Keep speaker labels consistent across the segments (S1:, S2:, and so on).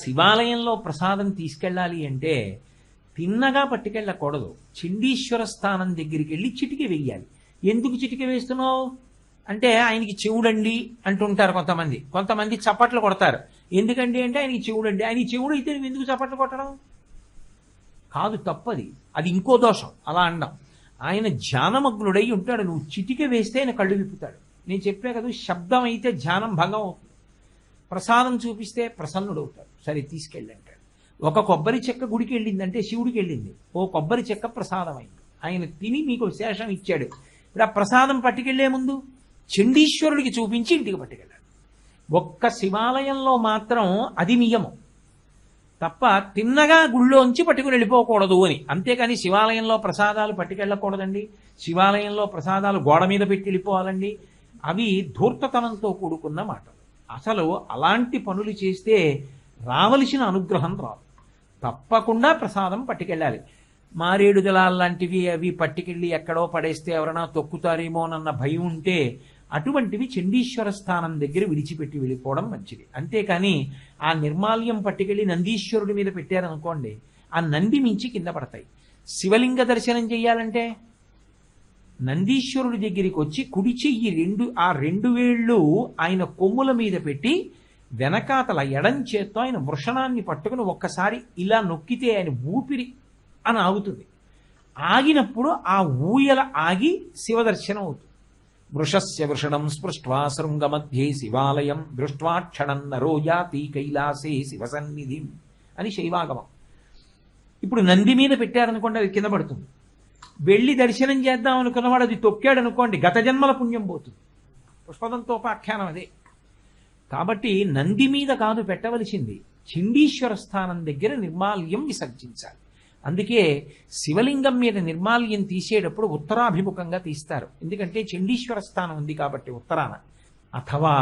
S1: శివాలయంలో ప్రసాదం తీసుకెళ్ళాలి అంటే తిన్నగా పట్టుకెళ్ళకూడదు. చండీశ్వర స్థానం దగ్గరికి వెళ్ళి చిటికి వెయ్యాలి. ఎందుకు చిటికి వేస్తున్నావు అంటే ఆయనకి చెవుడండి అంటుంటారు కొంతమంది. కొంతమంది చప్పట్లు కొడతారు. ఎందుకండి అంటే ఆయనకి చెవుడండి. ఆయన చెవుడు అయితే నువ్వు ఎందుకు చప్పట్లు కొట్టడం? కాదు, తప్పది. అది ఇంకో దోషం అలా అనడం. ఆయన ధ్యానమగ్నుడై ఉంటాడు. నువ్వు చిటిక వేస్తే ఆయన కళ్ళు విప్పుతాడు. నేను చెప్పే కదా, శబ్దం అయితే ధ్యానం భంగం అవుతుంది. ప్రసాదం చూపిస్తే ప్రసన్నుడవుతాడు. సరే తీసుకెళ్ళి అంటాడు. ఒక కొబ్బరి చెక్క గుడికి వెళ్ళిందంటే శివుడికి వెళ్ళింది. ఓ కొబ్బరి చెక్క ప్రసాదం అయింది. ఆయన తిని మీకు శేషం ఇచ్చాడు. ఇప్పుడు ఆ ప్రసాదం పట్టుకెళ్లే ముందు చండీశ్వరుడికి చూపించి ఇంటికి పట్టుకెళ్ళాడు. ఒక్క శివాలయంలో మాత్రం అది నియమం తప్ప తిన్నగా గుళ్ళోంచి పట్టుకుని వెళ్ళిపోకూడదు అని. అంతేకాని శివాలయంలో ప్రసాదాలు పట్టుకెళ్ళకూడదండి. శివాలయంలో ప్రసాదాలు గోడ మీద పెట్టి వెళ్ళిపోవాలండి. అవి ధూర్తతనంతో కూడుకున్న మాటలు. అసలు అలాంటి పనులు చేస్తే రావలసిన అనుగ్రహం రాదు. తప్పకుండా ప్రసాదం పట్టుకెళ్ళాలి. మారేడు దళాల్లాంటివి అవి పట్టుకెళ్ళి ఎక్కడో పడేస్తే ఎవరైనా తొక్కుతారేమోనన్న భయం ఉంటే అటువంటివి చండీశ్వర స్థానం దగ్గర విడిచిపెట్టి వెళ్ళిపోవడం మంచిది. అంతేకాని ఆ నిర్మాల్యం పట్టుకెళ్ళి నందీశ్వరుడి మీద పెట్టారనుకోండి, ఆ నంది మించి కింద పడతాయి. శివలింగ దర్శనం చెయ్యాలంటే నందీశ్వరుడి దగ్గరికి వచ్చి కుడి చెయ్యి ఆ రెండు వేళ్ళు ఆయన కొమ్ముల మీద పెట్టి వెనకాతల ఎడం చేత్తో ఆయన వృషణాన్ని పట్టుకుని ఒక్కసారి ఇలా నొక్కితే ఆయన ఊపిరి అని ఆగుతుంది. ఆగినప్పుడు ఆ ఊయల ఆగి శివదర్శనం అవుతుంది. వృషస్య వృషణం స్పృష్ట్వా శృంగమధ్యే శివాలయం దృష్ట్వా క్షణం నరో యాతి కైలాసే శివసన్నిధి అని శైవాగమం. ఇప్పుడు నంది మీద పెట్టారనుకోండి, అది కింద పడుతుంది. వెళ్ళి దర్శనం చేద్దాం అనుకున్నవాడు అది తొక్కాడు అనుకోండి, గత జన్మల పుణ్యం పోతుంది. పుష్పదంతోపాఖ్యానం అదే. కాబట్టి నంది మీద కాదు పెట్టవలసింది, చండీశ్వర స్థానం దగ్గర నిర్మాల్యం విసర్జించాలి. అందుకే శివలింగం మీద నిర్మాల్యం తీసేటప్పుడు ఉత్తరాభిముఖంగా తీస్తారు. ఎందుకంటే చండీశ్వర స్థానం ఉంది కాబట్టి ఉత్తరాన. అథవా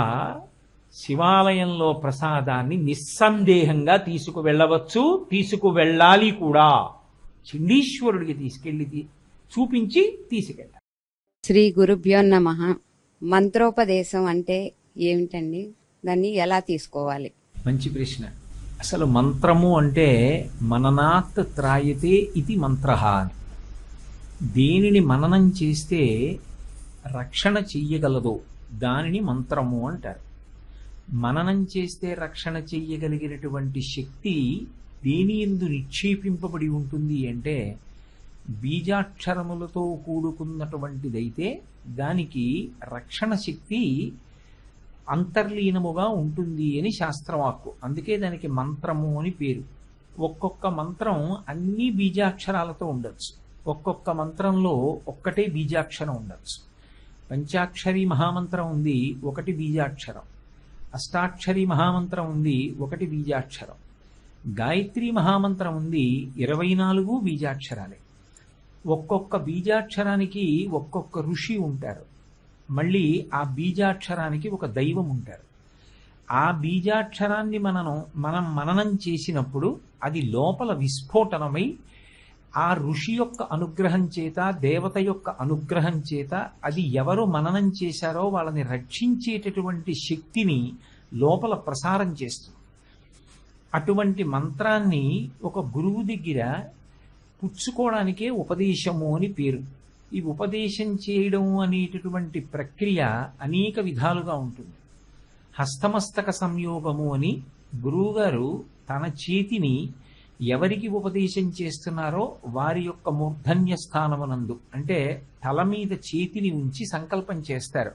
S1: శివాలయంలో ప్రసాదాన్ని నిస్సందేహంగా తీసుకువెళ్ళవచ్చు, తీసుకువెళ్ళాలి కూడా. చండీశ్వరుడికి తీసుకెళ్ళి చూపించి తీసుకెళ్ళాలి.
S2: శ్రీ గురుభ్యో నమః. మంత్రోపదేశం అంటే ఏమిటండి? దాన్ని ఎలా తీసుకోవాలి?
S1: మంచి ప్రశ్న. అసలు మంత్రము అంటే మననాత్ త్రాయతే ఇది మంత్రః అని. దేనిని మననం చేస్తే రక్షణ చెయ్యగలదో దానిని మంత్రము అంటారు. మననం చేస్తే రక్షణ చెయ్యగలిగినటువంటి శక్తి దేని యందు నిక్షేపింపబడి ఉంటుంది అంటే బీజాక్షరములతో కూడుకున్నటువంటిదైతే దానికి రక్షణ శక్తి అంతర్లీనముగా ఉంటుంది అని శాస్త్రవాక్కు. అందుకే దానికి మంత్రము అని పేరు. ఒక్కొక్క మంత్రం అన్ని బీజాక్షరాలతో ఉండొచ్చు. ఒక్కొక్క మంత్రంలో ఒక్కటే బీజాక్షరం ఉండొచ్చు. పంచాక్షరి మహామంత్రం ఉంది, ఒకటి బీజాక్షరం. అష్టాక్షరి మహామంత్రం ఉంది, ఒకటి బీజాక్షరం. గాయత్రి మహామంత్రం ఉంది, 24 బీజాక్షరాలే. ఒక్కొక్క బీజాక్షరానికి ఒక్కొక్క ఋషి ఉంటారు. మళ్ళీ ఆ బీజాక్షరానికి ఒక దైవం ఉంటారు. ఆ బీజాక్షరాన్ని మనం మననం చేసినప్పుడు అది లోపల విస్ఫోటనమై ఆ ఋషి యొక్క అనుగ్రహం చేత, దేవత యొక్క అనుగ్రహం చేత అది ఎవరు మననం చేశారో వాళ్ళని రక్షించేటటువంటి శక్తిని లోపల ప్రసారం చేస్తుంది. అటువంటి మంత్రాన్ని ఒక గురువు దగ్గర పుచ్చుకోవడానికే ఉపదేశము అని పేరు. ఈ ఉపదేశం చేయడం అనేటటువంటి ప్రక్రియ అనేక విధాలుగా ఉంటుంది. హస్తమస్తక సంయోగము అని గురువుగారు తన చేతిని ఎవరికి ఉపదేశం చేస్తున్నారో వారి యొక్క మూర్ధన్య స్థానమునందు, అంటే తల మీద చేతిని ఉంచి సంకల్పం చేస్తారు.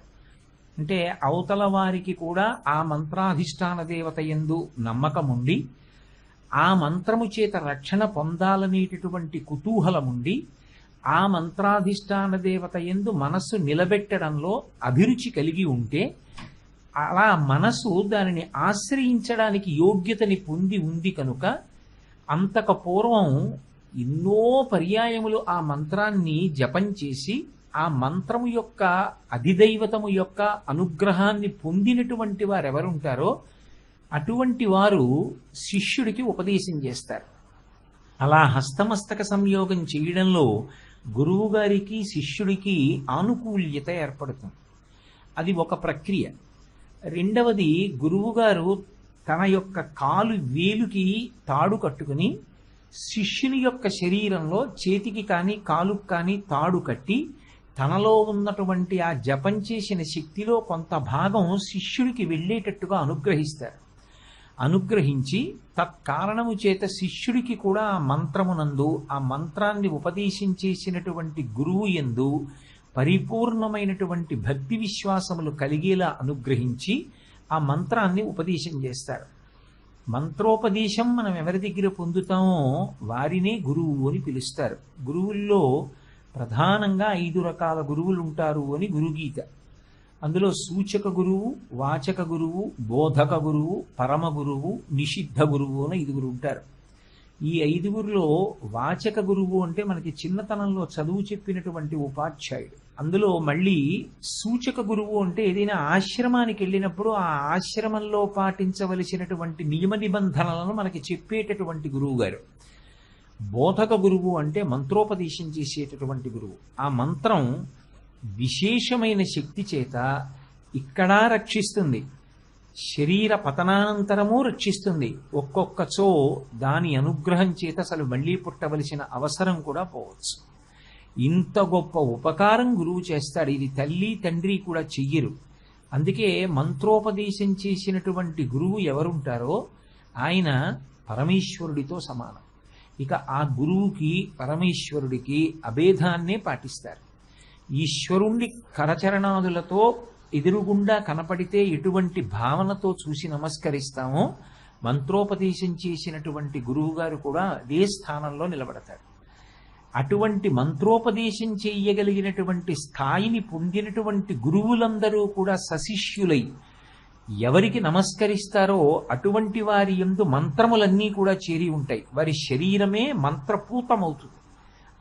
S1: అంటే అవతల వారికి కూడా ఆ మంత్రాధిష్టాన దేవత యందు నమ్మకముండి ఆ మంత్రము చేత రక్షణ పొందాలనేటటువంటి కుతూహలముండి ఆ మంత్రాధిష్టాన దేవత యందు మనస్సు నిలబెట్టడంలో అభిరుచి కలిగి ఉంటే అలా మనసు దానిని ఆశ్రయించడానికి యోగ్యతని పొంది ఉంది కనుక అంతకు పూర్వం ఎన్నో పర్యాయములు ఆ మంత్రాన్ని జపం చేసి ఆ మంత్రము యొక్క అధిదైవతము యొక్క అనుగ్రహాన్ని పొందినటువంటి వారు ఎవరుంటారో అటువంటి వారు శిష్యుడికి ఉపదేశం చేస్తారు. అలా హస్తమస్తక సంయోగం చేయడంలో గురువు గారికి శిష్యుడికి ఆనుకూల్యత ఏర్పడుతుంది. అది ఒక ప్రక్రియ. రెండవది, గురువుగారు తన యొక్క కాలు వేలుకి తాడు కట్టుకుని శిష్యుని యొక్క శరీరంలో చేతికి కానీ కాలుకు కానీ తాడు కట్టి తనలో ఉన్నటువంటి ఆ జపం చేసిన శక్తిలో కొంత భాగం శిష్యుడికి వెళ్ళేటట్టుగా అనుగ్రహిస్తారు. అనుగ్రహించి తత్కారణము చేత శిష్యుడికి కూడా ఆ మంత్రమునందు ఆ మంత్రాన్ని ఉపదేశం చేసినటువంటి గురువు యందు పరిపూర్ణమైనటువంటి భక్తి విశ్వాసములు కలిగేలా అనుగ్రహించి ఆ మంత్రాన్ని ఉపదేశం చేస్తారు. మంత్రోపదేశం మనం ఎవరి దగ్గర పొందుతామో వారినే గురువు అని పిలుస్తారు. గురువుల్లో ప్రధానంగా 5 రకాల గురువులు ఉంటారు అని గురుగీత. అందులో సూచక గురువు, వాచక గురువు, బోధక గురువు, పరమ గురువు, నిషిద్ధ గురువు అని 5 ఉంటారు. ఈ 5లో వాచక గురువు అంటే మనకి చిన్నతనంలో చదువు చెప్పినటువంటి ఉపాధ్యాయుడు. అందులో మళ్ళీ సూచక గురువు అంటే ఏదైనా ఆశ్రమానికి వెళ్ళినప్పుడు ఆ ఆశ్రమంలో పాటించవలసినటువంటి నియమ నిబంధనలను మనకి చెప్పేటటువంటి గురువు గారు. బోధక గురువు అంటే మంత్రోపదేశం చేసేటటువంటి గురువు. ఆ మంత్రం విశేషమైన శక్తి చేత ఇక్కడా రక్షిస్తుంది, శరీర పతనానంతరము రక్షిస్తుంది. ఒక్కొక్కచో దాని అనుగ్రహం చేత అసలు మళ్ళీ పుట్టవలసిన అవసరం కూడా పోవచ్చు. ఇంత గొప్ప ఉపకారం గురువు చేస్తాడు. ఇది తల్లి తండ్రి కూడా చెయ్యరు. అందుకే మంత్రోపదేశం చేసినటువంటి గురువు ఎవరుంటారో ఆయన పరమేశ్వరుడితో సమానం. ఇక ఆ గురువుకి పరమేశ్వరుడికి అభేదాన్నే పాటిస్తారు. ఈశ్వరుణ్ణి కరచరణాదులతో ఎదురుగుండా కనపడితే ఎటువంటి భావనతో చూసి నమస్కరిస్తామో మంత్రోపదేశం చేసినటువంటి గురువుగారు కూడా అదే స్థానంలో నిలబడతారు. అటువంటి మంత్రోపదేశం చేయగలిగినటువంటి స్థాయిని పొందినటువంటి గురువులందరూ కూడా సశిష్యులై ఎవరికి నమస్కరిస్తారో అటువంటి వారి యందు మంత్రములన్నీ కూడా చేరి ఉంటాయి. వారి శరీరమే మంత్రపూతమవుతుంది.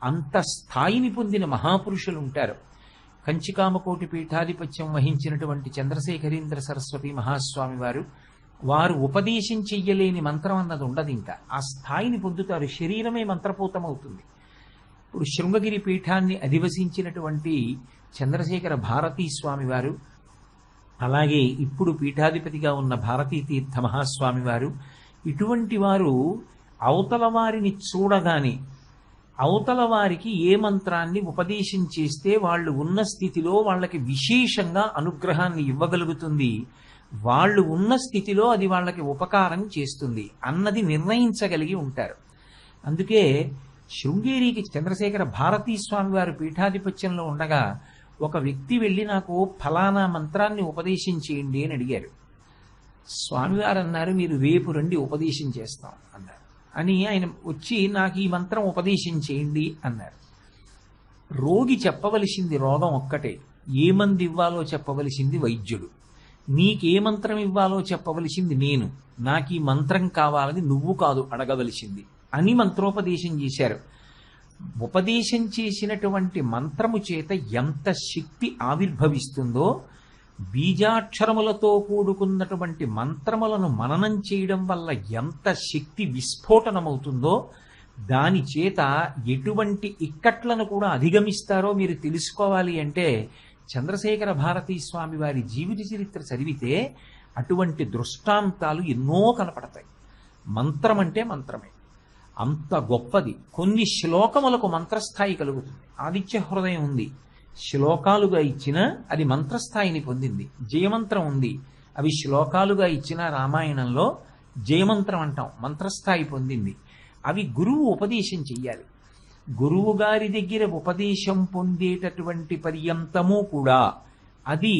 S1: అంత స్థాయిని పొందిన మహాపురుషులు ఉంటారు. కంచికామకోటి పీఠాధిపత్యం వహించినటువంటి చంద్రశేఖరేంద్ర సరస్వతి మహాస్వామి వారు ఉపదేశం చెయ్యలేని మంత్రం అన్నది ఉండదు. ఇంకా ఆ స్థాయిని పొందుతారు. శరీరమే మంత్రపూతమవుతుంది. ఇప్పుడు శృంగగిరి పీఠాన్ని అధివసించినటువంటి చంద్రశేఖర భారతీ స్వామి వారు, అలాగే ఇప్పుడు పీఠాధిపతిగా ఉన్న భారతీ తీర్థ మహాస్వామి వారు, ఇటువంటి వారు అవతల వారిని చూడగానే అవతల వారికి ఏ మంత్రాన్ని ఉపదేశం చేస్తే వాళ్ళు ఉన్న స్థితిలో వాళ్ళకి విశేషంగా అనుగ్రహాన్ని ఇవ్వగలుగుతుంది, వాళ్ళు ఉన్న స్థితిలో అది వాళ్ళకి ఉపకారం చేస్తుంది అన్నది నిర్ణయించగలిగి ఉంటారు. అందుకే శృంగేరికి చంద్రశేఖర భారతీ స్వామి వారు పీఠాధిపత్యంలో ఉండగా ఒక వ్యక్తి వెళ్ళి నాకు ఫలానా మంత్రాన్ని ఉపదేశం చేయండి అని అడిగారు. స్వామివారు అన్నారు, మీరు రేపు రండి ఉపదేశం చేస్తాం అన్నారు. అని ఆయన వచ్చి నాకు ఈ మంత్రం ఉపదేశం చేయండి అన్నారు. రోగి చెప్పవలసింది రోగం ఒక్కటే, ఏ మంది ఇవ్వాలో చెప్పవలసింది వైద్యుడు. నీకే మంత్రం ఇవ్వాలో చెప్పవలసింది నేను, నాకు ఈ మంత్రం కావాలని నువ్వు కాదు అడగవలసింది అని మంత్రోపదేశం చేశారు. ఉపదేశం చేసినటువంటి మంత్రము చేత ఎంత శక్తి ఆవిర్భవిస్తుందో, బీజాక్షరములతో కూడుకున్నటువంటి మంత్రములను మననం చేయడం వల్ల ఎంత శక్తి విస్ఫోటనమవుతుందో, దాని చేత ఎటువంటి ఇక్కట్లను కూడా అధిగమిస్తారో మీరు తెలుసుకోవాలి అంటే చంద్రశేఖర భారతీ స్వామి వారి జీవిత చరిత్ర చదివితే అటువంటి దృష్టాంతాలు ఎన్నో కనపడతాయి. మంత్రం అంటే మంత్రమే, అంత గొప్పది. కొన్ని శ్లోకములకు మంత్రస్థాయి కలుగుతుంది. ఆదిత్య హృదయం ఉంది, శ్లోకాలుగా ఇచ్చినా అది మంత్రస్థాయిని పొందింది. జయమంత్రం ఉంది, అవి శ్లోకాలుగా ఇచ్చిన రామాయణంలో జయమంత్రం అంటాం, మంత్రస్థాయి పొందింది. అవి గురువు ఉపదేశం చెయ్యాలి. గురువు గారి దగ్గర ఉపదేశం పొందేటటువంటి పర్యంతము కూడా అది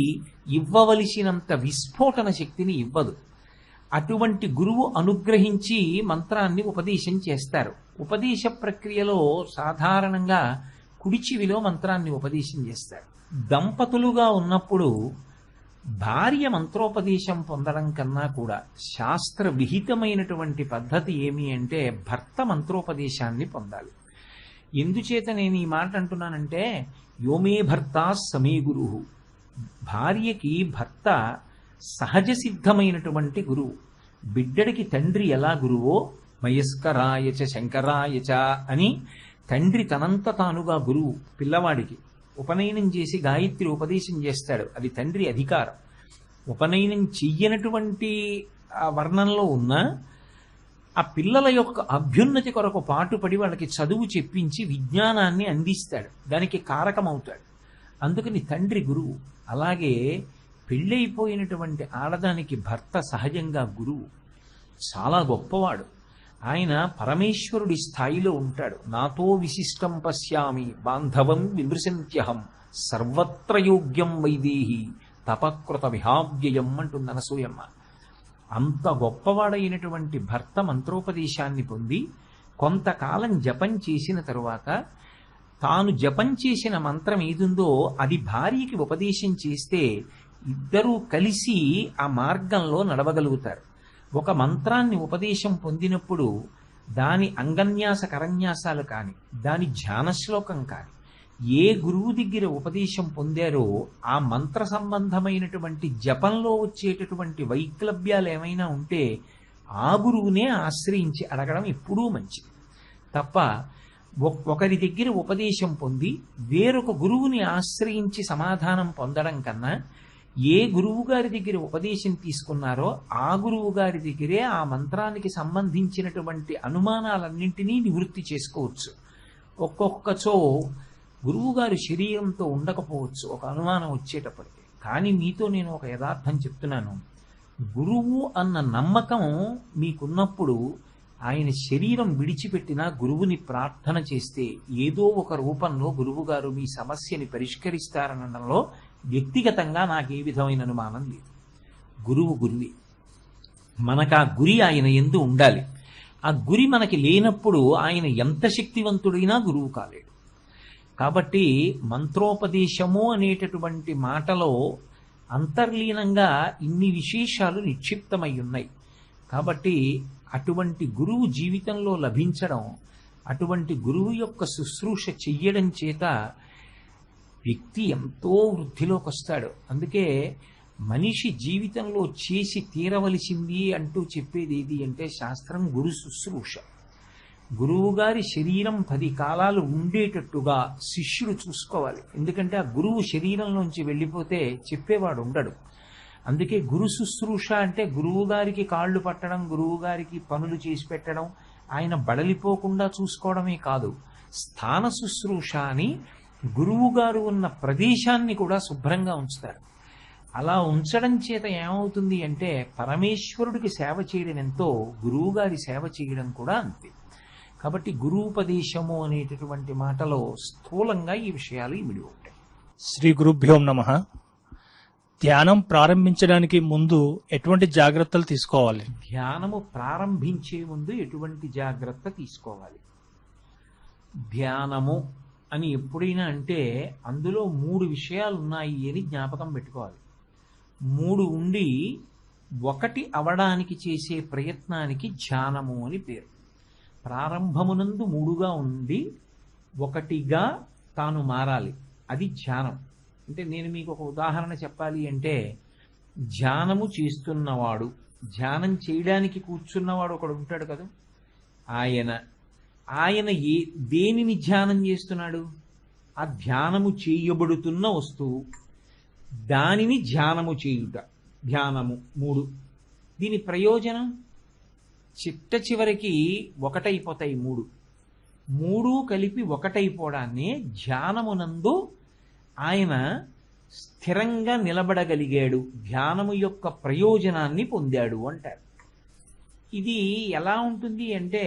S1: ఇవ్వవలసినంత విస్ఫోటన శక్తిని ఇవ్వదు. అటువంటి గురువు అనుగ్రహించి మంత్రాన్ని ఉపదేశం చేస్తారు. ఉపదేశ ప్రక్రియలో సాధారణంగా కుడి చెవిలో మంత్రాన్ని ఉపదేశం చేస్తారు. దంపతులుగా ఉన్నప్పుడు భార్య మంత్రోపదేశం పొందడం కన్నా కూడా శాస్త్ర విహితమైనటువంటి పద్ధతి ఏమి అంటే భర్త మంత్రోపదేశాన్ని పొందాలి. ఎందుచేత నేను ఈ మాట అంటున్నానంటే, యోమే భర్త సమీ గురువు, భార్యకి భర్త సహజ సిద్ధమైనటువంటి గురువు. బిడ్డడికి తండ్రి ఎలా గురువో మయస్కరాయచ శంకరాయచ అని తండ్రి తనంత తానుగా గురువు. పిల్లవాడికి ఉపనయనం చేసి గాయత్రి ఉపదేశం చేస్తాడు, అది తండ్రి అధికారం. ఉపనయనం చెయ్యనటువంటి ఆ వర్ణంలో ఉన్నా ఆ పిల్లల యొక్క అభ్యున్నతి కొరకు పాటుపడి వాళ్ళకి చదువు చెప్పించి విజ్ఞానాన్ని అందిస్తాడు, దానికి కారకమవుతాడు. అందుకని తండ్రి గురువు. అలాగే పెళ్ళైపోయినటువంటి ఆడదానికి భర్త సహజంగా గురువు, చాలా గొప్పవాడు. ఆయన పరమేశ్వరుడి స్థాయిలో ఉంటాడు. నాతో విశిష్టం పశ్యామి బాంధవం విమృశంత్యహం సర్వత్ర యోగ్యం వైదేహి తపకృత విహావ్యయం అంటుంది అనసూయమ్మ. అంత గొప్పవాడైనటువంటి భర్త మంత్రోపదేశాన్ని పొంది కొంతకాలం జపం చేసిన తరువాత తాను జపం చేసిన మంత్రం ఏదుందో అది భార్యకి ఉపదేశం చేస్తే ఇద్దరూ కలిసి ఆ మార్గంలో నడవగలుగుతారు. ఒక మంత్రాన్ని ఉపదేశం పొందినప్పుడు దాని అంగన్యాస కరన్యాసాలు కాని, దాని ధ్యాన శ్లోకం కాని, ఏ గురువు దగ్గర ఉపదేశం పొందారో ఆ మంత్ర సంబంధమైనటువంటి జపంలో వచ్చేటటువంటి వైక్లభ్యాలు ఏమైనా ఉంటే ఆ గురువునే ఆశ్రయించి అడగడం ఎప్పుడూ మంచిది తప్ప ఒకరి దగ్గర ఉపదేశం పొంది వేరొక గురువుని ఆశ్రయించి సమాధానం పొందడం కన్నా ఏ గురువు గారి దగ్గర ఉపదేశం తీసుకున్నారో ఆ గురువు గారి దగ్గరే ఆ మంత్రానికి సంబంధించినటువంటి అనుమానాలన్నింటినీ నివృత్తి చేసుకోవచ్చు. ఒక్కొక్కచో గురువుగారు శరీరంతో ఉండకపోవచ్చు ఒక అనుమానం వచ్చేటప్పటికి. కానీ మీతో నేను ఒక యథార్థం చెప్తున్నాను, గురువు అన్న నమ్మకం మీకున్నప్పుడు ఆయన శరీరం విడిచిపెట్టినా గురువుని ప్రార్థన చేస్తే ఏదో ఒక రూపంలో గురువుగారు మీ సమస్యని పరిష్కరిస్తారనడంలో వ్యక్తిగతంగా నాకు ఏ విధమైన అనుమానం లేదు. గురువు గురువే. మనకు ఆ గురి ఆయన యందు ఉండాలి. ఆ గురి మనకి లేనప్పుడు ఆయన ఎంత శక్తివంతుడైనా గురువు కాలేడు. కాబట్టి మంత్రోపదేశము అనేటటువంటి మాటలో అంతర్లీనంగా ఇన్ని విశేషాలు నిక్షిప్తమై ఉన్నాయి. కాబట్టి అటువంటి గురువు జీవితంలో లభించడం, అటువంటి గురువు యొక్క శుశ్రూష చెయ్యడం చేత వ్యక్తి ఎంతో వృద్ధిలోకి వస్తాడు. అందుకే మనిషి జీవితంలో చేసి తీరవలసింది అంటూ చెప్పేది ఏది అంటే శాస్త్రం గురు శుశ్రూష. గురువుగారి శరీరం 10 కాలాలు ఉండేటట్టుగా శిష్యుడు చూసుకోవాలి. ఎందుకంటే ఆ గురువు శరీరంలోంచి వెళ్ళిపోతే చెప్పేవాడు ఉండడు. అందుకే గురు శుశ్రూష అంటే గురువు గారికి కాళ్ళు పట్టడం, గురువు గారికి పనులు చేసి పెట్టడం, ఆయన బడలిపోకుండా చూసుకోవడమే కాదు, స్థాన శుశ్రూష అని గురువు గారు ఉన్న ప్రదేశాన్ని కూడా శుభ్రంగా ఉంచుతారు. అలా ఉంచడం చేత ఏమవుతుంది అంటే పరమేశ్వరుడికి సేవ చేయడం ఎంతో గురువుగారి సేవ చేయడం కూడా అంతే. కాబట్టి గురూపదేశము అనేటటువంటి మాటలో స్థూలంగా ఈ విషయాలు ఇమిడి ఉంటాయి.
S3: శ్రీ గురుభ్యోం నమః. ధ్యానం ప్రారంభించడానికి ముందు ఎటువంటి జాగ్రత్తలు తీసుకోవాలి?
S1: ధ్యానము ప్రారంభించే ముందు ఎటువంటి జాగ్రత్త తీసుకోవాలి? ధ్యానము అని ఎప్పుడైనా అంటే అందులో 3 విషయాలు ఉన్నాయి అని జ్ఞాపకం పెట్టుకోవాలి. 3 ఉండి 1 అవడానికి చేసే ప్రయత్నానికి ధ్యానము అని పేరు. ప్రారంభమునందు 3గా ఉండి 1గా తాను మారాలి, అది ధ్యానం. అంటే నేను మీకు ఒక ఉదాహరణ చెప్పాలి అంటే, ధ్యానము చేస్తున్నవాడు, ధ్యానం చేయడానికి కూర్చున్నవాడు ఒకడు ఉంటాడు కదా, ఆయన దేనిని ధ్యానం చేస్తున్నాడు? ఆ ధ్యానము చేయబడుతున్న వస్తువు, దానిని ధ్యానము చేయుట, ధ్యానము 3. దీని ప్రయోజనం చిట్ట చివరికి 1 అయిపోతాయి. 3 కలిపి 1 అయిపోవడాన్ని ధ్యానమునందు ఆయన స్థిరంగా నిలబడగలిగాడు, ధ్యానము యొక్క ప్రయోజనాన్ని పొందాడు అంటారు. ఇది ఎలా ఉంటుంది అంటే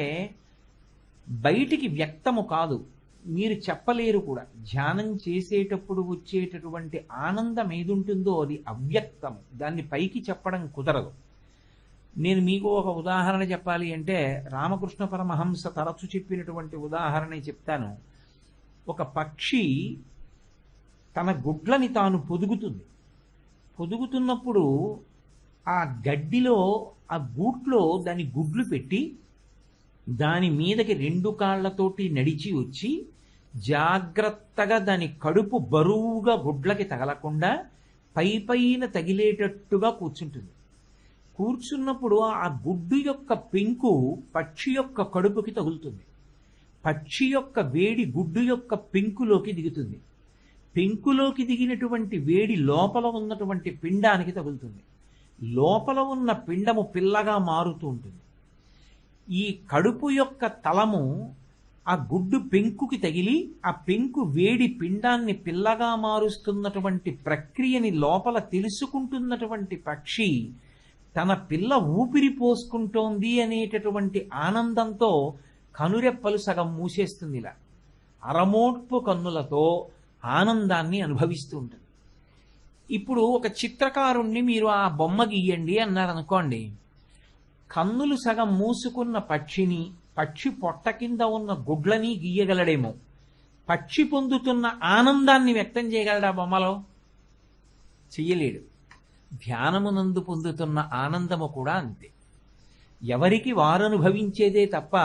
S1: బయటికి వ్యక్తము కాదు, మీరు చెప్పలేరు కూడా. ధ్యానం చేసేటప్పుడు వచ్చేటటువంటి ఆనందం ఏదుంటుందో అది అవ్యక్తం, దాన్ని పైకి చెప్పడం కుదరదు. నేను మీకు ఒక ఉదాహరణ చెప్పాలి అంటే రామకృష్ణ పరమహంస తరచు చెప్పినటువంటి ఉదాహరణ చెప్తాను. ఒక పక్షి తన గుడ్లని తాను పొదుగుతున్నప్పుడు ఆ గడ్డిలో ఆ గూట్లో దాని గుడ్లు పెట్టి దాని మీదకి 2 కాళ్లతోటి నడిచి వచ్చి జాగ్రత్తగా దాని కడుపు బరువుగా గుడ్లకి తగలకుండా పైన తగిలేటట్టుగా కూర్చుంటుంది. కూర్చున్నప్పుడు ఆ గుడ్డు యొక్క పెంకు పక్షి యొక్క కడుపుకి తగులుతుంది. పక్షి యొక్క వేడి గుడ్డు యొక్క పెంకులోకి దిగుతుంది. పెంకులోకి దిగినటువంటి వేడి లోపల ఉన్నటువంటి పిండానికి తగులుతుంది. లోపల ఉన్న పిండము పిల్లగా మారుతూ ఉంటుంది. ఈ కడుపు యొక్క తలము ఆ గుడ్డు పెంకుకి తగిలి ఆ పెంకు వేడి పిండాన్ని పిల్లగా మారుస్తున్నటువంటి ప్రక్రియని లోపల తెలుసుకుంటున్నటువంటి పక్షి తన పిల్ల ఊపిరి పోసుకుంటోంది అనేటటువంటి ఆనందంతో కనురెప్పలు సగం మూసేస్తుంది. ఇలా అరమోట్పు కన్నులతో ఆనందాన్ని అనుభవిస్తూ ఉంటుంది. ఇప్పుడు ఒక చిత్రకారుణ్ణి మీరు ఆ బొమ్మ గీయండి అన్నారనుకోండి, కన్నులు సగం మూసుకున్న పక్షిని, పక్షి పొట్ట కింద ఉన్న గుడ్లని గీయగలడేమో, పక్షి పొందుతున్న ఆనందాన్ని వ్యక్తం చేయగలడా బొమ్మలో? చెయ్యలేడు. ధ్యానమునందు పొందుతున్న ఆనందము కూడా అంతే. ఎవరికి వారు అనుభవించేదే తప్ప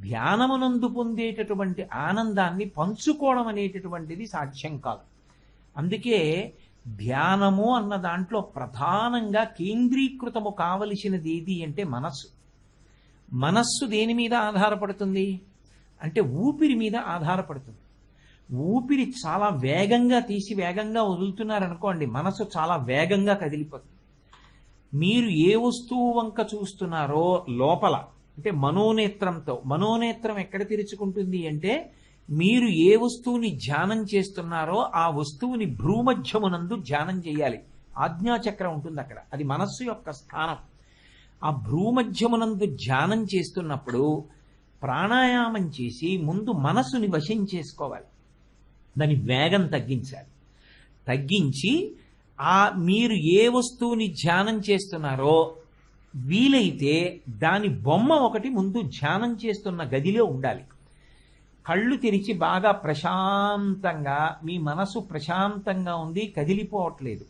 S1: ధ్యానమునందు పొందేటటువంటి ఆనందాన్ని పంచుకోవడం అనేటటువంటిది సాధ్యం కాదు. అందుకే ధ్యానము అన్న దాంట్లో ప్రధానంగా కేంద్రీకృతము కావలసినది ఏది అంటే మనస్సు. మనస్సు దేని మీద ఆధారపడుతుంది అంటే ఊపిరి మీద ఆధారపడుతుంది. ఊపిరి చాలా వేగంగా తీసి వేగంగా వదులుతున్నారనుకోండి, మనసు చాలా వేగంగా కదిలిపోతుంది. మీరు ఏ వస్తువు వంక చూస్తున్నారో లోపల అంటే మనోనేత్రంతో, మనోనేత్రం ఎక్కడ తెరుచుకుంటుంది అంటే మీరు ఏ వస్తువుని ధ్యానం చేస్తున్నారో ఆ వస్తువుని భ్రూమధ్యమునందు ధ్యానం చేయాలి. ఆజ్ఞాచక్రం ఉంటుంది అక్కడ, అది మనస్సు యొక్క స్థానం. ఆ భ్రూమధ్యమునందు ధ్యానం చేస్తున్నప్పుడు ప్రాణాయామం చేసి ముందు మనస్సుని వశం చేసుకోవాలి. దాని వేగం తగ్గించాలి. తగ్గించి మీరు ఏ వస్తువుని ధ్యానం చేస్తున్నారో వీలైతే దాని బొమ్మ ఒకటి ముందు ధ్యానం చేస్తున్న గదిలో ఉండాలి. కళ్ళు తెరిచి బాగా ప్రశాంతంగా మీ మనసు ప్రశాంతంగా ఉంది, కదిలిపోవట్లేదు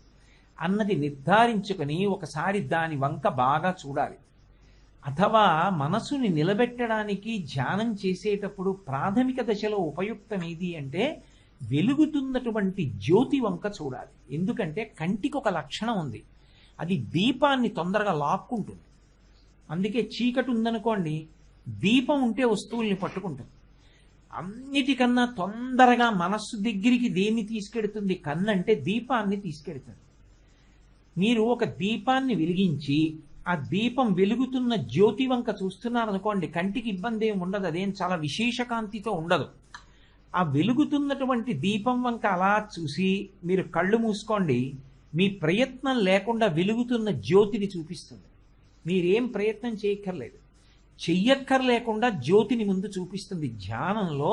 S1: అన్నది నిర్ధారించుకొని ఒకసారి దాని వంక బాగా చూడాలి. అథవా మనసుని నిలబెట్టడానికి ధ్యానం చేసేటప్పుడు ప్రాథమిక దశలో ఉపయుక్తం ఏది అంటే వెలుగుతున్నటువంటి జ్యోతి వంక చూడాలి. ఎందుకంటే కంటికి ఒక లక్షణం ఉంది, అది దీపాన్ని తొందరగా లాక్కుంటుంది. అందుకే చీకటి ఉందనుకోండి, దీపం ఉంటే వస్తువుల్ని పట్టుకుంటుంది. అన్నిటికన్నా తొందరగా మనస్సు దగ్గరికి దేన్ని తీసుకెడుతుంది? కన్నంటే దీపాన్ని తీసుకెడుతుంది. మీరు ఒక దీపాన్ని వెలిగించి ఆ దీపం వెలుగుతున్న జ్యోతి వంక చూస్తున్నారనుకోండి, కంటికి ఇబ్బంది ఏమి ఉండదు, అదేం చాలా విశేష కాంతితో ఉండదు. ఆ వెలుగుతున్నటువంటి దీపం వంక అలా చూసి మీరు కళ్ళు మూసుకోండి, మీ ప్రయత్నం లేకుండా వెలుగుతున్న జ్యోతిని చూపిస్తుంది. మీరేం ప్రయత్నం చేయక్కర్లేదు, చెయ్యక్కర్లేకుండా జ్యోతిని ముందు చూపిస్తుంది. ధ్యానంలో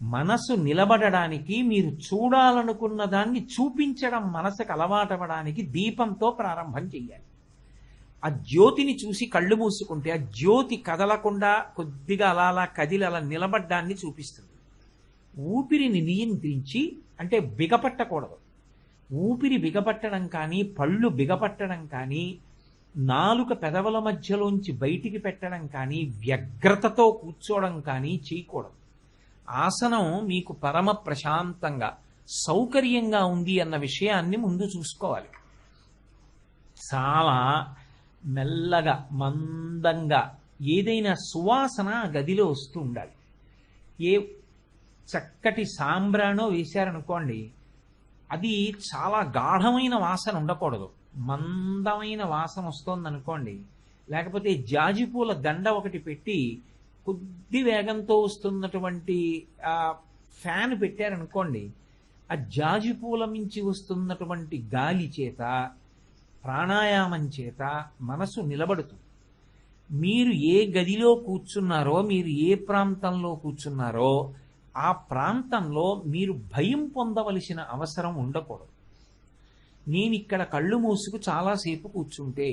S1: మనసు నిలబడడానికి, మీరు చూడాలనుకున్న దాన్ని చూపించడం మనసుకు అలవాటవడానికి దీపంతో ప్రారంభం చెయ్యాలి. ఆ జ్యోతిని చూసి కళ్ళు మూసుకుంటే ఆ జ్యోతి కదలకుండా కొద్దిగా అలా అలా కదిలి అలా నిలబడ్డాన్ని చూపిస్తుంది. ఊపిరిని నియంత్రించి, అంటే బిగపట్టకూడదు. ఊపిరి బిగపట్టడం కానీ, పళ్ళు బిగపట్టడం కానీ, నాలుక పెదవుల మధ్యలోంచి బయటికి పెట్టడం కానీ, వ్యగ్రతతో కూర్చోవడం కానీ చేయకూడదు. ఆసనం మీకు పరమ ప్రశాంతంగా సౌకర్యంగా ఉంది అన్న విషయాన్ని ముందు చూసుకోవాలి. చాలా మెల్లగా మందంగా ఏదైనా సువాసన గదిలో వస్తూ ఉండాలి. ఏ చక్కటి సాంబ్రాణో వేశారనుకోండి, అది చాలా గాఢమైన వాసన ఉండకూడదు, మందమైన వాసన వస్తోందనుకోండి. లేకపోతే జాజిపూల దండ ఒకటి పెట్టి కొద్ది వేగంతో వస్తున్నటువంటి ఫ్యాన్ పెట్టారనుకోండి, ఆ జాజిపూల మించి వస్తున్నటువంటి గాలి చేత, ప్రాణాయామం చేత మనసు నిలబడుతుంది. మీరు ఏ గదిలో కూర్చున్నారో, మీరు ఏ ప్రాంతంలో కూర్చున్నారో ఆ ప్రాంతంలో మీరు భయం పొందవలసిన అవసరం ఉండకూడదు. నేను ఇక్కడ కళ్ళు మూసుకు చాలాసేపు కూర్చుంటే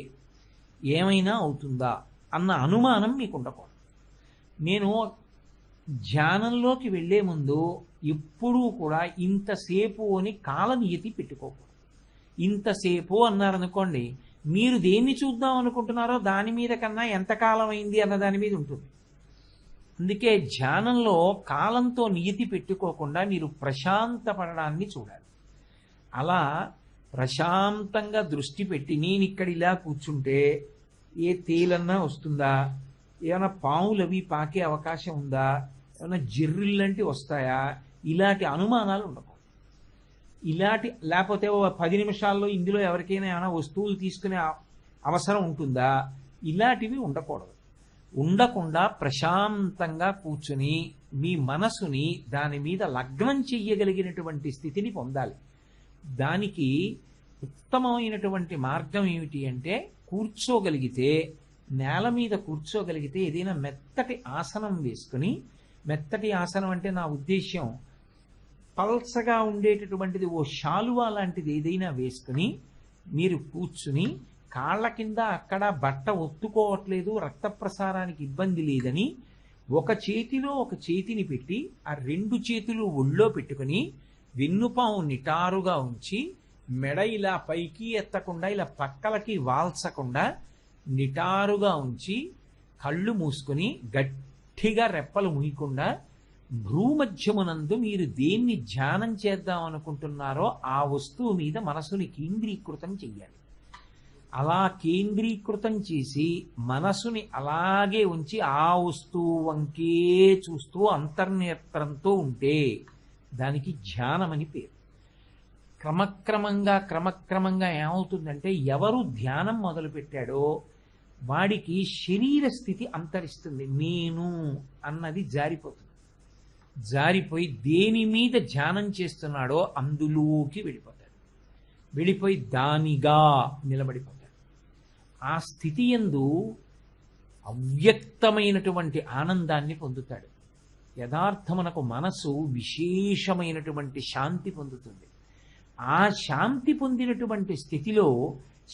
S1: ఏమైనా అవుతుందా అన్న అనుమానం మీకు ఉండకూడదు. నేను ధ్యానంలోకి వెళ్లే ముందు ఎప్పుడూ కూడా ఇంతసేపు అని కాలనియతి పెట్టుకోకూడదు. ఇంతసేపు అన్నారనుకోండి, మీరు దేన్ని చూద్దాం అనుకుంటున్నారో దాని మీద కన్నా ఎంతకాలం అయింది అన్న దాని మీద ఉంటుంది. అందుకే ధ్యానంలో కాలంతో నియతి పెట్టుకోకుండా మీరు ప్రశాంతపడడాన్ని చూడాలి. అలా ప్రశాంతంగా దృష్టి పెట్టి, నేను ఇక్కడ ఇలా కూర్చుంటే ఏ తేలన్నా వస్తుందా, ఏమైనా పాములు అవి పాకే అవకాశం ఉందా, ఏమైనా జిర్రిల్లంటి వస్తాయా, ఇలాంటి అనుమానాలు ఉండకూడదు. లేకపోతే ఓ 10 నిమిషాల్లో ఇందులో ఎవరికైనా ఏమైనా వస్తువులు తీసుకునే అవసరం ఉంటుందా? ఇలాంటివి ఉండకూడదు. ఉండకుండా ప్రశాంతంగా కూర్చుని మీ మనసుని దాని మీద లగ్నం చెయ్యగలిగినటువంటి స్థితిని పొందాలి. దానికి ఉత్తమమైనటువంటి మార్గం ఏమిటి అంటే, కూర్చోగలిగితే, నేల మీద కూర్చోగలిగితే ఏదైనా మెత్తటి ఆసనం వేసుకుని, మెత్తటి ఆసనం అంటే నా ఉద్దేశ్యం పల్సగా ఉండేటటువంటిది ఓ శాలువా లాంటిది ఏదైనా వేసుకుని మీరు కూర్చుని, కాళ్ళ కింద అక్కడ బట్ట ఒత్తుకోవట్లేదు, రక్త ప్రసారానికి ఇబ్బంది లేదని ఒక చేతిలో ఒక చేతిని పెట్టి ఆ 2 చేతులు ఒళ్ళో పెట్టుకుని వెన్నుపాము నిటారుగా ఉంచి మెడ ఇలా పైకి ఎత్తకుండా ఇలా పక్కలకి వాల్చకుండా నిటారుగా ఉంచి కళ్ళు మూసుకుని గట్టిగా రెప్పలు ముయ్యకుండా భ్రూమధ్యమునందు మీరు దేన్ని ధ్యానం చేద్దాం అనుకుంటున్నారో ఆ వస్తువు మీద మనసుని కేంద్రీకృతం చెయ్యాలి. అలా కేంద్రీకృతం చేసి మనసుని అలాగే ఉంచి ఆ వస్తువు వంకే చూస్తూ అంతర్నేత్రంతో ఉంటే దానికి ధ్యానం అని పేరు. క్రమక్రమంగా ఏమవుతుందంటే, ఎవరు ధ్యానం మొదలుపెట్టాడో వాడికి శరీర స్థితి అంతరిస్తుంది. నేను అన్నది జారిపోతుంది. జారిపోయి దేని మీద ధ్యానం చేస్తున్నాడో అందులోకి వెళ్ళిపోతాడు. వెళ్ళిపోయి దానిగా నిలబడిపోతాడు. ఆ స్థితి యందు అవ్యక్తమైనటువంటి ఆనందాన్ని పొందుతాడు. యథార్థమునకు మనసు విశేషమైనటువంటి శాంతి పొందుతుంది. ఆ శాంతి పొందినటువంటి స్థితిలో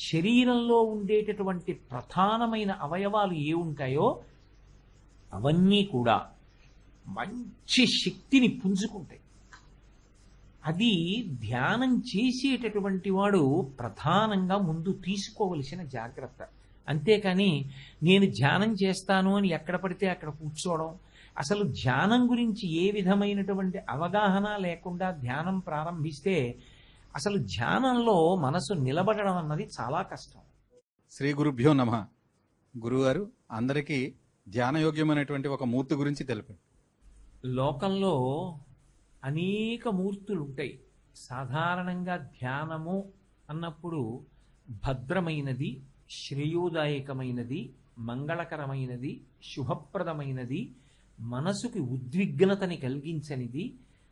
S1: శరీరంలో ఉండేటటువంటి ప్రధానమైన అవయవాలు ఏ ఉంటాయో అవన్నీ కూడా మంచి శక్తిని పుంజుకుంటాయి. అది ధ్యానం చేసేటటువంటి వాడు ప్రధానంగా ముందు తీసుకోవలసిన జాగ్రత్త. అంతేకాని నేను ధ్యానం చేస్తాను అని ఎక్కడ పడితే అక్కడ కూర్చోవడం, అసలు ధ్యానం గురించి ఏ విధమైనటువంటి అవగాహన లేకుండా ధ్యానం ప్రారంభిస్తే అసలు ధ్యానంలో మనసు నిలబడడం అన్నది చాలా కష్టం.
S4: శ్రీ గురుభ్యో నమః. గురుగారు, అందరికీ ధ్యానయోగ్యమైనటువంటి ఒక మూర్తి గురించి తెలిపండి.
S1: లోకంలో అనేక మూర్తులు ఉంటాయి. సాధారణంగా ధ్యానము అన్నప్పుడు భద్రమైనది, శ్రేయోదాయకమైనది, మంగళకరమైనది, శుభప్రదమైనది, మనసుకి ఉద్విగ్నతని కలిగించనిది,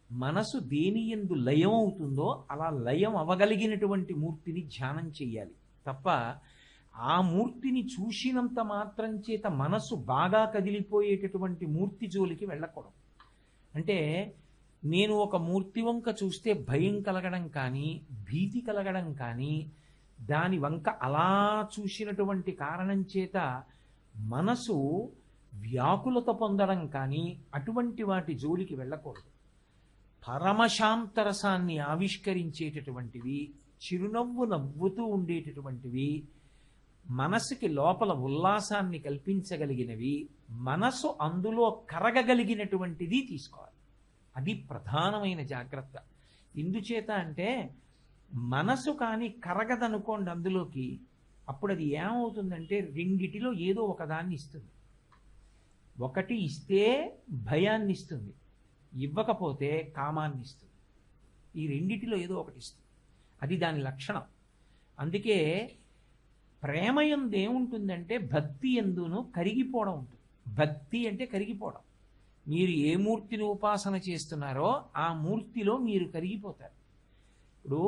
S1: మనసు దేని యందు లయం అవుతుందో అలా లయం అవగలిగినటువంటి మూర్తిని ధ్యానం చెయ్యాలి తప్ప ఆ మూర్తిని చూసినంత మాత్రం చేత మనసు బాగా కదిలిపోయేటటువంటి మూర్తి జోలికి వెళ్ళకూడదు. అంటే నేను ఒక మూర్తి వంక చూస్తే భయం కలగడం కానీ, భీతి కలగడం కానీ, దాని వంక అలా చూసినటువంటి కారణం చేత మనసు వ్యాకులత పొందడం కానీ, అటువంటి వాటి జోలికి వెళ్ళకూడదు. పరమశాంతరసాన్ని ఆవిష్కరించేటటువంటివి, చిరునవ్వు నవ్వుతూ ఉండేటటువంటివి, మనసుకి లోపల ఉల్లాసాన్ని కల్పించగలిగినవి, మనసు అందులో కరగగలిగినటువంటిది తీసుకోవాలి. అది ప్రధానమైన జాగ్రత్త. ఎందుచేత అంటే మనసు కానీ కరగదనుకోండి అందులోకి, అప్పుడు అది ఏమవుతుందంటే రెండిటిలో ఏదో ఒకదాన్ని ఇస్తుంది. ఒకటి ఇస్తే భయాన్ని ఇస్తుంది, ఇవ్వకపోతే కామాన్ని ఇస్తుంది. ఈ రెండిటిలో ఏదో ఒకటి ఇస్తుంది. అది దాని లక్షణం. అందుకే ప్రేమ యందు ఏముంటుందంటే భక్తి యందును కరిగిపోవడం ఉంటుంది. భక్తి అంటే కరిగిపోవడం. మీరు ఏ మూర్తిని ఉపాసన చేస్తున్నారో ఆ మూర్తిలో మీరు కరిగిపోతారు. ఇప్పుడు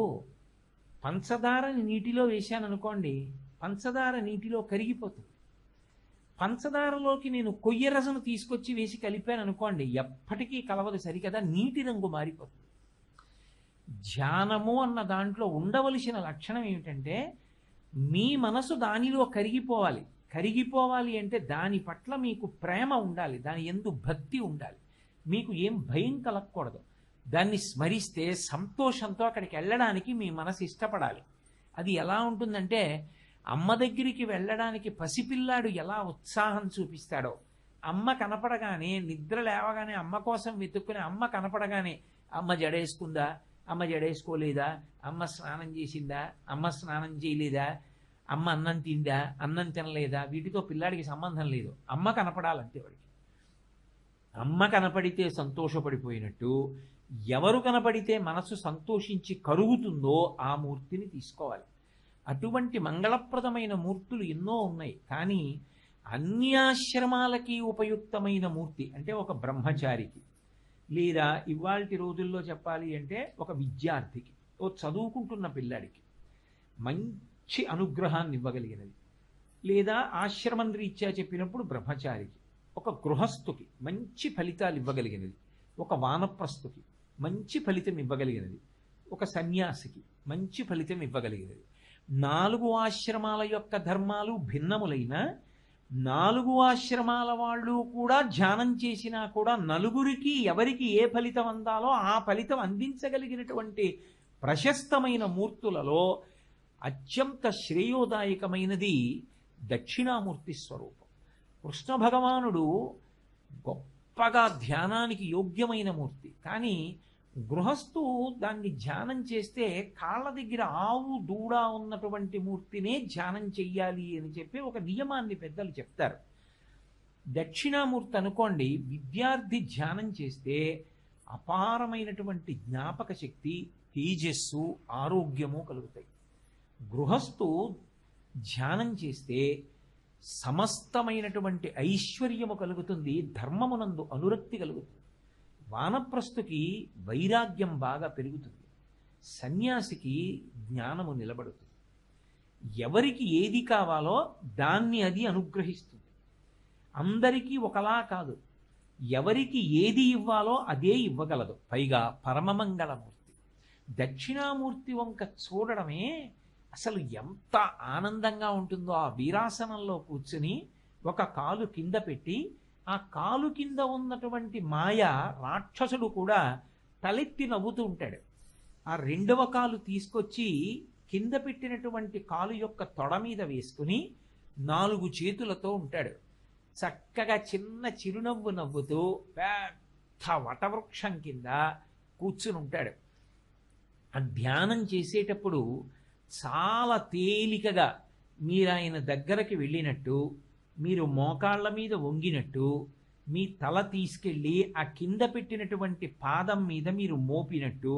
S1: పంచదారని నీటిలో వేశాననుకోండి, పంచదార నీటిలో కరిగిపోతుంది. పంచదారలోకి నేను కొయ్య రసను తీసుకొచ్చి వేసి కలిపాను అనుకోండి, ఎప్పటికీ కలవదు, సరికదా, నీటి రంగు మారిపోతుంది. ధ్యానము అన్న దాంట్లో ఉండవలసిన లక్షణం ఏమిటంటే మీ మనసు దానిలో కరిగిపోవాలి. కరిగిపోవాలి అంటే దాని పట్ల మీకు ప్రేమ ఉండాలి, దాని యందు భక్తి ఉండాలి, మీకు ఏం భయం కలగకూడదు. దాన్ని స్మరిస్తే సంతోషంతో అక్కడికి వెళ్ళడానికి మీ మనసు ఇష్టపడాలి. అది ఎలా ఉంటుందంటే, అమ్మ దగ్గరికి వెళ్ళడానికి పసిపిల్లాడు ఎలా ఉత్సాహం చూపిస్తాడో, అమ్మ కనపడగానే, నిద్ర లేవగానే అమ్మ కోసం వెతుక్కునే అమ్మ కనపడగానే అమ్మ జడేసుకుందా, అమ్మ జడేసుకోలేదా, అమ్మ స్నానం చేసిందా, అమ్మ స్నానం చేయలేదా, అమ్మ అన్నం తిందా, అన్నం తినలేదా, వీటితో పిల్లాడికి సంబంధం లేదు. అమ్మ కనపడాలంటే వాడికి. అమ్మ కనపడితే సంతోషపడిపోయినట్టు ఎవరు కనపడితే మనసు సంతోషించి కరుగుతుందో ఆ మూర్తిని తీసుకోవాలి. అటువంటి మంగళప్రదమైన మూర్తులు ఎన్నో ఉన్నాయి. కానీ అన్ని ఆశ్రమాలకి ఉపయుక్తమైన మూర్తి అంటే ఒక బ్రహ్మచారికి, లేదా ఇవాల్టి రోజుల్లో చెప్పాలి అంటే ఒక విద్యార్థికి, ఓ చదువుకుంటున్న పిల్లాడికి మంచి అనుగ్రహాన్ని ఇవ్వగలిగినది, లేదా ఆశ్రమం రీత్యా చెప్పినప్పుడు బ్రహ్మచారికి, ఒక గృహస్థుకి మంచి ఫలితాలు ఇవ్వగలిగినది, ఒక వానప్రస్థుకి మంచి ఫలితం ఇవ్వగలిగినది, ఒక సన్యాసికి మంచి ఫలితం ఇవ్వగలిగినది. 4 ఆశ్రమాల యొక్క ధర్మాలు భిన్నములైన 4 ఆశ్రమాల వాళ్ళు కూడా ధ్యానం చేసినా కూడా నలుగురికి ఎవరికి ఏ ఫలితం అందాలో ఆ ఫలితం అందించగలిగినటువంటి ప్రశస్తమైన మూర్తులలో అత్యంత శ్రేయోదాయకమైనది దక్షిణామూర్తి స్వరూపం. కృష్ణ భగవానుడు గొప్పగా ధ్యానానికి యోగ్యమైన మూర్తి. కానీ గృహస్థు దాన్ని ధ్యానం చేస్తే కాళ్ళ దగ్గర ఆవు దూడ ఉన్నటువంటి మూర్తినే ధ్యానం చెయ్యాలి అని చెప్పి ఒక నియమాన్ని పెద్దలు చెప్తారు. దక్షిణామూర్తి అనుకోండి, విద్యార్థి ధ్యానం చేస్తే అపారమైనటువంటి జ్ఞాపక శక్తి, తేజస్సు, ఆరోగ్యము కలుగుతాయి. గృహస్థు ధ్యానం చేస్తే సమస్తమైనటువంటి ఐశ్వర్యము కలుగుతుంది, ధర్మమునందు అనురక్తి కలుగుతుంది. వానప్రస్థుకి వైరాగ్యం బాగా పెరుగుతుంది, సన్యాసికి జ్ఞానము నిలబడుతుంది. ఎవరికి ఏది కావాలో దాన్ని అది అనుగ్రహిస్తుంది. అందరికీ ఒకలా కాదు, ఎవరికి ఏది ఇవ్వాలో అదే ఇవ్వగలదు. పైగా పరమమంగళమూర్తి. దక్షిణామూర్తి వంక చూడడమే అసలు ఎంత ఆనందంగా ఉంటుందో. ఆ వీరాసనంలో కూర్చుని ఒక కాలు కింద పెట్టి, ఆ కాలు కింద ఉన్నటువంటి మాయ రాక్షసుడు కూడా తలెత్తి నవ్వుతూ ఉంటాడు. ఆ 2వ కాలు తీసుకొచ్చి కింద పెట్టినటువంటి కాలు యొక్క తొడ మీద వేసుకుని 4 చేతులతో ఉంటాడు. చక్కగా చిన్న చిరునవ్వు నవ్వుతూ పెద్ద వటవృక్షం కింద కూర్చుని ఉంటాడు. ఆ ధ్యానం చేసేటప్పుడు చాలా తేలికగా మీరు ఆయన దగ్గరికి వెళ్ళినట్టు, మీరు మోకాళ్ళ మీద వంగినట్టు, మీ తల తీసుకెళ్ళి ఆ కింద పెట్టినటువంటి పాదం మీద మీరు మోపినట్టు,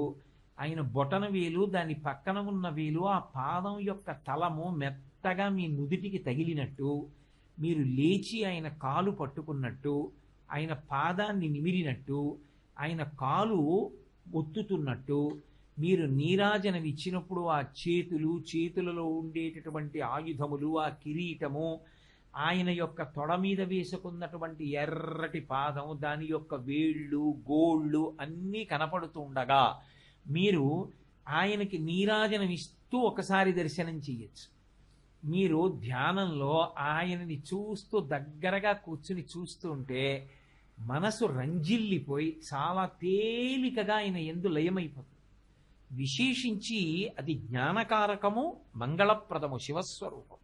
S1: ఆయన బొటన వేలు దాని పక్కన ఉన్న వేలు ఆ పాదం యొక్క తలము మెత్తగా మీ నుదిటికి తగిలినట్టు, మీరు లేచి ఆయన కాలు పట్టుకున్నట్టు, ఆయన పాదాన్ని నిమిరినట్టు, ఆయన కాలు ఒత్తుతున్నట్టు, మీరు నీరాజనం ఇచ్చినప్పుడు ఆ చేతులలో ఉండేటటువంటి ఆయుధములు, ఆ కిరీటము, ఆయన యొక్క తొడ మీద వేసుకున్నటువంటి ఎర్రటి పాదం, దాని యొక్క వేళ్ళు, గోళ్ళు అన్నీ కనపడుతూ ఉండగా మీరు ఆయనకి నీరాజనం ఇస్తూ ఒకసారి దర్శనం చెయ్యొచ్చు. మీరు ధ్యానంలో ఆయనని చూస్తూ దగ్గరగా కూర్చుని చూస్తూ ఉంటే మనసు రంజిల్లిపోయి చాలా తేలికగా ఆయన యందు లయమైపోతుంది. విశేషించి అది జ్ఞానకారకము, మంగళప్రదము, శివస్వరూపం.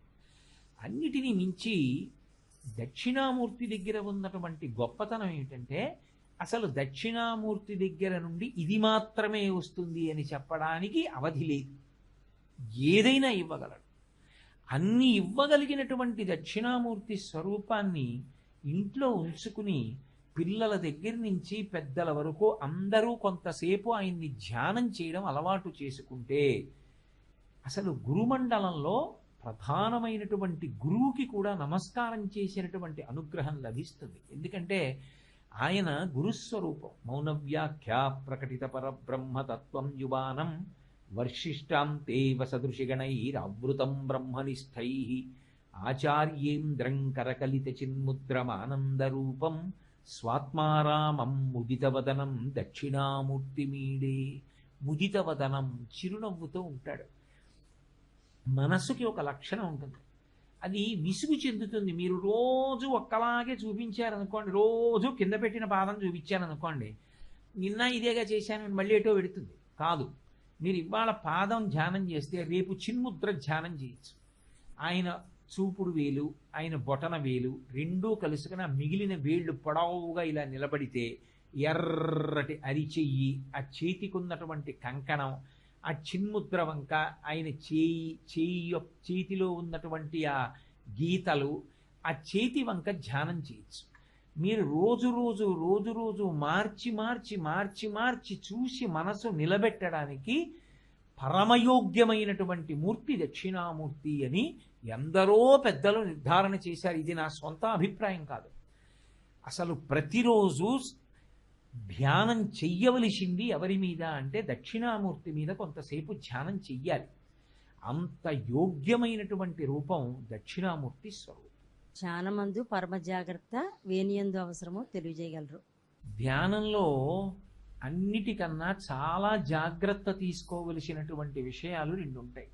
S1: అన్నిటినీ మించి దక్షిణామూర్తి దగ్గర ఉన్నటువంటి గొప్పతనం ఏమిటంటే, అసలు దక్షిణామూర్తి దగ్గర నుండి ఇది మాత్రమే వస్తుంది అని చెప్పడానికి అవధి లేదు. ఏదైనా ఇవ్వగలడు. అన్ని ఇవ్వగలిగినటువంటి దక్షిణామూర్తి స్వరూపాన్ని ఇంట్లో ఉంచుకుని పిల్లల దగ్గర నుంచి పెద్దల వరకు అందరూ కొంతసేపు ఆయన్ని ధ్యానం చేయడం అలవాటు చేసుకుంటే అసలు గురుమండలంలో ప్రధానమైనటువంటి గురువుకి కూడా నమస్కారం చేసినటువంటి అనుగ్రహం లభిస్తుంది. ఎందుకంటే ఆయన గురుస్వరూపం. మౌనవ్యాఖ్యా ప్రకటిత పరబ్రహ్మతత్వం యువానం వర్షిష్టాం తేవ సదృశిగణైరావృతం బ్రహ్మనిష్టై ఆచార్యేంద్రం కరకలిత చిన్ముద్రమానందరూపం స్వాత్మారామం ముదితవదనం దక్షిణామూర్తిమీడే. ముదితవదనం, చిరునవ్వుతో ఉంటాడు. మనసుకి ఒక లక్షణం ఉంటుంది, అది విసుగు చెందుతుంది. మీరు రోజు ఒక్కలాగే చూపించారనుకోండి, రోజు కింద పెట్టిన పాదం చూపించారనుకోండి, నిన్న ఇదేగా చేశాను మళ్ళీ ఏటో పెడుతుంది. కాదు, మీరు ఇవాళ పాదం ధ్యానం చేస్తే రేపు చిన్ముద్ర ధ్యానం చేయొచ్చు. ఆయన చూపుడు వేలు, ఆయన బొటన వేలు రెండూ కలుసుకుని ఆ మిగిలిన వేళ్ళు పొడవుగా ఇలా నిలబడితే ఎర్రటి అరిచెయ్యి, ఆ చేతికున్నటువంటి కంకణం, ఆ చిన్ముద్ర వంక, ఆయన చేతిలో ఉన్నటువంటి ఆ గీతలు, ఆ చేతి వంక ధ్యానం చేయొచ్చు. మీరు రోజు మార్చి చూసి మనసు నిలబెట్టడానికి పరమయోగ్యమైనటువంటి మూర్తి దక్షిణామూర్తి అని ఎందరో పెద్దలు నిర్ధారణ చేశారు. ఇది నా సొంత అభిప్రాయం కాదు. అసలు ప్రతిరోజు ధ్యానం చెయ్యవలసింది ఎవరి మీద అంటే దక్షిణామూర్తి మీద కొంతసేపు ధ్యానం చెయ్యాలి. అంత యోగ్యమైనటువంటి రూపం దక్షిణామూర్తి స్వరూపం.
S5: ధ్యానమందు పరమ జాగ్రత్త వేనియందు అవసరమో తెలియజేయగలరు.
S1: ధ్యానంలో అన్నిటికన్నా చాలా జాగ్రత్త తీసుకోవలసినటువంటి విషయాలు రెండు ఉంటాయి.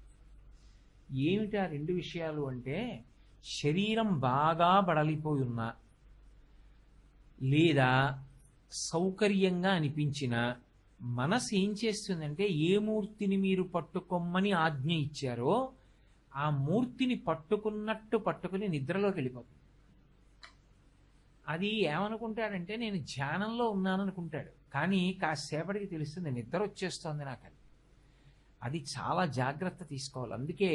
S1: ఏమిటి ఆ రెండు విషయాలు అంటే, శరీరం బాగా బడలిపోయి ఉన్నా లేదా సౌకర్యంగా అనిపించిన మనసు ఏం చేస్తుందంటే, ఏ మూర్తిని మీరు పట్టుకోమని ఆజ్ఞ ఇచ్చారో ఆ మూర్తిని పట్టుకుని నిద్రలోకి వెళ్ళిపోతుంది. అది ఏమనుకుంటాడంటే, నేను ధ్యానంలో ఉన్నాను అనుకుంటాడు. కానీ కాసేపటికి తెలుస్తుంది నిద్ర వచ్చేస్తోంది నాకు. అది చాలా జాగ్రత్త తీసుకోవాలి. అందుకే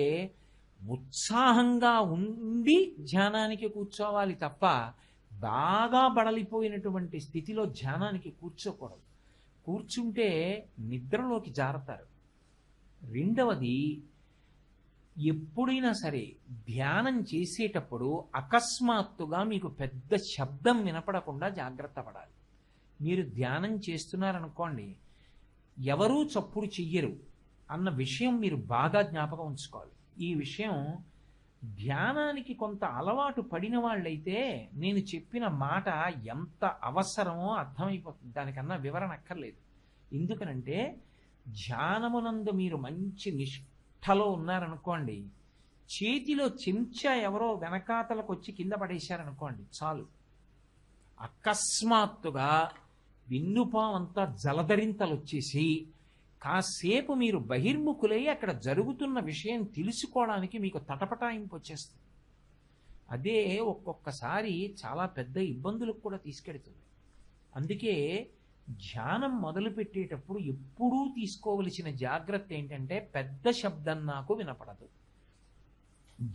S1: ఉత్సాహంగా ఉండి ధ్యానానికి కూర్చోవాలి తప్ప బాగా బడలిపోయినటువంటి స్థితిలో ధ్యానానికి కూర్చోకూడదు. కూర్చుంటే నిద్రలోకి జారతారు. రెండవది, ఎప్పుడైనా సరే ధ్యానం చేసేటప్పుడు అకస్మాత్తుగా మీకు పెద్ద శబ్దం వినపడకుండా జాగ్రత్త పడాలి. మీరు ధ్యానం చేస్తున్నారనుకోండి, ఎవరూ చప్పుడు చెయ్యరు అన్న విషయం మీరు బాగా జ్ఞాపకం ఉంచుకోవాలి. ఈ విషయం ధ్యానానికి కొంత అలవాటు పడిన వాళ్ళైతే నేను చెప్పిన మాట ఎంత అవసరమో అర్థమైపోతుంది. దానికన్నా వివరణ అక్కర్లేదు. ఎందుకనంటే ధ్యానమునందు మీరు మంచి నిష్ఠలో ఉన్నారనుకోండి, చేతిలో చెంచా ఎవరో వెనకాతలకు వచ్చి కింద పడేశారనుకోండి, చాలు అకస్మాత్తుగా వెన్నుపామంతా జలధరింతలు వచ్చేసి కాసేపు మీరు బహిర్ముఖులై అక్కడ జరుగుతున్న విషయం తెలుసుకోవడానికి మీకు తటపటాయింపు వచ్చేస్తుంది. అదే ఒక్కొక్కసారి చాలా పెద్ద ఇబ్బందులకు కూడా తీసుకెడుతుంది. అందుకే ధ్యానం మొదలు పెట్టేటప్పుడు ఎప్పుడూ తీసుకోవలసిన జాగ్రత్త ఏంటంటే, పెద్ద శబ్దం నాకు వినపడదు.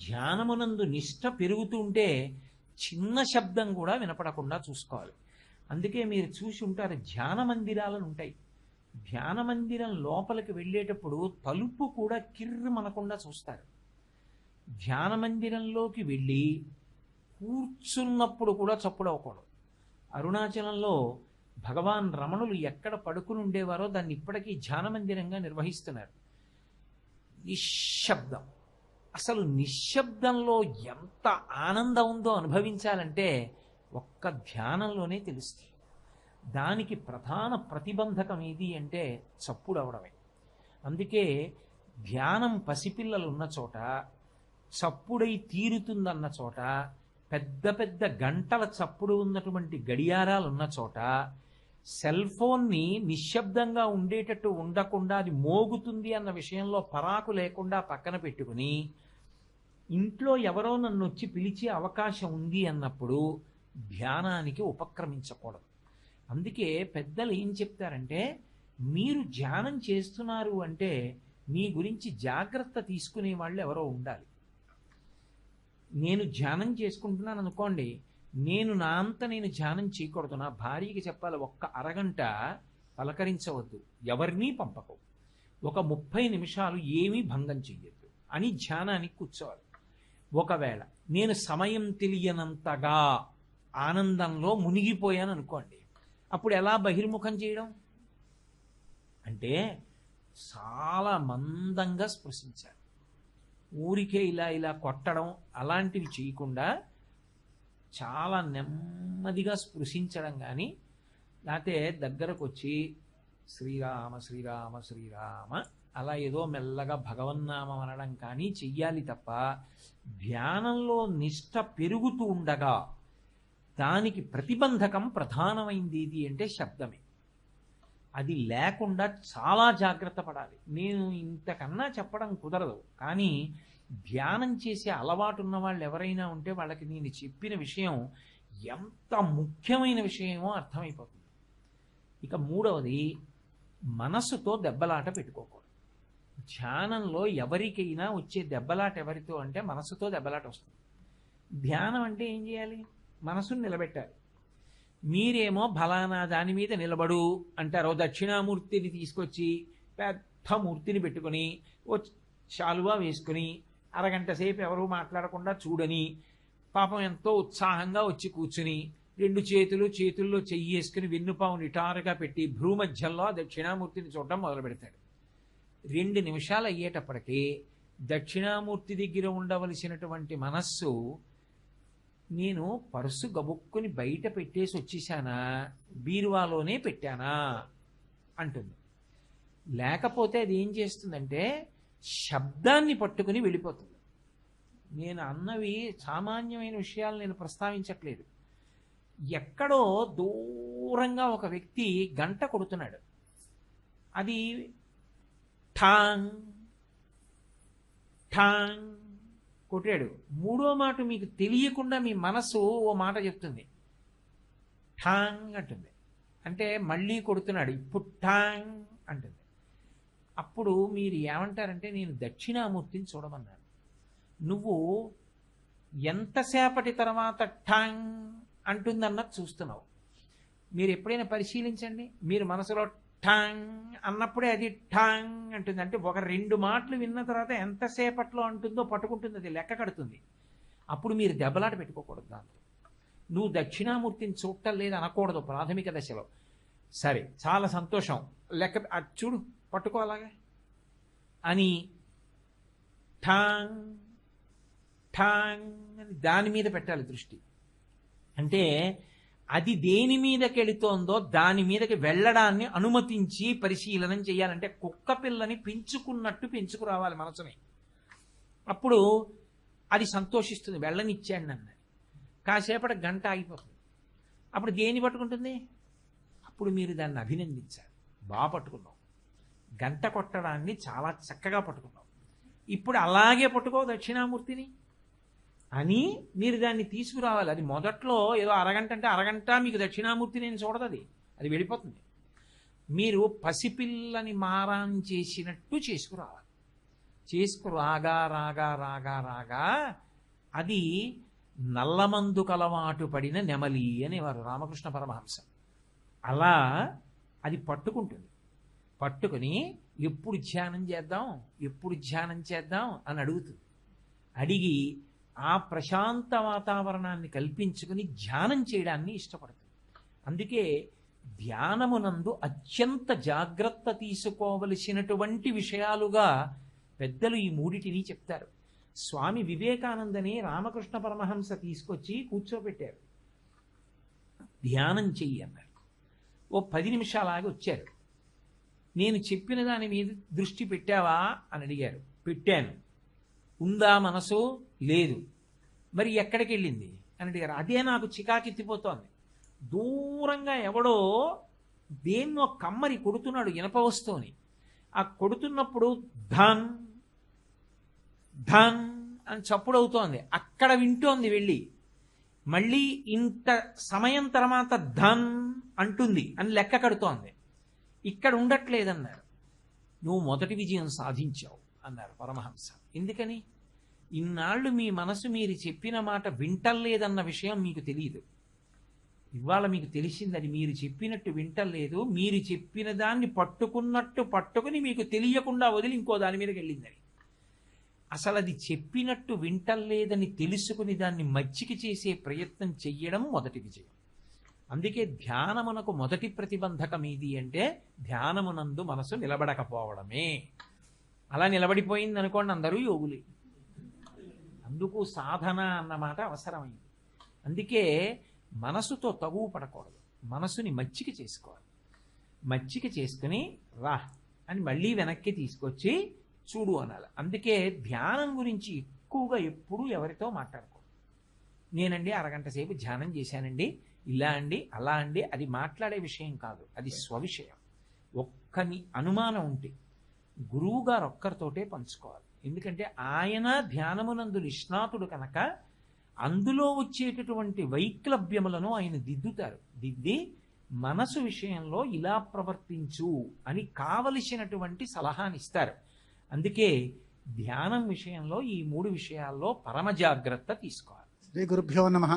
S1: ధ్యానమునందు నిష్ఠ పెరుగుతుంటే చిన్న శబ్దం కూడా వినపడకుండా చూసుకోవాలి. అందుకే మీరు చూసి ఉంటారు, ధ్యాన మందిరాలను ఉంటాయి. ధ్యాన మందిరం లోపలికి వెళ్ళేటప్పుడు తలుపు కూడా కిర్రు మనకుండా చూస్తారు. ధ్యాన మందిరంలోకి వెళ్ళి కూర్చున్నప్పుడు కూడా చప్పుడు అవ్వకూడదు. అరుణాచలంలో భగవాన్ రమణులు ఎక్కడ పడుకుని ఉండేవారో దాన్ని ఇప్పటికీ ధ్యాన మందిరంగా నిర్వహిస్తున్నారు. నిశ్శబ్దం. అసలు నిశ్శబ్దంలో ఎంత ఆనందం ఉందో అనుభవించాలంటే ఒక్క ధ్యానంలోనే తెలుస్తుంది. దానికి ప్రధాన ప్రతిబంధకం ఏది అంటే చప్పుడు అవడమే. అందుకే ధ్యానం పసిపిల్లలు ఉన్న చోట, చప్పుడై తీరుతుందన్న చోట, పెద్ద పెద్ద గంటల చప్పుడు ఉన్నటువంటి గడియారాలు ఉన్న చోట సెల్ ఫోన్ని నిశ్శబ్దంగా ఉండేటట్టు ఉండకుండా అది మోగుతుంది అన్న విషయంలో పరాకు లేకుండా పక్కన పెట్టుకుని, ఇంట్లో ఎవరో నన్ను వచ్చి పిలిచే అవకాశం ఉంది అన్నప్పుడు ధ్యానానికి ఉపక్రమించకూడదు. అందుకే పెద్దలు ఏం చెప్తారంటే, మీరు ధ్యానం చేస్తున్నారు అంటే మీ గురించి జాగ్రత్త తీసుకునే వాళ్ళు ఎవరో ఉండాలి. నేను ధ్యానం చేసుకుంటున్నాను అనుకోండి, నేను నా అంత నేను ధ్యానం చేయకూడదు. నా భార్యకి చెప్పాలి, ఒక్క అరగంట పలకరించవద్దు, ఎవరినీ పంపకు, ఒక 30 నిమిషాలు ఏమీ భంగం చెయ్యొద్దు అని ధ్యానానికి కూర్చోవాలి. ఒకవేళ నేను సమయం తెలియనంతగా ఆనందంలో మునిగిపోయాను అనుకోండి, అప్పుడు ఎలా బహిర్ముఖం చేయడం అంటే చాలా మందంగా స్పృశించాలి. ఊరికే ఇలా ఇలా కొట్టడం అలాంటివి చేయకుండా చాలా నెమ్మదిగా స్పృశించడం కానీ, లేకపోతే దగ్గరకు వచ్చి శ్రీరామ శ్రీరామ శ్రీరామ అలా ఏదో మెల్లగా భగవన్నామం అనడం కానీ చెయ్యాలి తప్ప, ధ్యానంలో నిష్ఠ పెరుగుతూ ఉండగా దానికి ప్రతిబంధకం ప్రధానమైంది ఏది అంటే శబ్దమే. అది లేకుండా చాలా జాగ్రత్త పడాలి. నేను ఇంతకన్నా చెప్పడం కుదరదు, కానీ ధ్యానం చేసే అలవాటు ఉన్న వాళ్ళు ఎవరైనా ఉంటే వాళ్ళకి నేను చెప్పిన విషయం ఎంత ముఖ్యమైన విషయమో అర్థమైపోతుంది. ఇక మూడవది, మనసుతో దెబ్బలాట పెట్టుకోకూడదు. ధ్యానంలో ఎవరికైనా వచ్చే దెబ్బలాట ఎవరితో అంటే మనసుతో దెబ్బలాట వస్తుంది. ధ్యానం అంటే ఏం చేయాలి? మనసును నిలబెట్టాలి. మీరేమో ఫలానా దాని మీద నిలబడు అంటారు. ఓ దక్షిణామూర్తిని తీసుకొచ్చి పెద్ద మూర్తిని పెట్టుకుని ఓ శాలువా వేసుకుని అరగంట సేపు ఎవరూ మాట్లాడకుండా చూడని పాపం ఎంతో ఉత్సాహంగా వచ్చి కూర్చుని 2 చేతుల్లో చెయ్యి వేసుకుని వెన్నుపాము నిటారుగా పెట్టి భ్రూమధ్యంలో ఆ దక్షిణామూర్తిని చూడడం మొదలు పెడతాడు. 2 నిమిషాలు అయ్యేటప్పటికీ దక్షిణామూర్తి దగ్గర ఉండవలసినటువంటి మనస్సు నేను పర్సు గబుక్కుని బయట పెట్టేసి వచ్చేసానా, బీరువాలోనే పెట్టానా అంటుంది. లేకపోతే అది ఏం చేస్తుందంటే శబ్దాన్ని పట్టుకుని వెళ్ళిపోతుంది. నేను అన్నవి సామాన్యమైన విషయాలు నేను ప్రస్తావించట్లేదు. ఎక్కడో దూరంగా ఒక వ్యక్తి గంట కొడుతున్నాడు. అది ఠాంగ్ ఠాంగ్ కొట్టాడు. 3వ మాట మీకు తెలియకుండా మీ మనసు ఓ మాట చెప్తుంది, ఠాంగ్ అంటుంది. అంటే మళ్ళీ కొడుతున్నాడు, ఇప్పుడు ఠాంగ్ అంటుంది. అప్పుడు మీరు ఏమంటారంటే నేను దక్షిణామూర్తిని చూడమన్నాను. నువ్వు ఎంతసేపటి తర్వాత ఠాంగ్ అంటుందన్నది చూస్తున్నావు. మీరు ఎప్పుడైనా పరిశీలించండి. మీరు మనసులో ఠాంగ్ అన్నప్పుడే అది ఠాంగ్ అంటుంది. అంటే ఒక 2 మాటలు విన్న తర్వాత ఎంతసేపట్లో అంటుందో పట్టుకుంటుంది, అది లెక్క కడుతుంది. అప్పుడు మీరు దెబ్బలాట పెట్టుకోకూడదు దాంతో. నువ్వు దక్షిణామూర్తిని చూడటం లేదు అనకూడదు ప్రాథమిక దశలో. సరే చాలా సంతోషం, లెక్క అది చూడు పట్టుకోవాలాగా అని ఠాంగ్ ఠాంగ్ అని దాని మీద పెట్టాలి దృష్టి. అంటే అది దేని మీదకి వెళుతోందో దాని మీదకి వెళ్ళడాన్ని అనుమతించి పరిశీలనం చేయాలంటే కుక్క పిల్లని పెంచుకున్నట్టు పెంచుకురావాలి మనసుని. అప్పుడు అది సంతోషిస్తుంది, వెళ్ళనిచ్చాడు నన్ను. కాసేపటి గంట ఆగిపోతుంది. అప్పుడు దేని పట్టుకుంటుంది? అప్పుడు మీరు దాన్ని అభినందించాలి, బాగా పట్టుకున్నావు, గంట కొట్టడాన్ని చాలా చక్కగా పట్టుకున్నావు, ఇప్పుడు అలాగే పట్టుకో దక్షిణామూర్తిని అని మీరు దాన్ని తీసుకురావాలి. అది మొదట్లో ఏదో అరగంట అంటే అరగంట మీకు దక్షిణామూర్తి నేను చూడదు, అది వెళ్ళిపోతుంది. మీరు పసిపిల్లని మారాన్ చేసినట్టు చేసుకురావాలి. చేసుకురాగా రాగా రాగా రాగా అది నల్లమందు కలవాటు పడిన నెమలి అనేవారు రామకృష్ణ పరమహంస. అలా అది పట్టుకుంటుంది. పట్టుకుని ఎప్పుడు ధ్యానం చేద్దాం ఎప్పుడు ధ్యానం చేద్దాం అని అడుగుతుంది. అడిగి ఆ ప్రశాంత వాతావరణాన్ని కల్పించుకుని ధ్యానం చేయడాన్ని ఇష్టపడుతుంది. అందుకే ధ్యానమునందు అత్యంత జాగ్రత్త తీసుకోవలసినటువంటి విషయాలుగా పెద్దలు ఈ 3టిని చెప్తారు. స్వామి వివేకానందని రామకృష్ణ పరమహంస తీసుకొచ్చి కూర్చోబెట్టారు. ధ్యానం చెయ్యి అన్నారు. ఓ 10 నిమిషాలాగి వచ్చారు. నేను చెప్పిన దాని మీద దృష్టి పెట్టావా అని అడిగారు. పెట్టాను. ఉందా మనసు? లేదు. మరి ఎక్కడికి వెళ్ళింది అని అడిగారు. అదే నాకు చికాకెత్తిపోతోంది. దూరంగా ఎవడో దేన్నో కమ్మరి కొడుతున్నాడు ఇనప వస్తువుని. ఆ కొడుతున్నప్పుడు ధన్ ధన్ అని చప్పుడు అవుతోంది. అక్కడ వింటోంది వెళ్ళి. మళ్ళీ ఇంత సమయం తర్వాత ధన్ అంటుంది అని లెక్క కడుతోంది. ఇక్కడ ఉండట్లేదన్నారు. నువ్వు మొదటి విజయం సాధించావు అన్నారు పరమహంస. ఎందుకని? ఇన్నాళ్ళు మీ మనసు మీరు చెప్పిన మాట వింటలేదన్న విషయం మీకు తెలియదు. ఇవాళ మీకు తెలిసింది అది మీరు చెప్పినట్టు వింటలేదు. మీరు చెప్పిన దాన్ని పట్టుకున్నట్టు పట్టుకుని మీకు తెలియకుండా వదిలి ఇంకో దాని మీదకి వెళ్ళిందని. అసలు అది చెప్పినట్టు వింటలేదని తెలుసుకుని దాన్ని మచ్చిక చేసే ప్రయత్నం చెయ్యడం మొదటి విజయం. అందుకే ధ్యానమునకు మొదటి ప్రతిబంధకం ఏది అంటే ధ్యానమునందు మనసు నిలబడకపోవడమే. అలా నిలబడిపోయింది అనుకోండి అందరూ యోగులే. అందుకు సాధన అన్నమాట అవసరమైంది. అందుకే మనసుతో తగువు పడకూడదు, మనసుని మచ్చిక చేసుకోవాలి. మచ్చిక చేసుకుని రా అని మళ్ళీ వెనక్కి తీసుకొచ్చి చూడు అనాలి. అందుకే ధ్యానం గురించి ఎక్కువగా ఎప్పుడూ ఎవరితో మాట్లాడకూడదు. నేనండి అరగంట సేపు ధ్యానం చేశానండి, ఇలా అండి అలా అండి, అది మాట్లాడే విషయం కాదు, అది స్వవిషయం. ఒక్కని అనుమానం ఉంటే గురువు గారు ఒక్కరితోటే పంచుకోవాలి. ఎందుకంటే ఆయన ధ్యానమునందు నిష్ణాతుడు కనుక అందులో వచ్చేటటువంటి వైక్లభ్యములను ఆయన దిద్దుతారు. దిద్ది మనసు విషయంలో ఇలా ప్రవర్తించు అని కావలసినటువంటి సలహానిస్తారు. అందుకే ధ్యానం విషయంలో ఈ 3 విషయాల్లో పరమ జాగ్రత్త తీసుకోవాలి.
S6: శ్రీ గురుభ్యో నమః.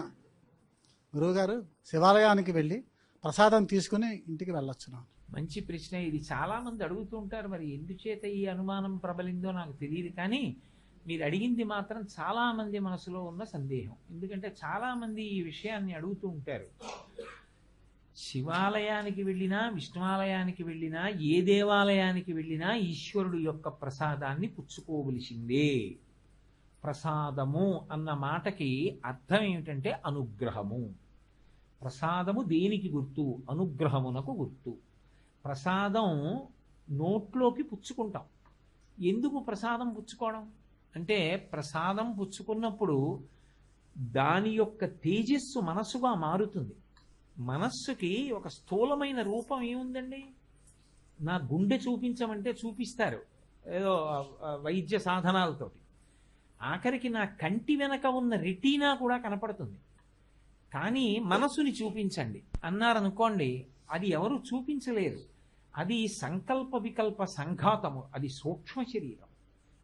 S6: గురువుగారు శివాలయానికి వెళ్ళి ప్రసాదం తీసుకుని ఇంటికి వెళ్ళొచ్చును.
S1: మంచి ప్రశ్న. ఇది చాలా మంది అడుగుతూ ఉంటారు. మరి ఎందుచేత ఈ అనుమానం ప్రబలిందో నాకు తెలియదు, కానీ మీరు అడిగింది మాత్రం చాలా మంది మనసులో ఉన్న సందేహం. ఎందుకంటే చాలా మంది ఈ విషయాన్ని అడుగుతూ ఉంటారు. శివాలయానికి వెళ్ళినా, విష్ణువాలయానికి వెళ్ళినా, ఏ దేవాలయానికి వెళ్ళినా ఈశ్వరుడు యొక్క ప్రసాదాన్ని పుచ్చుకోవలసిందే. ప్రసాదము అన్న మాటకి అర్థం ఏమిటంటే అనుగ్రహము. ప్రసాదము దేనికి గుర్తు? అనుగ్రహమునకు గుర్తు. ప్రసాదం నోట్లోకి పుచ్చుకుంటాం. ఎందుకు ప్రసాదం పుచ్చుకోవడం అంటే, ప్రసాదం పుచ్చుకున్నప్పుడు దాని యొక్క తేజస్సు మనస్సుగా మారుతుంది. మనస్సుకి ఒక స్థూలమైన రూపం ఏముందండి? నా గుండె చూపించమంటే చూపిస్తారు ఏదో వైద్య సాధనాలతోటి. ఆఖరికి నా కంటి వెనక ఉన్న రెటీనా కూడా కనపడుతుంది. కానీ మనసుని చూపించండి అన్నారనుకోండి, అది ఎవరు చూపించలేరు. అది సంకల్ప వికల్ప సంఘాతము, అది సూక్ష్మ శరీరం.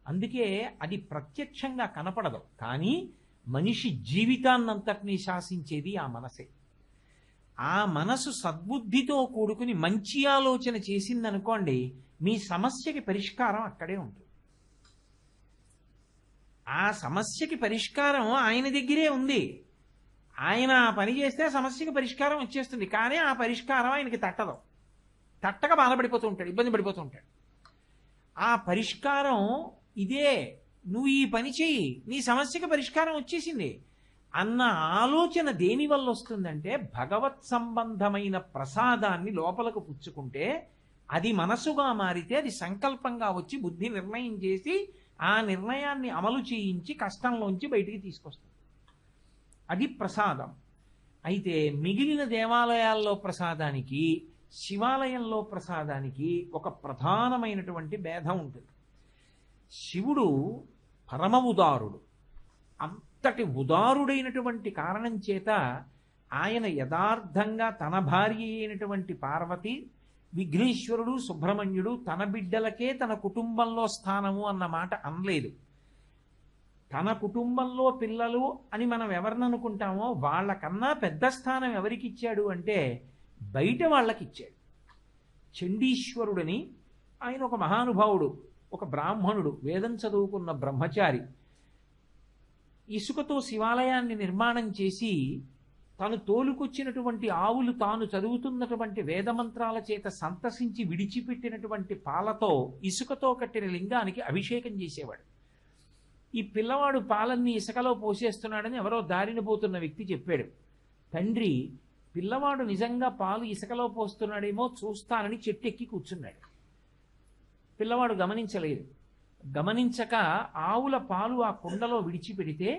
S1: అందుకే అది ప్రత్యక్షంగా కనపడదు. కానీ మనిషి జీవితాన్నంతటినీ శాసించేది ఆ మనసే. ఆ మనసు సద్బుద్ధితో కూడుకుని మంచి ఆలోచన చేసిందనుకోండి, మీ సమస్యకి పరిష్కారం అక్కడే ఉంటుంది. ఆ సమస్యకి పరిష్కారం ఆయన దగ్గరే ఉంది. ఆయన ఆ పని చేస్తే సమస్యకి పరిష్కారం వచ్చేస్తుంది. కానీ ఆ పరిష్కారం ఆయనకి తట్టదు. తట్టక బాధపడిపోతూ ఉంటాడు, ఇబ్బంది పడిపోతూ ఉంటాడు. ఆ పరిష్కారం ఇదే, నువ్వు ఈ పని చెయ్యి, నీ సమస్యకి పరిష్కారం వచ్చేసింది అన్న ఆలోచన దేని వల్ల వస్తుందంటే, భగవత్ సంబంధమైన ప్రసాదాన్ని లోపలకు పుచ్చుకుంటే అది మనసుగా మారితే అది సంకల్పంగా వచ్చి బుద్ధి నిర్ణయం చేసి ఆ నిర్ణయాన్ని అమలు చేయించి కష్టంలోంచి బయటికి తీసుకొస్తుంది. అది ప్రసాదం. అయితే మిగిలిన దేవాలయాల్లో ప్రసాదానికి, శివాలయంలో ప్రసాదానికి ఒక ప్రధానమైనటువంటి భేదం ఉంటుంది. శివుడు పరమ ఉదారుడు. అంతటి ఉదారుడైనటువంటి కారణం చేత ఆయన యథార్థంగా తన భార్య అయినటువంటి పార్వతి, విఘ్నేశ్వరుడు, సుబ్రహ్మణ్యుడు తన బిడ్డలకే తన కుటుంబంలో స్థానము అన్న మాట అనలేదు. తన కుటుంబంలో పిల్లలు అని మనం ఎవరిని అనుకుంటామో వాళ్ళకన్నా పెద్ద స్థానం ఎవరికి ఇచ్చాడు అంటే బయట వాళ్ళకి ఇచ్చాడు. చండీశ్వరుడని ఆయన ఒక మహానుభావుడు, ఒక బ్రాహ్మణుడు, వేదం చదువుకున్న బ్రహ్మచారి. ఇసుకతో శివాలయాన్ని నిర్మాణం చేసి తను తోలుకొచ్చినటువంటి ఆవులు తాను చదువుతున్నటువంటి వేదమంత్రాల చేత సంతసించి విడిచిపెట్టినటువంటి పాలతో ఇసుకతో కట్టిన లింగానికి అభిషేకం చేసేవాడు. ఈ పిల్లవాడు పాలన్నీ ఇసుకలో పోసేస్తున్నాడని ఎవరో దారిన పోతున్న వ్యక్తి చెప్పాడు. తండ్రి, పిల్లవాడు నిజంగా పాలు ఇసుకలో పోస్తున్నాడేమో చూస్తానని చెట్టెక్కి కూర్చున్నాడు. పిల్లవాడు గమనించలేదు. గమనించక ఆవుల పాలు ఆ కుండలో విడిచిపెడితే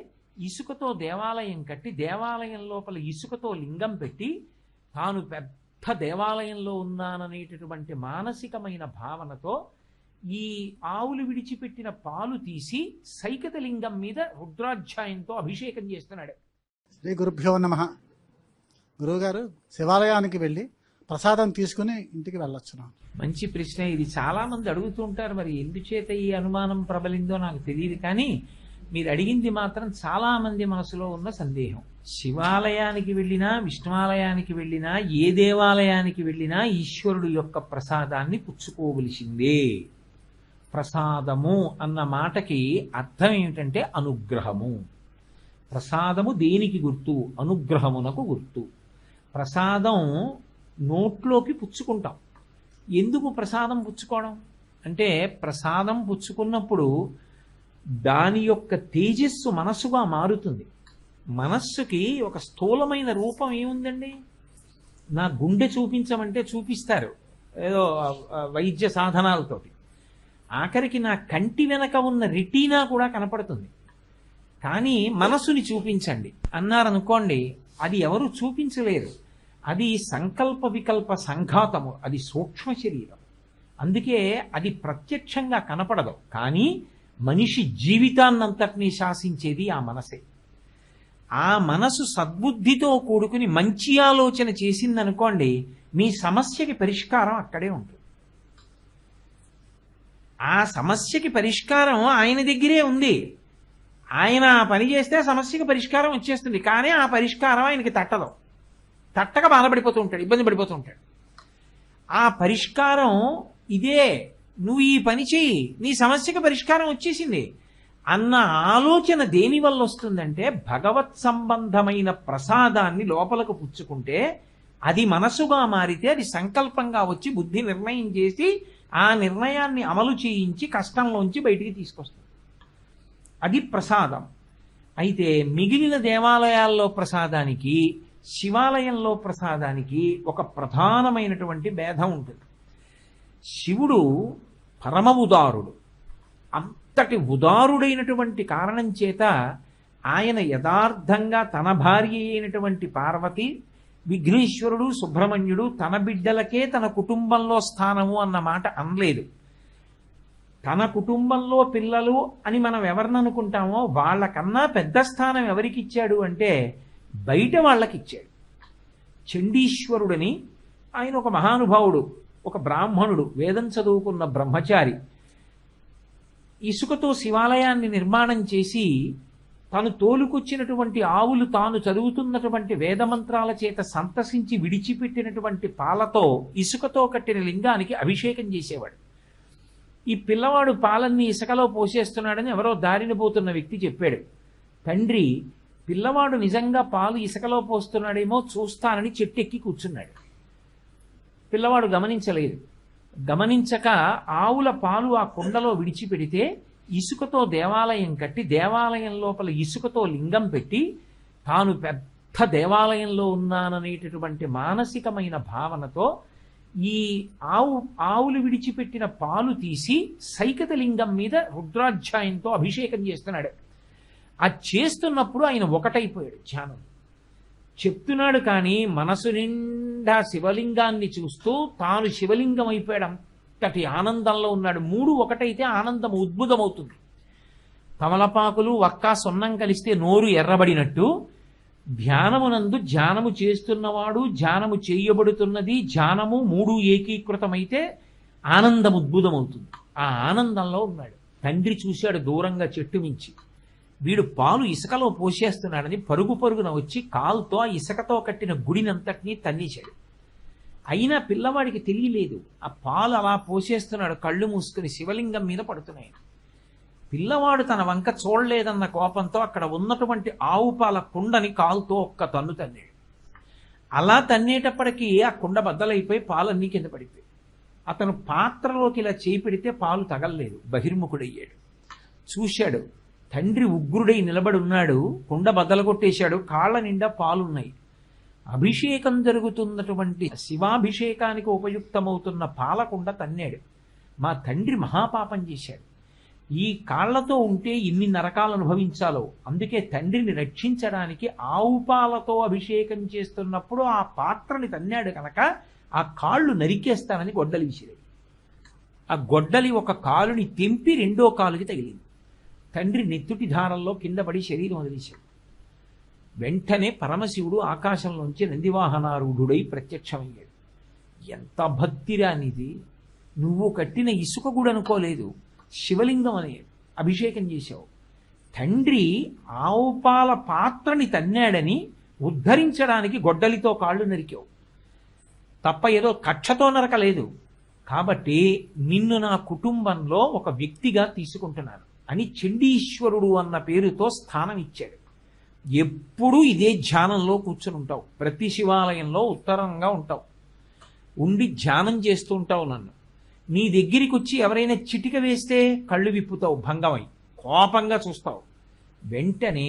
S1: ఇసుకతో దేవాలయం కట్టి, దేవాలయం లోపల ఇసుకతో లింగం పెట్టి, తాను పెద్ద దేవాలయంలో ఉన్నాననేటటువంటి మానసికమైన భావనతో ఈ ఆవులు విడిచిపెట్టిన పాలు తీసి సైకత లింగం మీద రుద్రాధ్యాయంతో అభిషేకం చేస్తున్నాడు.
S6: శ్రీ గురుభ్యో నమః. గురువుగారు శివాలయానికి వెళ్ళి ప్రసాదం తీసుకుని ఇంటికి వెళ్ళొచ్చును.
S1: మంచి ప్రశ్న. ఇది చాలా మంది అడుగుతూ ఉంటారు. మరి ఎందుచేత ఈ అనుమానం ప్రబలిందో నాకు తెలియదు, కానీ మీరు అడిగింది మాత్రం చాలా మంది మనసులో ఉన్న సందేహం. శివాలయానికి వెళ్ళినా, విష్ణువాలయానికి వెళ్ళినా, ఏ దేవాలయానికి వెళ్ళినా ఈశ్వరుడు యొక్క ప్రసాదాన్ని పుచ్చుకోవలసిందే. ప్రసాదము అన్న మాటకి అర్థం ఏమిటంటే అనుగ్రహము. ప్రసాదము దేనికి గుర్తు? అనుగ్రహమునకు గుర్తు. ప్రసాదం నోట్లోకి పుచ్చుకుంటాం. ఎందుకు ప్రసాదం పుచ్చుకోవడం అంటే, ప్రసాదం పుచ్చుకున్నప్పుడు దాని యొక్క తేజస్సు మనస్సుగా మారుతుంది. మనస్సుకి ఒక స్థూలమైన రూపం ఏముందండి? నా గుండె చూపించమంటే చూపిస్తారు ఏదో వైద్య సాధనాలతోటి. ఆఖరికి నా కంటి వెనక ఉన్న రెటీనా కూడా కనపడుతుంది. కానీ మనసుని చూపించండి అన్నారనుకోండి, అది ఎవరు చూపించలేరు. అది సంకల్ప వికల్ప సంఘాతము, అది సూక్ష్మ శరీరం. అందుకే అది ప్రత్యక్షంగా కనపడదు. కానీ మనిషి జీవితాన్నంతటినీ శాసించేది ఆ మనసే. ఆ మనసు సద్బుద్ధితో కూడుకుని మంచి ఆలోచన చేసిందనుకోండి, మీ సమస్యకి పరిష్కారం అక్కడే ఉంటుంది. ఆ సమస్యకి పరిష్కారం ఆయన దగ్గరే ఉంది. ఆయన ఆ పని చేస్తే సమస్యకి పరిష్కారం వచ్చేస్తుంది. కానీ ఆ పరిష్కారం ఆయనకి తట్టదు. తట్టక బాధపడిపోతూ ఉంటాడు, ఇబ్బంది పడిపోతూ ఉంటాడు. ఆ పరిష్కారం ఇదే, నువ్వు ఈ పని చెయ్యి, నీ సమస్యకి పరిష్కారం వచ్చేసింది అన్న ఆలోచన దేని వల్ల వస్తుందంటే, భగవత్ సంబంధమైన ప్రసాదాన్ని లోపలకు పుచ్చుకుంటే అది మనసుగా మారితే అది సంకల్పంగా వచ్చి బుద్ధి నిర్ణయం చేసి ఆ నిర్ణయాన్ని అమలు చేయించి కష్టంలోంచి బయటికి తీసుకొస్తుంది. అది ప్రసాదం. అయితే మిగిలిన దేవాలయాల్లో ప్రసాదానికి శివాలయంలో ప్రసాదానికి ఒక ప్రధానమైనటువంటి భేదం ఉంటుంది. శివుడు పరమ ఉదారుడు. అంతటి ఉదారుడైనటువంటి కారణం చేత ఆయన యథార్థంగా తన భార్య అయినటువంటి పార్వతి, విఘ్నేశ్వరుడు, సుబ్రహ్మణ్యుడు తన బిడ్డలకే తన కుటుంబంలో స్థానము అన్న మాట అనలేదు. తన కుటుంబంలో పిల్లలు అని మనం ఎవరిని అనుకుంటామో వాళ్ళకన్నా పెద్ద స్థానం ఎవరికి ఇచ్చాడు అంటే బయట వాళ్ళకి ఇచ్చాడు. చండీశ్వరుడని ఆయన ఒక మహానుభావుడు, ఒక బ్రాహ్మణుడు, వేదం చదువుకున్న బ్రహ్మచారి. ఇసుకతో శివాలయాన్ని నిర్మాణం చేసి తను తోలుకొచ్చినటువంటి ఆవులు తాను చదువుతున్నటువంటి వేదమంత్రాల చేత సంతసించి విడిచిపెట్టినటువంటి పాలతో ఇసుకతో కట్టిన లింగానికి అభిషేకం చేసేవాడు. ఈ పిల్లవాడు పాలన్నీ ఇసుకలో పోసేస్తున్నాడని ఎవరో దారిన పోతున్న వ్యక్తి చెప్పాడు. తండ్రి పిల్లవాడు నిజంగా పాలు ఇసుకలో పోస్తున్నాడేమో చూస్తానని చెట్టెక్కి కూర్చున్నాడు. పిల్లవాడు గమనించలేదు. గమనించక ఆవుల పాలు ఆ కుండలో విడిచిపెడితే ఇసుకతో దేవాలయం కట్టి దేవాలయం లోపల ఇసుకతో లింగం పెట్టి తాను పెద్ద దేవాలయంలో ఉన్నాననేటటువంటి మానసికమైన భావనతో ఈ ఆవులు విడిచిపెట్టిన పాలు తీసి సైకత లింగం మీద రుద్రాధ్యాయంతో అభిషేకం చేస్తున్నాడు. అది చేస్తున్నప్పుడు ఆయన ఒకటైపోయాడు. ధ్యానం చెప్తున్నాడు కానీ మనసు నిండా శివలింగాన్ని చూస్తూ తాను శివలింగం అయిపోయాడు. అంతటి ఆనందంలో ఉన్నాడు. మూడు ఒకటైతే ఆనందం ఉద్భుతమవుతుంది. తమలపాకులు వక్క సొన్నం కలిస్తే నోరు ఎర్రబడినట్టు ధ్యానమునందు ధ్యానము చేస్తున్నవాడు, ధ్యానము చేయబడుతున్నది, ధ్యానము మూడు ఏకీకృతమైతే ఆనందం ఉద్భుతమవుతుంది. ఆ ఆనందంలో ఉన్నాడు. తండ్రి చూశాడు దూరంగా చెట్టు మించి. వీడు పాలు ఇసుకలో పోసేస్తున్నాడని పరుగు పరుగున వచ్చి కాలుతో ఆ ఇసుకతో కట్టిన గుడినంతటినీ తన్నేశాడు. అయినా పిల్లవాడికి తెలియలేదు. ఆ పాలు అలా పోసేస్తున్నాడు, కళ్ళు మూసుకుని శివలింగం మీద పడుతున్నాయి. పిల్లవాడు తన వంక చూడలేదన్న కోపంతో అక్కడ ఉన్నటువంటి ఆవు పాల కుండని కాలుతో ఒక్క తన్ను తన్నాడు. అలా తన్నేటప్పటికీ ఆ కుండ బద్దలైపోయి పాలన్నీ కింద పడిపోయి అతను పాత్రలోకి ఇలా చేయి పెడితే పాలు తగలలేదు. బహిర్ముఖుడయ్యాడు. చూశాడు, తండ్రి ఉగ్రుడై నిలబడి ఉన్నాడు. కుండ బద్దలు కొట్టేశాడు. కాళ్ళ నిండా పాలున్నాయి. అభిషేకం జరుగుతున్నటువంటి శివాభిషేకానికి ఉపయుక్తమవుతున్న పాలకుండ తన్నాడు. మా తండ్రి మహాపాపం చేశాడు. ఈ కాళ్లతో ఉంటే ఇన్ని నరకాలు అనుభవించాలో, అందుకే తండ్రిని రక్షించడానికి ఆవు పాలతో అభిషేకం చేస్తున్నప్పుడు ఆ పాత్రని తన్నాడు కనుక ఆ కాళ్ళు నరికేస్తానని గొడ్డలి విసిరాడు. ఆ గొడ్డలి ఒక కాలుని తెంపి రెండో కాలుకి తగిలింది. తండ్రి నెత్తుటి ధారంలో కింద పడి శరీరం వదిలేశాడు. వెంటనే పరమశివుడు ఆకాశంలోంచి నందివాహనారూఢుడై ప్రత్యక్షమయ్యాడు. ఎంత భక్తిరా నీది! నువ్వు కట్టిన ఇసుక కూడా అనుకోలేదు, శివలింగం అనే అభిషేకం చేశావు. తండ్రి ఆవుపాల పాత్రని తన్నాడని ఉద్ధరించడానికి గొడ్డలితో కాళ్ళు నరికావు తప్ప ఏదో కక్షతో నరకలేదు. కాబట్టి నిన్ను నా కుటుంబంలో ఒక వ్యక్తిగా తీసుకుంటున్నాను అని చండీశ్వరుడు అన్న పేరుతో స్థానం ఇచ్చాడు. ఎప్పుడూ ఇదే ధ్యానంలో కూర్చుని ఉంటావు. ప్రతి శివాలయంలో ఉత్తరంగా ఉంటావు, ఉండి ధ్యానం చేస్తూ ఉంటావు. నన్ను నీ దగ్గరికి వచ్చి ఎవరైనా చిటిక వేస్తే కళ్ళు విప్పుతావు, భంగమై కోపంగా చూస్తావు. వెంటనే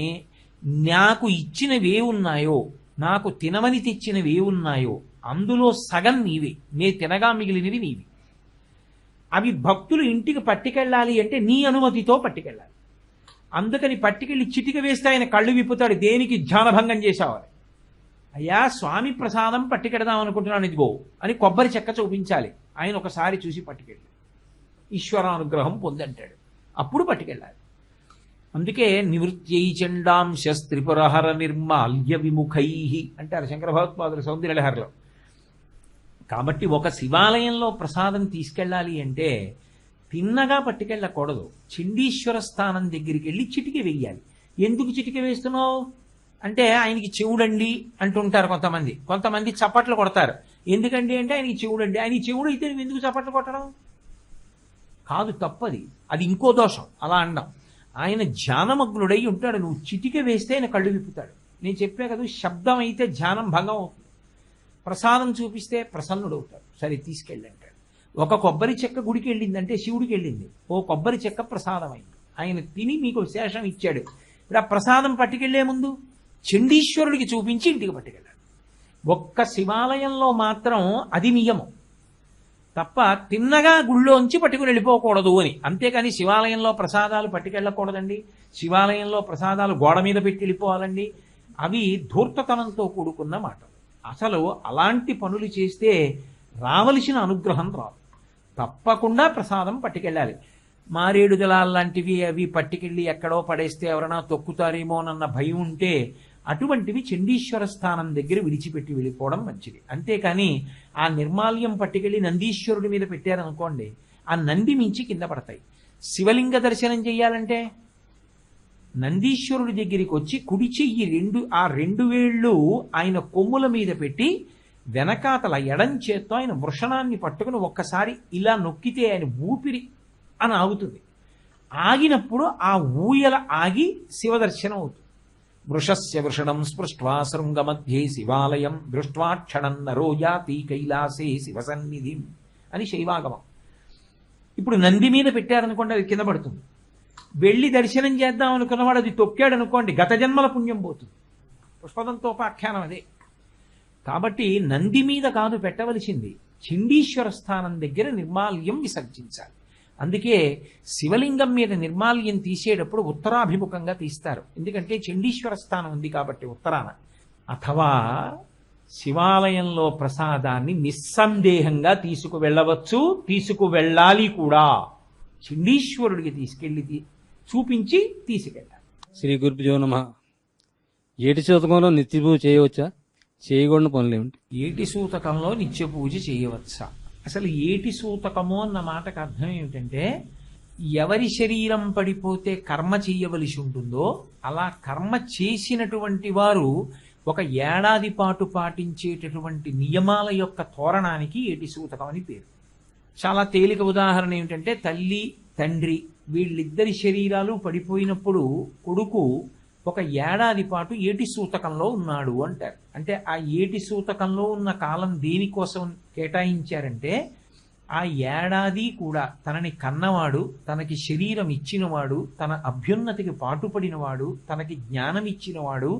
S1: నాకు ఇచ్చినవి ఉన్నాయో, నాకు తినమని తెచ్చినవి ఉన్నాయో అందులో సగం నీవే, నే తినగా మిగిలినవి నీవి. అవి భక్తులు ఇంటికి పట్టుకెళ్ళాలి అంటే నీ అనుమతితో పట్టుకెళ్ళాలి. అందుకని పట్టుకెళ్ళి చిటిక వేస్తే ఆయన కళ్ళు విప్పుతాడు. దేనికి ధ్యానభంగం చేశావని. అయ్యా స్వామి ప్రసాదం పట్టుకెడదాం అనుకుంటున్నాను ఇదిగో అని కొబ్బరి చెక్క చూపించాలి. ఆయన ఒకసారి చూసి పట్టుకెళ్ళి ఈశ్వరానుగ్రహం పొందంటాడు. అప్పుడు పట్టుకెళ్ళాలి. అందుకే నివృత్యై చండాంశ త్రిపురహర నిర్మాల్య విముఖై అంటారు శంకర భగవత్పాదులు సౌందర్యలహరిలో. కాబట్టి ఒక శివాలయంలో ప్రసాదం తీసుకెళ్ళాలి అంటే తిన్నగా పట్టుకెళ్ళకూడదు. చండీశ్వర స్థానం దగ్గరికి వెళ్ళి చిటిక వెయ్యాలి. ఎందుకు చిటిక వేస్తున్నావు? అంటే ఆయనకి చెవుడండి అంటుంటారు కొంతమంది. కొంతమంది చప్పట్లు కొడతారు. ఎందుకండి అంటే ఆయనకి చెవుడండి. ఆయన చెవుడు అయితే నువ్వు ఎందుకు చప్పట్లు కొట్టడం? కాదు, తప్పది. అది ఇంకో దోషం అలా అనడం. ఆయన ధ్యానమగ్నుడై ఉంటాడు. నువ్వు చిటిక వేస్తే ఆయన కళ్ళు విప్పుతాడు. నేను చెప్పే కదా, శబ్దం అయితే ధ్యానం భంగం అవుతుంది. ప్రసాదం చూపిస్తే ప్రసన్నుడవుతాడు. సరే తీసుకెళ్ళి అంటాడు. ఒక కొబ్బరి చెక్క గుడికి వెళ్ళిందంటే శివుడికి వెళ్ళింది. ఓ కొబ్బరి చెక్క ప్రసాదం అయింది. ఆయన తిని మీకు శేషం ఇచ్చాడు. ఇప్పుడు ఆ ప్రసాదం పట్టుకెళ్లే ముందు చండీశ్వరుడికి చూపించి ఇంటికి పట్టుకెళ్ళాడు. ఒక్క శివాలయంలో మాత్రం అది నియమం తప్ప తిన్నగా గుళ్ళోంచి పట్టుకుని వెళ్ళిపోకూడదు అని. అంతేకాని శివాలయంలో ప్రసాదాలు పట్టుకెళ్ళకూడదండి. శివాలయంలో ప్రసాదాలు గోడ మీద పెట్టి వెళ్ళిపోవాలండి. అవి ధూర్తతనంతో కూడుకున్న మాటలు. అసలు అలాంటి పనులు చేస్తే రావలసిన అనుగ్రహం రాదు. తప్పకుండా ప్రసాదం పట్టుకెళ్ళాలి. మారేడు దళాల్లాంటివి అవి పట్టుకెళ్ళి ఎక్కడో పడేస్తే ఎవరైనా తొక్కుతారేమోనన్న భయం ఉంటే అటువంటివి చండీశ్వర స్థానం దగ్గర విడిచిపెట్టి వెళ్ళిపోవడం మంచిది. అంతేకాని ఆ నిర్మాల్యం పట్టుకెళ్ళి నందీశ్వరుడి మీద పెట్టారనుకోండి, ఆ నంది మించి కింద పడతాయి. శివలింగ దర్శనం చెయ్యాలంటే నందీశ్వరుడి దగ్గరికి వచ్చి కుడి చెయ్యి ఆ రెండు వేళ్ళు ఆయన కొమ్ముల మీద పెట్టి వెనకాతల ఎడం చేత్తో ఆయన వృషణాన్ని పట్టుకుని ఒక్కసారి ఇలా నొక్కితే ఆయన ఊపిరి అని ఆగుతుంది. ఆగినప్పుడు ఆ ఊయల ఆగి శివదర్శనం అవుతుంది. వృషస్య వృషణం స్పృష్ట్వా శృంగమధ్యే శివాలయం దృష్ట్వా క్షణం నరో యాతి కైలాసే శివసన్నిధి అని శైవాగమం. ఇప్పుడు నంది మీద పెట్టారనుకోండి, అది కింద పడుతుంది. వెళ్ళి దర్శనం చేద్దాం అనుకున్నవాడు అది తొక్కాడు అనుకోండి, గత జన్మల పుణ్యం పోతుంది. పుష్పదంతోపాఖ్యానం అదే. కాబట్టి నంది మీద కాదు పెట్టవలసింది, చండీశ్వర స్థానం దగ్గర నిర్మాల్యం విసర్జించాలి. అందుకే శివలింగం మీద నిర్మాల్యం తీసేటప్పుడు ఉత్తరాభిముఖంగా తీస్తారు. ఎందుకంటే చండీశ్వర స్థానం ఉంది కాబట్టి ఉత్తరాన. అథవా శివాలయంలో ప్రసాదాన్ని నిస్సందేహంగా తీసుకువెళ్ళవచ్చు, తీసుకువెళ్ళాలి కూడా. చండీశ్వరుడికి తీసుకెళ్ళి చూపించి తీసుకెళ్ళాలి.
S7: శ్రీ గురుభ్యో నమః. ఏటి శతకంలో నిత్య పూజ చేయవచ్చా? చేయకూడని పనులు ఏమిటి?
S1: ఏటి సూతకంలో నిత్య పూజ చేయవచ్చా? అసలు ఏటి సూతకము అన్న మాటకు అర్థం ఏమిటంటే, ఎవరి శరీరం పడిపోతే కర్మ చెయ్యవలసి ఉంటుందో అలా కర్మ చేసినటువంటి వారు ఒక ఏడాది పాటు పాటించేటటువంటి నియమాల యొక్క తోరణానికి ఏటి సూతకం అని పేరు. చాలా తేలిక ఉదాహరణ ఏమిటంటే, తల్లి తండ్రి వీళ్ళిద్దరి శరీరాలు పడిపోయినప్పుడు కొడుకు ఒక ఏడాది పాటు ఏటి సూతకంలో ఉన్నాడు అంటారు. అంటే ఆ ఏటి సూతకంలో ఉన్న కాలం దేనికోసం కేటాయించారంటే, ఆ ఏడాది కూడా తనని కన్నవాడు, తనకి శరీరం ఇచ్చినవాడు, తన అభ్యున్నతికి పాటుపడినవాడు, తనకి జ్ఞానం ఇచ్చినవాడు,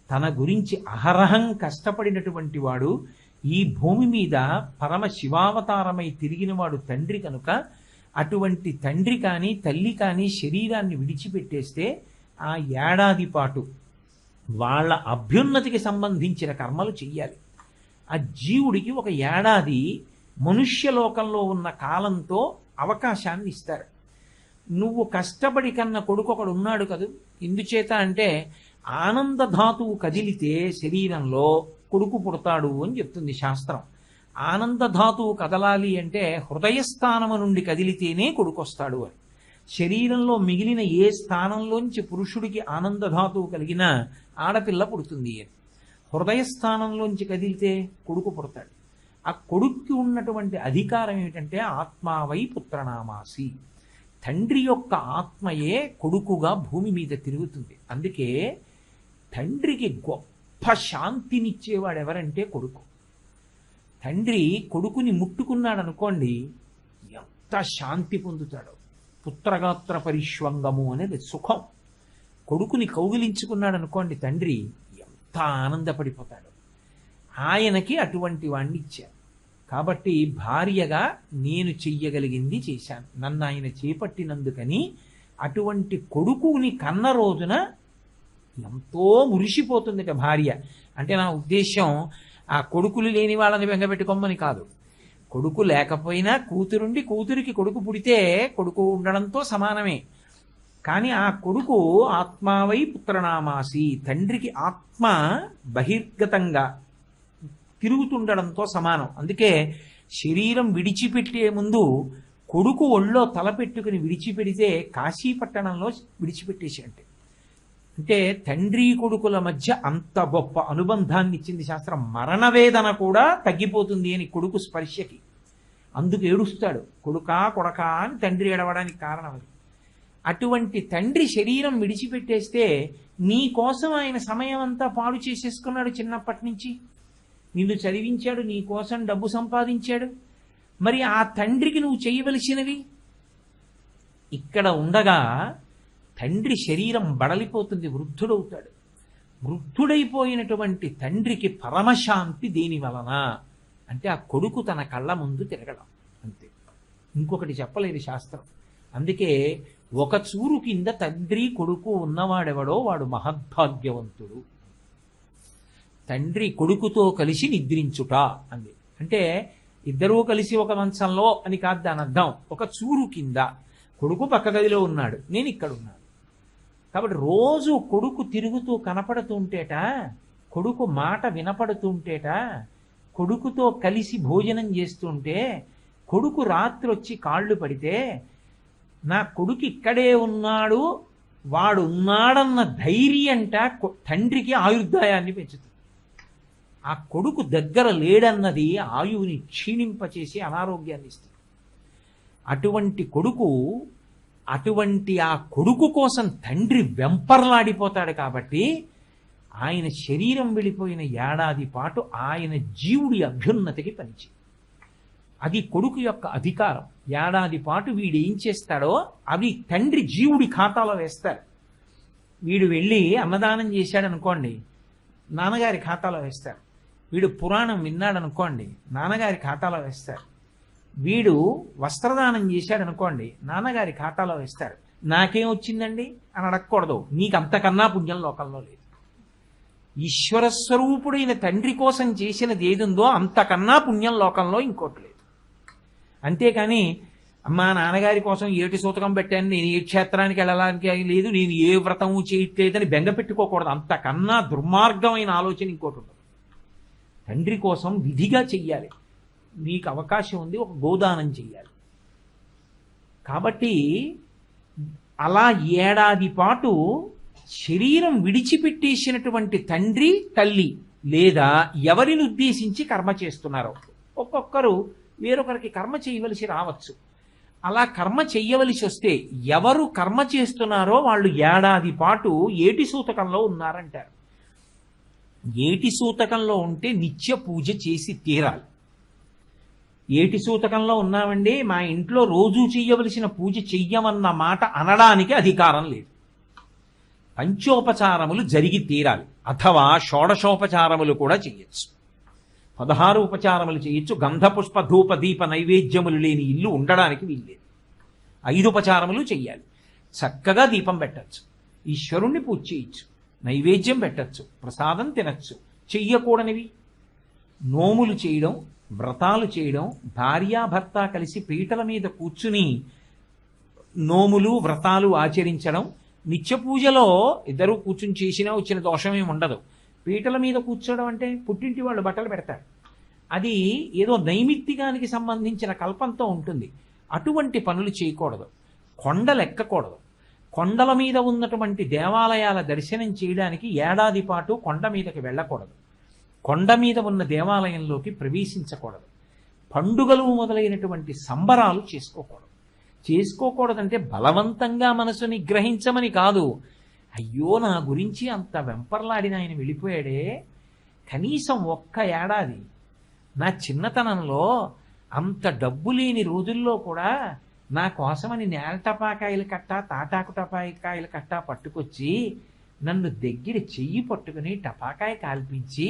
S1: తన గురించి అహరహం కష్టపడినటువంటి వాడు, ఈ భూమి మీద పరమ శివావతారమై తిరిగినవాడు తండ్రి కనుక, అటువంటి తండ్రి కానీ తల్లి కానీ శరీరాన్ని విడిచిపెట్టేస్తే ఆ ఏడాది పాటు వాళ్ళ అభ్యున్నతికి సంబంధించిన కర్మలు చెయ్యాలి. ఆ జీవుడికి ఒక ఏడాది మనుష్యలోకంలో ఉన్న కాలంతో అవకాశాన్ని ఇస్తారు. నువ్వు కష్టపడి కన్న కొడుకు ఒకడు ఉన్నాడు కదూ. ఎందుచేత అంటే ఆనందధాతువు కదిలితే శరీరంలో కొడుకు పుడతాడు అని చెప్తుంది శాస్త్రం. ఆనందధాతువు కదలాలి అంటే హృదయస్థానము నుండి కదిలితేనే కొడుకు వస్తాడు అని. శరీరంలో మిగిలిన ఏ స్థానంలోంచి పురుషుడికి ఆనందధాతువు కలిగినా ఆడపిల్ల పుడుతుంది అని. హృదయస్థానంలోంచి కదిలితే కొడుకు పుడతాడు. ఆ కొడుక్కి ఉన్నటువంటి అధికారం ఏమిటంటే ఆత్మావై పుత్రనామాసి. తండ్రి యొక్క ఆత్మయే కొడుకుగా భూమి మీద తిరుగుతుంది. అందుకే తండ్రికి గొప్ప శాంతినిచ్చేవాడు ఎవరంటే కొడుకు. తండ్రి కొడుకుని ముట్టుకున్నాడు అనుకోండి, ఎంత శాంతి పొందుతాడో. పుత్రగాత్ర పరిష్వంగము అనేది సుఖం. కొడుకుని కౌగిలించుకున్నాడు అనుకోండి తండ్రి, ఎంత ఆనందపడిపోతాడు. ఆయనకి అటువంటి వాణ్ణి ఇచ్చారు. కాబట్టి భార్యగా నేను చెయ్యగలిగింది చేశాను, నన్ను ఆయన చేపట్టినందుకని అటువంటి కొడుకుని కన్న రోజున ఎంతో మురిసిపోతుందిట భార్య. అంటే నా ఉద్దేశం ఆ కొడుకులు లేని వాళ్ళని బెంగపెట్టుకోమని కాదు. కొడుకు లేకపోయినా కూతురుండి కూతురికి కొడుకు పుడితే కొడుకు ఉండడంతో సమానమే. కానీ ఆ కొడుకు ఆత్మావై పుత్రనామాసి, తండ్రికి ఆత్మ బహిర్గతంగా తిరుగుతుండడంతో సమానం. అందుకే శరీరం విడిచిపెట్టే ముందు కొడుకు ఒళ్ళో తలపెట్టుకుని విడిచిపెడితే కాశీపట్టణంలో విడిచిపెట్టేసి అంటే అంటే తండ్రి కొడుకుల మధ్య అంత గొప్ప అనుబంధాన్ని ఇచ్చింది శాస్త్రం. మరణవేదన కూడా తగ్గిపోతుంది అని కొడుకు స్పర్శకి. అందుకు ఏడుస్తాడు, కొడుకా కొడకా అని తండ్రి ఏడవడానికి కారణం అది. అటువంటి తండ్రి శరీరం విడిచిపెట్టేస్తే నీ కోసం ఆయన సమయం అంతా పాడు చేసేసుకున్నాడు. చిన్నప్పటి నుంచి నిన్ను చదివించాడు, నీ కోసం డబ్బు సంపాదించాడు. మరి ఆ తండ్రికి నువ్వు చేయవలసినవి ఇక్కడ ఉండగా తండ్రి శరీరం బడలిపోతుంది, వృద్ధుడవుతాడు. వృద్ధుడైపోయినటువంటి తండ్రికి పరమశాంతి దేని వలన అంటే ఆ కొడుకు తన కళ్ళ ముందు తిరగడం, అంతే. ఇంకొకటి చెప్పలేదు శాస్త్రం. అందుకే ఒక చూరు కింద తండ్రి కొడుకు ఉన్నవాడెవడో వాడు మహద్భాగ్యవంతుడు. తండ్రి కొడుకుతో కలిసి నిద్రించుట అంది. అంటే ఇద్దరూ కలిసి ఒక మంచంలో అని కాదు దాని అర్థం. ఒక చూరు కింద కొడుకు పక్క గదిలో ఉన్నాడు, నేను ఇక్కడ ఉన్నాను. కాబట్టి రోజు కొడుకు తిరుగుతూ కనపడుతుంటేట, కొడుకు మాట వినపడుతుంటేట, కొడుకుతో కలిసి భోజనం చేస్తుంటే, కొడుకు రాత్రి వచ్చి కాళ్ళు పడితే నా కొడుకు ఇక్కడే ఉన్నాడు, వాడు ఉన్నాడన్న ధైర్యంట తండ్రికి ఆయుర్దాయాన్ని పెంచుతుంది. ఆ కొడుకు దగ్గర లేడన్నది ఆయువుని క్షీణింపచేసి అనారోగ్యాన్ని ఇస్తుంది. అటువంటి ఆ కొడుకు కోసం తండ్రి వెంపర్లాడిపోతాడు. కాబట్టి ఆయన శరీరం వెళ్ళిపోయిన ఏడాది పాటు ఆయన జీవుడి అభ్యున్నతికి పనిచేయి. అది కొడుకు యొక్క అధికారం. ఏడాది పాటు వీడు ఏం చేస్తాడో అవి తండ్రి జీవుడి ఖాతాలో వేస్తారు. వీడు వెళ్ళి అన్నదానం చేశాడు అనుకోండి, నాన్నగారి ఖాతాలో వేస్తారు. వీడు పురాణం విన్నాడు అనుకోండి, నాన్నగారి ఖాతాలో వేస్తారు. వీడు వస్త్రదానం చేశాడు అనుకోండి, నాన్నగారి ఖాతాలో వేస్తారు. నాకేం వచ్చిందండి అని అడగకూడదు, నీకు అంతకన్నా పుణ్యం లోకంలో లేదు. ఈశ్వర స్వరూపుడైన తండ్రి కోసం చేసినది ఏదుందో అంతకన్నా పుణ్యం లోకంలో ఇంకోటి లేదు. అంతేకాని అమ్మా నాన్నగారి కోసం ఏటి సూతకం పెట్టాను, నేను ఏ క్షేత్రానికి వెళ్ళడానికి లేదు, నేను ఏ వ్రతము చేయట్లేదని బెంగ పెట్టుకోకూడదు. అంతకన్నా దుర్మార్గమైన ఆలోచన ఇంకోటి ఉండదు. తండ్రి కోసం విధిగా చెయ్యాలి. నీకు అవకాశం ఉంది, ఒక గోదానం చెయ్యాలి. కాబట్టి అలా ఏడాది పాటు శరీరం విడిచిపెట్టేసినటువంటి తండ్రి తల్లి లేదా ఎవరిని ఉద్దేశించి కర్మ చేస్తున్నారో, ఒక్కొక్కరు వేరొకరికి కర్మ చేయవలసి రావచ్చు. అలా కర్మ చెయ్యవలసి వస్తే ఎవరు కర్మ చేస్తున్నారో వాళ్ళు ఏడాది పాటు ఏటి సూతకంలో ఉన్నారంటారు. ఏటి సూతకంలో ఉంటే నిత్య పూజ చేసి తీరాలి. ఏటి సూతకంలో ఉన్నామండి, మా ఇంట్లో రోజూ చెయ్యవలసిన పూజ చెయ్యమన్న మాట అనడానికి అధికారం లేదు. పంచోపచారములు జరిగి తీరాలి. అథవా షోడశోపచారములు కూడా చెయ్యొచ్చు. 16 ఉపచారములు చేయొచ్చు. గంధ పుష్ప ధూప దీప నైవేద్యములు లేని ఇల్లు ఉండడానికి వీల్లేదు. 5 ఉపచారములు చెయ్యాలి. చక్కగా దీపం పెట్టచ్చు, ఈశ్వరుణ్ణి పూజ చేయొచ్చు, నైవేద్యం పెట్టచ్చు, ప్రసాదం తినచ్చు. చెయ్యకూడనివి నోములు చేయడం, వ్రతాలు చేయడం, భార్యాభర్త కలిసి పీటల మీద కూర్చుని నోములు వ్రతాలు ఆచరించడం. నిత్య పూజలో ఇద్దరూ కూర్చుని చేసినా వచ్చిన దోషమేమి ఉండదు. పీటల మీద కూర్చోవడం అంటే పుట్టింటి వాళ్ళు బట్టలు పెడతారు, అది ఏదో నైమిత్తికానికి సంబంధించిన కల్పంతో ఉంటుంది. అటువంటి పనులు చేయకూడదు. కొండలు ఎక్కకూడదు. కొండల మీద ఉన్నటువంటి దేవాలయాల దర్శనం చేయడానికి ఏడాది పాటు కొండ మీదకి వెళ్ళకూడదు. కొండ మీద ఉన్న దేవాలయంలోకి ప్రవేశించకూడదు. పండుగలు మొదలైనటువంటి సంబరాలు చేసుకోకూడదంటే బలవంతంగా మనసు నిగ్రహించమని కాదు. అయ్యో నా గురించి అంత వెంపర్లాడిన ఆయన వెళ్ళిపోయాడే, కనీసం ఒక్క ఏడాది నా చిన్నతనంలో అంత డబ్బు లేని రోజుల్లో కూడా నా కోసమని నేల టపాకాయలు కట్ట తాటాకు టపాకాయలు కట్ట పట్టుకొచ్చి నన్ను దగ్గర చెయ్యి పట్టుకుని టపాకాయ కాల్పించి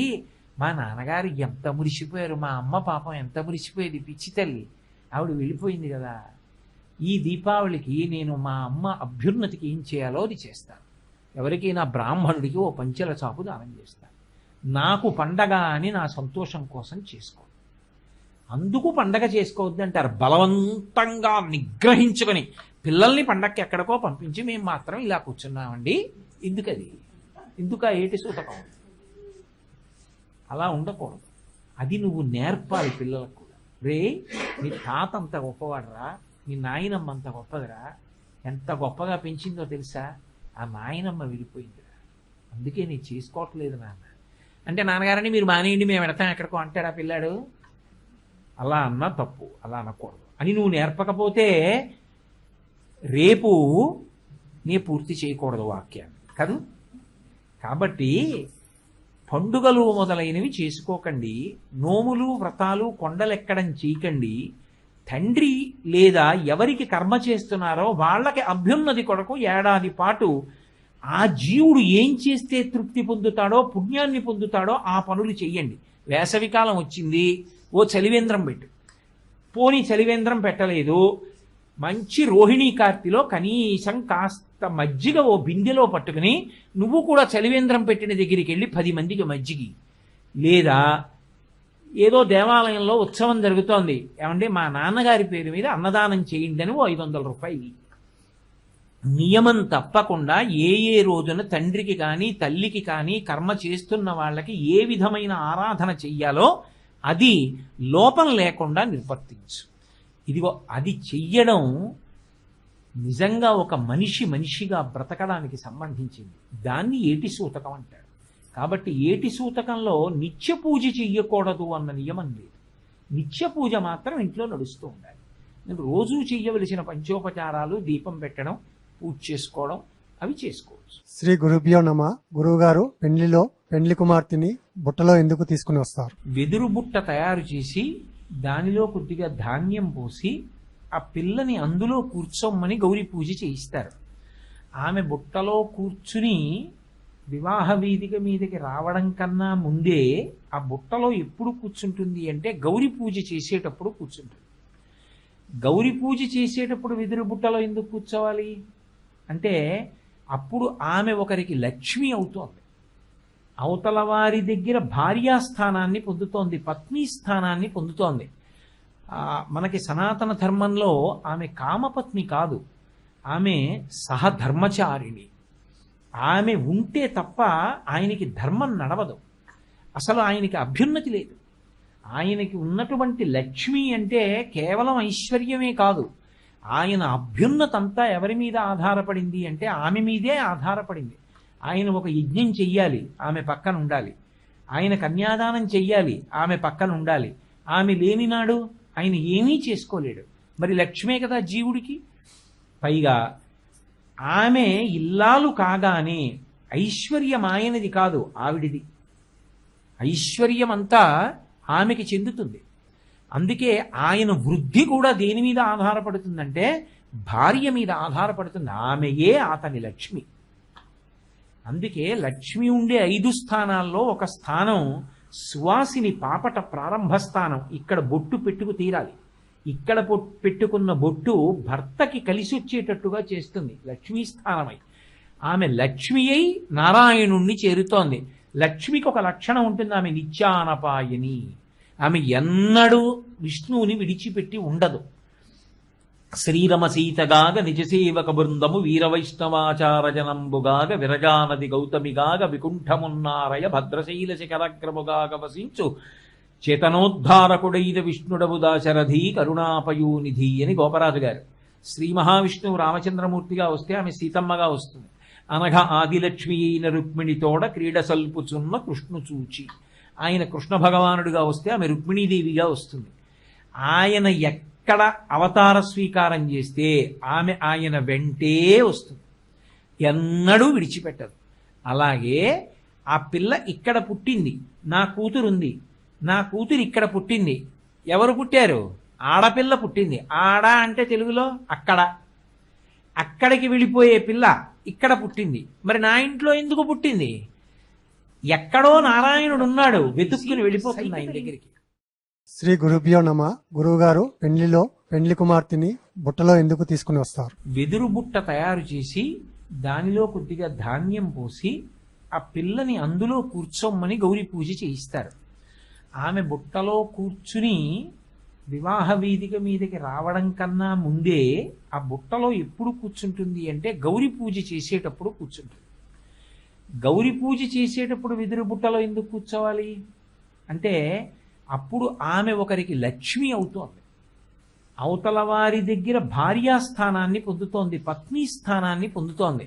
S1: మా నాన్నగారు ఎంత మురిసిపోయారు, మా అమ్మ పాపం ఎంత మురిసిపోయేది, పిచ్చి తల్లి ఆవిడ వెళ్ళిపోయింది కదా. ఈ దీపావళికి నేను మా అమ్మ అభ్యున్నతికి ఏం చేయాలో అది చేస్తాను. ఎవరికైనా బ్రాహ్మణుడికి ఓ పంచెల చాపు దానం చేస్తాను. నాకు పండగ అని నా సంతోషం కోసం చేసుకో. అందుకు పండగ చేసుకోవద్దు అంటారు. బలవంతంగా నిగ్రహించుకొని పిల్లల్ని పండగకి ఎక్కడికో పంపించి మేము మాత్రం ఇలా కూర్చున్నామండి, ఎందుకది, ఎందుక ఏటి సూతకం? అలా ఉండకూడదు. అది నువ్వు నేర్పాలి పిల్లలకు కూడా. రే మీ తాత అంత గొప్పవాడరా, మీ నాయనమ్మ అంత గొప్పదిరా, ఎంత గొప్పగా పెంచిందో తెలుసా, ఆ నాయనమ్మ విడిపోయిందిరా, అందుకే నేను చేసుకోవట్లేదు నాన్న అంటే, నాన్నగారని మీరు మానేయండి మేము పెడతాం ఎక్కడికో అంటాడు ఆ పిల్లాడు. అలా అన్నా తప్పు, అలా అనకూడదు అని నువ్వు నేర్పకపోతే రేపు నీ పూర్తి చేయకూడదు వాక్యాన్ని కాదు. కాబట్టి పండుగలు మొదలైనవి చేసుకోకండి, నోములు వ్రతాలు కొండలెక్కడం చేయకండి. తండ్రి లేదా ఎవరికి కర్మ చేస్తున్నారో వాళ్ళకి అభ్యున్నతి కొరకు ఏడాది పాటు ఆ జీవుడు ఏం చేస్తే తృప్తి పొందుతాడో పుణ్యాన్ని పొందుతాడో ఆ పనులు చెయ్యండి. వేసవికాలం వచ్చింది, ఓ చలివేంద్రం పెట్టు. పోనీ చలివేంద్రం పెట్టలేదు, మంచి రోహిణీ కార్తిలో కనీసం కాస్త మజ్జిగ ఓ బిందెలో పట్టుకుని నువ్వు కూడా చలివేంద్రం పెట్టిన దగ్గరికి వెళ్ళి 10 మందికి మజ్జిగి. లేదా ఏదో దేవాలయంలో ఉత్సవం జరుగుతోంది, ఏమంటే మా నాన్నగారి పేరు మీద అన్నదానం చేయండి అని ఓ 500 రూపాయలు. నియమం తప్పకుండా ఏ రోజున తండ్రికి కానీ తల్లికి కానీ కర్మ చేస్తున్న వాళ్ళకి ఏ విధమైన ఆరాధన చెయ్యాలో అది లోపం లేకుండా నిర్వర్తించు. ఇదిగో అది చెయ్యడం నిజంగా ఒక మనిషిగా బ్రతకడానికి సంబంధించింది. దాన్ని ఏటి సూతకం అంటారు. కాబట్టి ఏటి సూతకంలో నిత్య పూజ చెయ్యకూడదు అన్న నియమం లేదు. నిత్య పూజ మాత్రం ఇంట్లో నడుస్తూ ఉండాలి. నేను రోజూ చెయ్యవలసిన పంచోపచారాలు, దీపం పెట్టడం, పూజ చేసుకోవడం అవి చేసుకోవచ్చు.
S8: శ్రీ గురుభ్యో నమ. గురువు గారు పెళ్లిలో పెళ్లి కుమార్తెని బుట్టలో ఎందుకు తీసుకుని వస్తారు?
S1: వెదురు బుట్ట తయారు చేసి దానిలో కొద్దిగా ధాన్యం పోసి ఆ పిల్లని అందులో కూర్చోమ్మని గౌరీ పూజ చేయిస్తారు. ఆమె బుట్టలో కూర్చుని వివాహ వేదిక మీదకి రావడం కన్నా ముందే ఆ బుట్టలో ఎప్పుడు కూర్చుంటుంది అంటే గౌరీ పూజ చేసేటప్పుడు కూర్చుంటుంది. గౌరీ పూజ చేసేటప్పుడు వెదురు బుట్టలో ఎందుకు కూర్చోవాలి అంటే అప్పుడు ఆమె ఒకరికి లక్ష్మి అవుతోంది, అవతల వారి దగ్గర భార్యాస్థానాన్ని పొందుతోంది, పత్ని స్థానాన్ని పొందుతోంది. మనకి సనాతన ధర్మంలో ఆమె కామపత్ని కాదు, ఆమె సహధర్మచారిణి. ఆమె ఉంటే తప్ప ఆయనకి ధర్మం నడవదు, అసలు ఆయనకి అభ్యున్నతి లేదు. ఆయనకి ఉన్నటువంటి లక్ష్మి అంటే కేవలం ఐశ్వర్యమే కాదు, ఆయన అభ్యున్నతంతా ఎవరి మీద ఆధారపడింది అంటే ఆమె మీదే ఆధారపడింది. ఆయన ఒక యజ్ఞం చెయ్యాలి, ఆమె పక్కన ఉండాలి. ఆయన కన్యాదానం చెయ్యాలి, ఆమె పక్కన ఉండాలి. ఆమె లేనినాడు ఆయన ఏమీ చేసుకోలేడు. మరి లక్ష్మే కదా జీవుడికి. పైగా ఆమె ఇల్లాలు కాగానే ఐశ్వర్యం ఆయనది కాదు, ఆవిడిది. ఐశ్వర్యం అంతా ఆమెకి చెందుతుంది. అందుకే ఆయన వృద్ధి కూడా దేని మీద ఆధారపడుతుందంటే భార్య మీద ఆధారపడుతుంది. ఆమెయే అతని లక్ష్మి. అందుకే లక్ష్మి ఉండే 5 స్థానాల్లో ఒక స్థానం సువాసిని పాపట ప్రారంభ స్థానం. ఇక్కడ బొట్టు పెట్టుకు తీరాలి. ఇక్కడ పెట్టుకున్న బొట్టు భర్తకి కలిసి వచ్చేటట్టుగా చేస్తుంది లక్ష్మీ స్థానమై. ఆమె లక్ష్మి అయి నారాయణుణ్ణి చేరుతోంది. లక్ష్మికి ఒక లక్షణం ఉంటుంది, ఆమె నిత్యానపాయని. ఆమె ఎన్నడూ విష్ణువుని విడిచిపెట్టి ఉండదు. శ్రీరమ సీతగాగ నిజసేవక బృందము వీరవైష్ణవాచార జనంబుగాగ విరజానది గౌతమిగాగ వికుంఠమున్నారయ భద్రశైల శిఖరగ్రముగాగ వసించు చేతనోద్ధారకుడైన విష్ణుడవు దాశరథి కరుణాపయూనిధి అని గోపరాజు గారు. శ్రీ మహావిష్ణువు రామచంద్రమూర్తిగా వస్తే ఆమె సీతమ్మగా వస్తుంది. అనఘ ఆదిలక్ష్మి అయిన రుక్మిణితోడ క్రీడ సల్పుచున్న కృష్ణు చూచి. ఆయన కృష్ణ భగవానుడిగా వస్తే ఆమె రుక్మిణీదేవిగా వస్తుంది. ఆయన ఎక్కడ అవతార స్వీకారం చేస్తే ఆమె ఆయన వెంటే వస్తుంది, ఎన్నడూ విడిచిపెట్టదు. అలాగే ఆ పిల్ల ఇక్కడ పుట్టింది, నా కూతురుంది, నా కూతురు ఇక్కడ పుట్టింది. ఎవరు పుట్టారు? ఆడపిల్ల పుట్టింది. ఆడ అంటే తెలుగులో అక్కడ. అక్కడికి వెళ్ళిపోయే పిల్ల ఇక్కడ పుట్టింది. మరి నా ఇంట్లో ఎందుకు పుట్టింది? ఎక్కడో నారాయణుడు ఉన్నాడు, వెతుక్కుని వెళ్ళిపోతుంది ఆయన దగ్గరికి.
S8: శ్రీ గురుభ్యో నమ. గురువు గారు పెళ్లిలో పెళ్లి కుమార్తెని బుట్టలో ఎందుకు తీసుకుని వస్తారు?
S1: వెదురు బుట్ట తయారు చేసి దానిలో కొద్దిగా ధాన్యం పోసి ఆ పిల్లని అందులో కూర్చోమ్మని గౌరీ పూజ చేయిస్తారు. ఆమె బుట్టలో కూర్చుని వివాహ వేదిక మీదకి రావడం కన్నా ముందే ఆ బుట్టలో ఎప్పుడు కూర్చుంటుంది అంటే గౌరీ పూజ చేసేటప్పుడు కూర్చుంటుంది. గౌరీ పూజ చేసేటప్పుడు వెదురు బుట్టలో ఎందుకు కూర్చోవాలి అంటే అప్పుడు ఆమె ఒకరికి లక్ష్మి అవుతోంది, అవతల వారి దగ్గర భార్యాస్థానాన్ని పొందుతోంది, పత్ని స్థానాన్ని పొందుతోంది.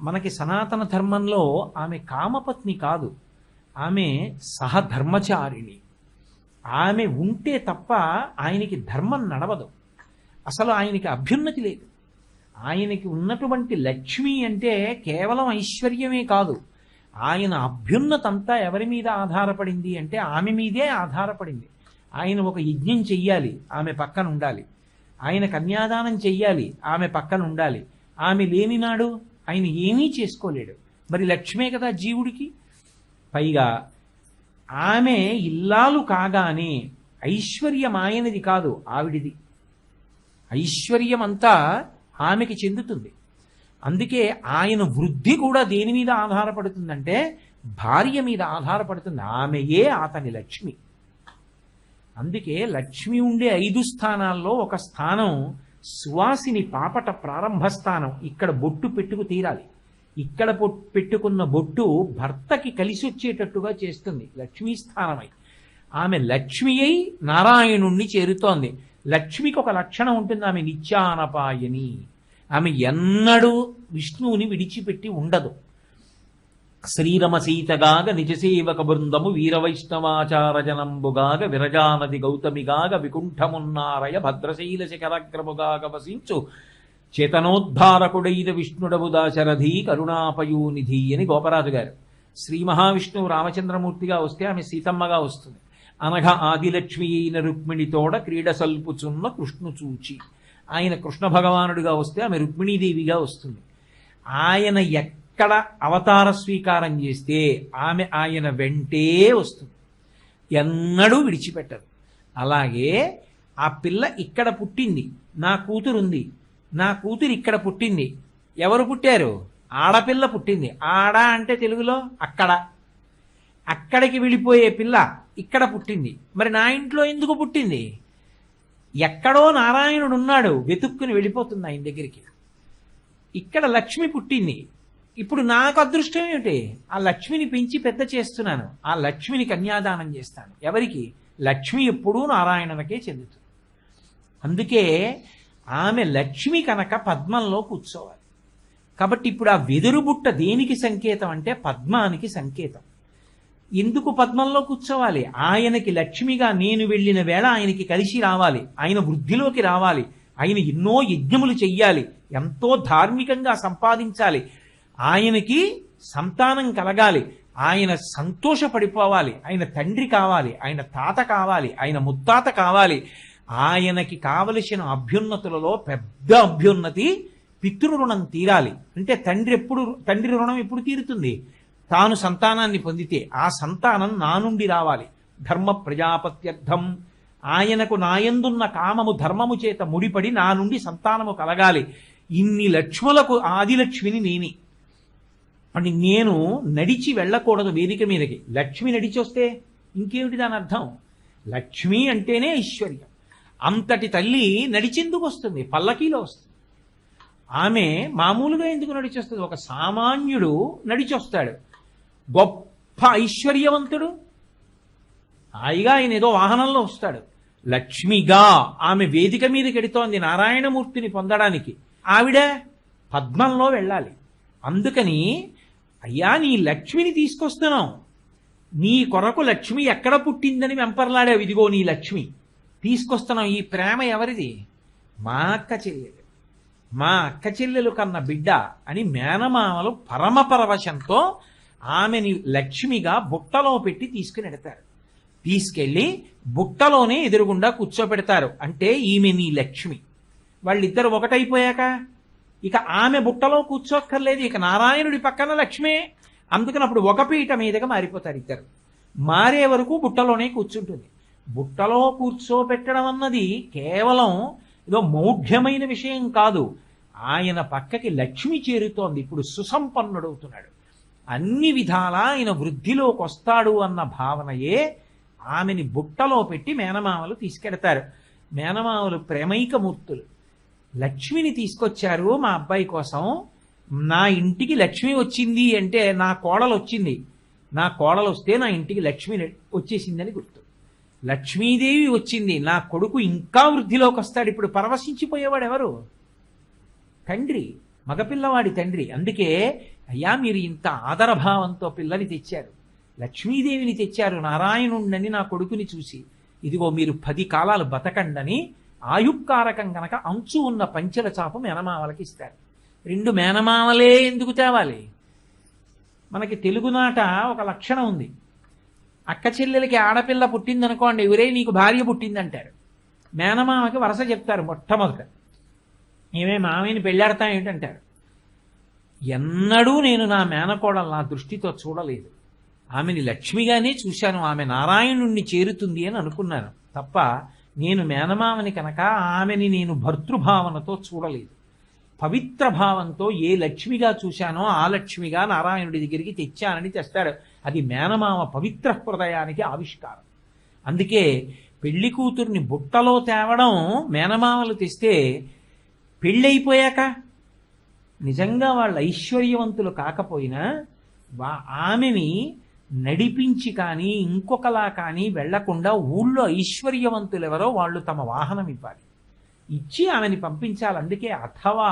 S1: మనకి సనాతన ధర్మంలో ఆమె కామపత్ని కాదు, ఆమె సహధర్మచారిణి. ఆమె ఉంటే తప్ప ఆయనకి ధర్మం నడవదు, అసలు ఆయనకి అభ్యున్నతి లేదు. ఆయనకి ఉన్నటువంటి లక్ష్మి అంటే కేవలం ఐశ్వర్యమే కాదు, ఆయన అభ్యున్నతంతా ఎవరి మీద ఆధారపడింది అంటే ఆమె మీదే ఆధారపడింది. ఆయన ఒక యజ్ఞం చెయ్యాలి, ఆమె పక్కన ఉండాలి. ఆయన కన్యాదానం చెయ్యాలి, ఆమె పక్కన ఉండాలి. ఆమె లేనినాడు ఆయన ఏమీ చేసుకోలేడు. మరి లక్ష్మే కదా జీవుడికి. పైగా ఆమె ఇల్లాలు కాగానే ఐశ్వర్యం ఆయనది కాదు, ఆవిడిది. ఐశ్వర్యం అంతా ఆమెకి చెందుతుంది. అందుకే ఆయన వృద్ధి కూడా దేని మీద ఆధారపడుతుందంటే భార్య మీద ఆధారపడుతుంది. ఆమెయే అతని లక్ష్మి. అందుకే లక్ష్మి ఉండే 5 స్థానాల్లో ఒక స్థానం సువాసిని పాపట ప్రారంభ స్థానం. ఇక్కడ బొట్టు పెట్టుకు తీరాలి. ఇక్కడ పెట్టుకున్న బొట్టు భర్తకి కలిసి వచ్చేటట్టుగా చేస్తుంది లక్ష్మీ స్థానమై. ఆమె లక్ష్మి అయి నారాయణుణ్ణి చేరుతోంది. లక్ష్మికి ఒక లక్షణం ఉంటుంది, ఆమె నిత్యానపాయని. ఆమె ఎన్నడూ విష్ణువుని విడిచిపెట్టి ఉండదు. శ్రీరమ సీతగాగ నిజసేవక బృందము వీరవైష్ణవాచార జనంబుగాగ విరజానది గౌతమిగాగ వికుంఠమున్నారయ భద్రశైల శిఖరగ్రముగాగ వసించు చేతనోద్ధారకుడైన విష్ణుడవు దాశరథి కరుణాపయూనిధి అని గోపరాజు గారు. శ్రీ మహావిష్ణువు రామచంద్రమూర్తిగా వస్తే ఆమె సీతమ్మగా వస్తుంది. అనఘ ఆదిలక్ష్మి అయిన రుక్మిణితోడ క్రీడ సల్పుచున్న కృష్ణు చూచి. ఆయన కృష్ణ భగవానుడిగా వస్తే ఆమె రుక్మిణీదేవిగా వస్తుంది. ఆయన ఎక్కడ అవతార స్వీకారం చేస్తే ఆమె ఆయన వెంటే వస్తుంది, ఎన్నడూ విడిచిపెట్టదు. అలాగే ఆ పిల్ల ఇక్కడ పుట్టింది, నా కూతురుంది, నా కూతురు ఇక్కడ పుట్టింది. ఎవరు పుట్టారు? ఆడపిల్ల పుట్టింది. ఆడ అంటే తెలుగులో అక్కడ. అక్కడికి వెళ్ళిపోయే పిల్ల ఇక్కడ పుట్టింది. మరి నా ఇంట్లో ఎందుకు పుట్టింది? ఎక్కడో నారాయణుడు ఉన్నాడు, వెతుక్కుని వెళ్ళిపోతుంది ఆయన దగ్గరికి. ఇక్కడ లక్ష్మి పుట్టింది. ఇప్పుడు నాకు అదృష్టం ఏమిటి? ఆ లక్ష్మిని పెంచి పెద్ద చేస్తున్నాను, ఆ లక్ష్మిని కన్యాదానం చేస్తాను. ఎవరికి? లక్ష్మి ఎప్పుడూ నారాయణునికే చెందుతుంది. అందుకే ఆమె లక్ష్మి కనుక పద్మంలో కూర్చోవాలి. కాబట్టి ఇప్పుడు ఆ వెదురు బుట్ట దేనికి సంకేతం అంటే పద్మానికి సంకేతం. ఎందుకు పద్మంలో కూర్చోవాలి? ఆయనకి లక్ష్మిగా నేను వెళ్ళిన వేళ ఆయనకి కలిసి రావాలి, ఆయన వృద్ధిలోకి రావాలి, ఆయన ఎన్నో యజ్ఞములు చెయ్యాలి, ఎంతో ధార్మికంగా సంపాదించాలి, ఆయనకి సంతానం కలగాలి, ఆయన సంతోషపడిపోవాలి, ఆయన తండ్రి కావాలి, ఆయన తాత కావాలి, ఆయన ముత్తాత కావాలి. ఆయనకి కావలసిన అభ్యున్నతులలో పెద్ద అభ్యున్నతి పితృరుణం తీరాలి. అంటే తండ్రి రుణం ఎప్పుడు తీరుతుంది? తాను సంతానాన్ని పొందితే ఆ సంతానం నా నుండి రావాలి. ధర్మ ప్రజాపత్యర్థం, ఆయనకు నాయందున్న కామము ధర్మము చేత ముడిపడి నా నుండి సంతానము కలగాలి. ఇన్ని లక్ష్ములకు ఆదిలక్ష్మిని నేనే. అని నేను నడిచి వెళ్ళకూడదు వేదిక మీదకి. లక్ష్మి నడిచి వస్తే ఇంకేమిటి దాని అర్థం? లక్ష్మి అంటేనే ఐశ్వర్యం. అంతటి తల్లి నడిచెందుకు వస్తుంది? పల్లకీలో వస్తుంది. ఆమె మామూలుగా ఎందుకు నడిచొస్తుంది? ఒక సామాన్యుడు నడిచొస్తాడు, గొప్ప ఐశ్వర్యవంతుడు హాయిగా ఆయన ఏదో వాహనంలో వస్తాడు. లక్ష్మిగా ఆమె వేదిక మీదకి ఎడుతోంది నారాయణమూర్తిని పొందడానికి. ఆవిడ పద్మంలో వెళ్ళాలి. అందుకని అయ్యా నీ లక్ష్మిని తీసుకొస్తున్నావు, నీ కొరకు లక్ష్మి ఎక్కడ పుట్టిందని వెంపర్లాడావు, ఇదిగో నీ లక్ష్మి తీసుకొస్తున్నావు. ఈ ప్రేమ ఎవరిది? మా అక్క చెల్లెలు, మా అక్క చెల్లెలు కన్న బిడ్డ అని మేనమామలు పరమ పరవశంతో ఆమెని లక్ష్మిగా బుట్టలో పెట్టి తీసుకుని వెడతారు. తీసుకెళ్ళి బుట్టలోనే ఎదురుగుండా కూర్చోబెడతారు. అంటే ఈమె నీ లక్ష్మి. వాళ్ళిద్దరు ఒకటైపోయాక ఇక ఆమె బుట్టలో కూర్చోక్కర్లేదు, ఇక నారాయణుడి పక్కన లక్ష్మే. అందుకని అప్పుడు ఒక పీట మీదగా మారిపోతారు ఇద్దరు. మారే వరకు బుట్టలోనే కూర్చుంటుంది. బుట్టలో కూర్చోబెట్టడం అన్నది కేవలం ఏదో మౌఢ్యమైన విషయం కాదు. ఆయన పక్కకి లక్ష్మి చేరుతోంది. ఇప్పుడు సుసంపన్నుడవుతున్నాడు, అన్ని విధాలా ఆయన వృద్ధిలోకి వస్తాడు అన్న భావనయే ఆమెని బుట్టలో పెట్టి మేనమామలు తీసుకెడతారు. మేనమామలు ప్రేమైకమూర్తులు. లక్ష్మిని తీసుకొచ్చారు మా అబ్బాయి కోసం. నా ఇంటికి లక్ష్మి వచ్చింది అంటే నా కోడలు వచ్చింది, నా కోడలు వస్తే నా ఇంటికి లక్ష్మి వచ్చేసిందని గుర్తు. లక్ష్మీదేవి వచ్చింది, నా కొడుకు ఇంకా వృద్ధిలోకి వస్తాడు. ఇప్పుడు పరవశించిపోయేవాడు ఎవరు? తండ్రి. మగపిల్లవాడి తండ్రి. అందుకే అయ్యా మీరు ఇంత ఆదరభావంతో పిల్లని తెచ్చారు, లక్ష్మీదేవిని తెచ్చారు, నారాయణుండని నా కొడుకుని చూసి, ఇదిగో మీరు 10 కాలాలు బతకండని ఆయుక్కారకం గనక అంచు ఉన్న పంచెల చాప మేనమామలకి ఇస్తారు. 2 మేనమామలే ఎందుకు తేవాలి? మనకి తెలుగునాట ఒక లక్షణం ఉంది. అక్క చెల్లెలకి ఆడపిల్ల పుట్టిందనుకోండి, ఎవరే నీకు భార్య పుట్టిందంటారు. మేనమామకి వరస చెప్తారు మొట్టమొదట. ఏమే మామయ్యని పెళ్ళాడతా ఏంటంటారు. ఎన్నడూ నేను నా మేనకోడలు నా దృష్టితో చూడలేదు. ఆమెని లక్ష్మిగానే చూశాను, ఆమె నారాయణుణ్ణి చేరుతుంది అని అనుకున్నాను తప్ప నేను మేనమామని కనుక ఆమెని నేను భర్తృభావనతో చూడలేదు. పవిత్ర భావంతో ఏ లక్ష్మిగా చూశానో ఆ లక్ష్మిగా నారాయణుడి దగ్గరికి తెచ్చానని తెస్తాడు. అది మేనమామ పవిత్ర హృదయానికి ఆవిష్కారం. అందుకే పెళ్లి కూతుర్ని బుట్టలో తేవడం మేనమామలు తెస్తే, పెళ్ళైపోయాక నిజంగా వాళ్ళు ఐశ్వర్యవంతులు కాకపోయినా ఆమెని నడిపించి కానీ ఇంకొకలా కానీ వెళ్లకుండా ఊళ్ళో ఐశ్వర్యవంతులు ఎవరో వాళ్ళు తమ వాహనం ఇవ్వాలి, ఇచ్చి ఆమెని పంపించాలి. అందుకే అథవా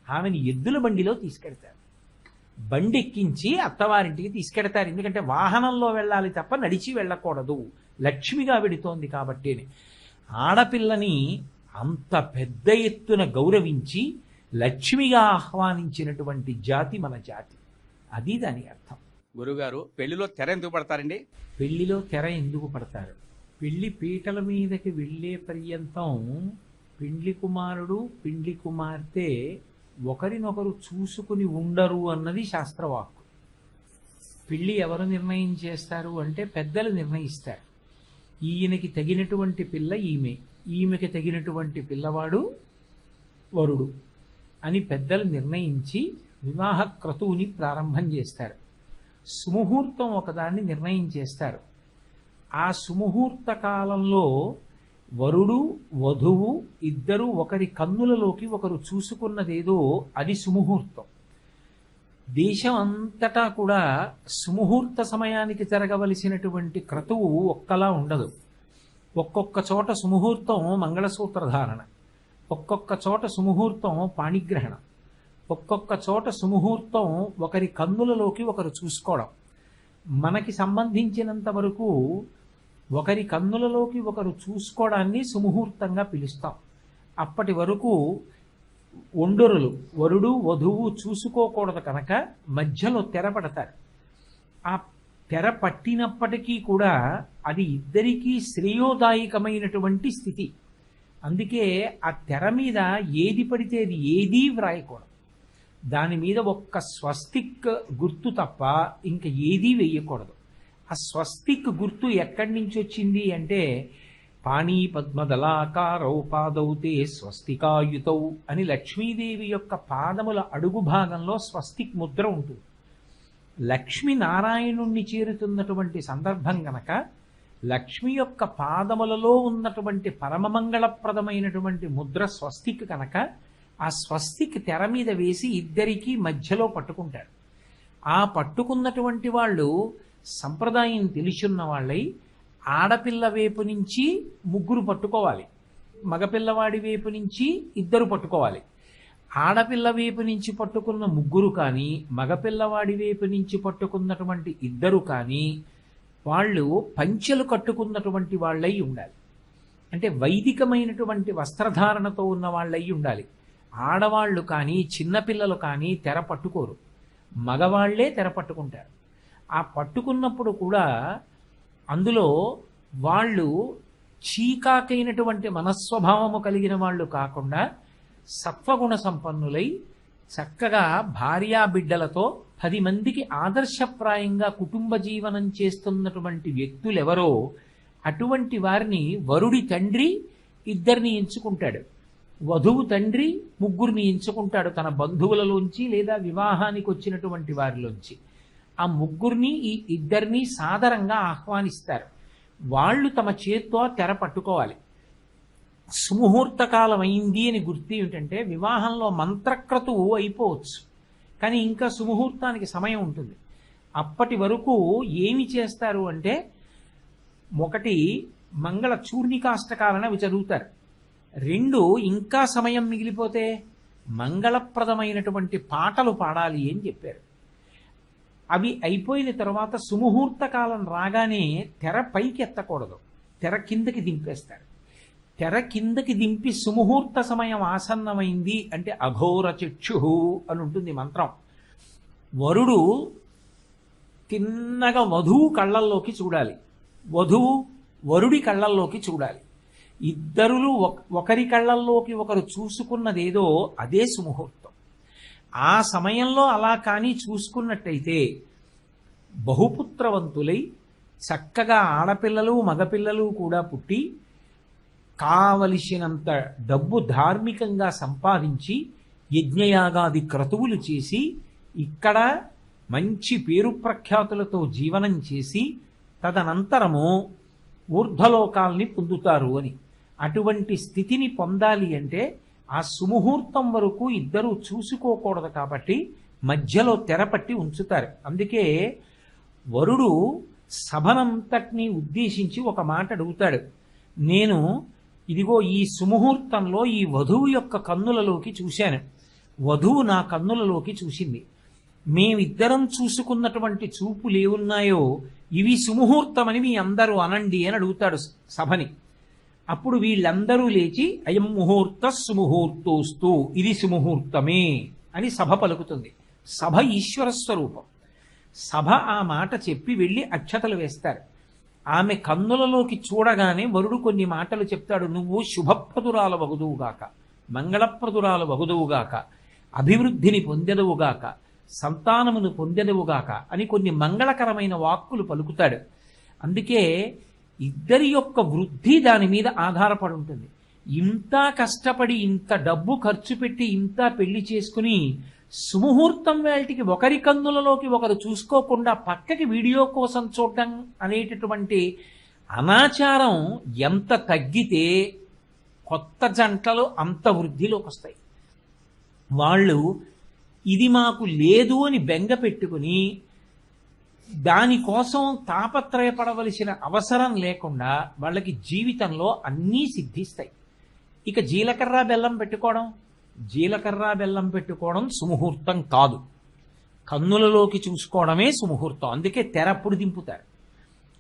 S1: ఆమెని ఎద్దుల బండిలో తీసుకెడతారు, బండి ఎక్కించి అత్తవారింటికి తీసుకెడతారు. ఎందుకంటే వాహనంలో వెళ్ళాలి తప్ప నడిచి వెళ్ళకూడదు, లక్ష్మిగా వెడుతోంది కాబట్టి. ఆడపిల్లని అంత పెద్ద ఎత్తున గౌరవించి లక్ష్మిగా ఆహ్వానించినటువంటి జాతి మన జాతి. అది దాని అర్థం.
S9: గురుగారు, పెళ్లిలో తెర ఎందుకు పడతారండి?
S1: పెళ్లిలో తెర ఎందుకు పడతారు? పెళ్లి పీటల మీదకి వెళ్ళే పర్యంతం పెండ్లి కుమారుడు పెండ్లి కుమార్తె ఒకరినొకరు చూసుకుని ఉండరు అన్నది శాస్త్రవాక్కు. పెళ్లి ఎవరు నిర్ణయం చేస్తారు అంటే పెద్దలు నిర్ణయిస్తారు. ఈయనకి తగినటువంటి పిల్ల ఈమె, ఈమెకి తగినటువంటి పిల్లవాడు వరుడు అని పెద్దలు నిర్ణయించి వివాహ క్రతువుని ప్రారంభం చేస్తారు. సుముహూర్తం ఒకదాన్ని నిర్ణయం చేస్తారు. ఆ సుముహూర్త కాలంలో వరుడు వధువు ఇద్దరు ఒకరి కన్నులలోకి ఒకరు చూసుకున్నదేదో అది సుముహూర్తం. దేశం అంతటా కూడా సుముహూర్త సమయానికి జరగవలసినటువంటి క్రతువు ఒక్కలా ఉండదు. ఒక్కొక్క చోట సుముహూర్తం మంగళసూత్రధారణ, ఒక్కొక్క చోట సుముహూర్తం పాణిగ్రహణం, ఒక్కొక్క చోట సుముహూర్తం ఒకరి కన్నులలోకి ఒకరు చూసుకోవడం. మనకి సంబంధించినంత వరకు ఒకరి కన్నులలోకి ఒకరు చూసుకోవడాన్ని సుముహూర్తంగా పిలుస్తాం. అప్పటి వరకు ఒండరులు వరుడు వధువు చూసుకోకూడదు కనుక మధ్యలో తెర పడతారు. ఆ తెర పట్టినప్పటికీ కూడా అది ఇద్దరికీ శ్రేయోదాయకమైనటువంటి స్థితి. అందుకే ఆ తెర మీద ఏది పడితే అది ఏదీ వ్రాయకూడదు. దాని మీద ఒక్క స్వస్తిక్ గుర్తు తప్ప ఇంక ఏదీ వేయకూడదు. ఆ స్వస్తిక్ గుర్తు ఎక్కడి నుంచి వచ్చింది అంటే పాణీ పద్మదలాకారౌ పాదౌతే స్వస్తికాయుతౌ అని లక్ష్మీదేవి యొక్క పాదముల అడుగు భాగంలో స్వస్తిక్ ముద్ర ఉంటుంది. లక్ష్మి నారాయణుణ్ణి చేరుతున్నటువంటి సందర్భం గనక లక్ష్మి యొక్క పాదములలో ఉన్నటువంటి పరమమంగళప్రదమైనటువంటి ముద్ర స్వస్తిక్ కనుక ఆ స్వస్తిక్ తెర మీద వేసి ఇద్దరికీ మధ్యలో పట్టుకుంటారు. ఆ పట్టుకున్నటువంటి వాళ్ళు సంప్రదాయం తెలిసున్న వాళ్ళై ఆడపిల్ల వైపు నుంచి ముగ్గురు పట్టుకోవాలి, మగపిల్లవాడి వైపు నుంచి ఇద్దరు పట్టుకోవాలి. ఆడపిల్ల వైపు నుంచి పట్టుకున్న ముగ్గురు కానీ మగపిల్లవాడి వైపు నుంచి పట్టుకున్నటువంటి ఇద్దరు కానీ వాళ్ళు పంచెలు కట్టుకున్నటువంటి వాళ్ళై ఉండాలి. అంటే వైదికమైనటువంటి వస్త్రధారణతో ఉన్న వాళ్ళై ఉండాలి. ఆడవాళ్ళు కానీ చిన్నపిల్లలు కానీ తెర పట్టుకోరు, మగవాళ్లే తెర పట్టుకుంటారు. ఆ పట్టుకున్నప్పుడు కూడా అందులో వాళ్ళు చీకాకైనటువంటి మనస్వభావము కలిగిన వాళ్ళు కాకుండా సత్వగుణ సంపన్నులై చక్కగా భార్యా బిడ్డలతో 10 మందికి ఆదర్శప్రాయంగా కుటుంబ జీవనం చేస్తున్నటువంటి వ్యక్తులెవరో అటువంటి వారిని వరుడి తండ్రి ఇద్దరిని ఎంచుకుంటాడు, వధువు తండ్రి ముగ్గురిని ఎంచుకుంటాడు తన బంధువులలోంచి లేదా వివాహానికి వచ్చినటువంటి వారిలోంచి. ఆ ముగ్గురిని ఈ ఇద్దరిని సాదరంగా ఆహ్వానిస్తారు. వాళ్ళు తమ చేత్తో తెర పట్టుకోవాలి. సుముహూర్త కాలం అయింది అని గుర్తు ఏమిటంటే వివాహంలో మంత్రక్రతువు అయిపోవచ్చు, కానీ ఇంకా సుముహూర్తానికి సమయం ఉంటుంది. అప్పటి వరకు ఏమి చేస్తారు అంటే ఒకటి మంగళ చూర్ణికాష్టకాలను అవి చదువుతారు. 2 ఇంకా సమయం మిగిలిపోతే మంగళప్రదమైనటువంటి పాటలు పాడాలి అని చెప్పారు. అవి అయిపోయిన తర్వాత సుముహూర్త కాలం రాగానే తెర పైకి ఎత్తకూడదు, తెర కిందకి దింపేస్తారు. తెర కిందకి దింపి సుముహూర్త సమయం ఆసన్నమైంది అంటే అఘోర చక్షు అని ఉంటుంది మంత్రం. వరుడు తిన్నగా వధువు కళ్ళల్లోకి చూడాలి, వధువు వరుడి కళ్ళల్లోకి చూడాలి. ఇద్దరులు ఒకరి కళ్ళల్లోకి ఒకరు చూసుకున్నదేదో అదే సుముహూర్తం. ఆ సమయంలో అలా కానీ చూసుకున్నట్టయితే బహుపుత్రవంతులై చక్కగా ఆడపిల్లలు మగపిల్లలు కూడా పుట్టి కావలసినంత డబ్బు ధార్మికంగా సంపాదించి యజ్ఞయాగాది క్రతువులు చేసి ఇక్కడ మంచి పేరు ప్రఖ్యాతులతో జీవనం చేసి తదనంతరము ఊర్ధ్వలోకాల్ని పొందుతారు అని. అటువంటి స్థితిని పొందాలి అంటే ఆ సుముహూర్తం వరకు ఇద్దరూ చూసుకోకూడదు కాబట్టి మధ్యలో తెరపట్టి ఉంచుతారు. అందుకే వరుడు సభనంతటినీ ఉద్దేశించి ఒక మాట అడుగుతాడు, నేను ఇదిగో ఈ సుముహూర్తంలో ఈ వధువు యొక్క కన్నులలోకి చూశాను, వధువు నా కన్నులలోకి చూసింది, మేమిద్దరం చూసుకున్నటువంటి చూపులు ఏమున్నాయో ఇవి సుముహూర్తమని మీ అందరూ అనండి అని అడుగుతాడు సభని. అప్పుడు వీళ్ళందరూ లేచి అయం ముహూర్త సుముహూర్తోస్తు, ఇది సుముహూర్తమే అని సభ పలుకుతుంది. సభ ఈశ్వర స్వరూపం. సభ ఆ మాట చెప్పి వెళ్ళి అక్షతలు వేస్తారు. ఆమె కన్నులలోకి చూడగానే వరుడు కొన్ని మాటలు చెప్తాడు, నువ్వు శుభప్రదురాల వగుదువుగాక, మంగళప్రదురాల వగుదువుగాక, అభివృద్ధిని పొందెదవుగాక, సంతానమును పొందెదవుగాక అని కొన్ని మంగళకరమైన వాక్కులు పలుకుతాడు. అందుకే ఇద్దరి యొక్క వృద్ధి దాని మీద ఆధారపడి ఉంటుంది. ఇంత కష్టపడి ఇంత డబ్బు ఖర్చు పెట్టి ఇంత పెళ్లి చేసుకుని సుముహూర్తం వేళటికి ఒకరి కన్నులలోకి ఒకరు చూసుకోకుండా పక్కకి వీడియో కోసం చూడడం అనేటటువంటి అనాచారం ఎంత తగ్గితే కొత్త జంటలు అంత వృద్ధిలోకి వస్తాయి. వాళ్ళు ఇది మాకు లేదు అని బెంగ పెట్టుకుని దానికోసం తాపత్రయపడవలసిన అవసరం లేకుండా వాళ్ళకి జీవితంలో అన్నీ సిద్ధిస్తాయి. ఇక జీలకర్ర బెల్లం పెట్టుకోవడం, జీలకర్ర బెల్లం పెట్టుకోవడం సుముహూర్తం కాదు, కన్నులలోకి చూసుకోవడమే సుముహూర్తం. అందుకే తెరప్పుడు దింపుతారు.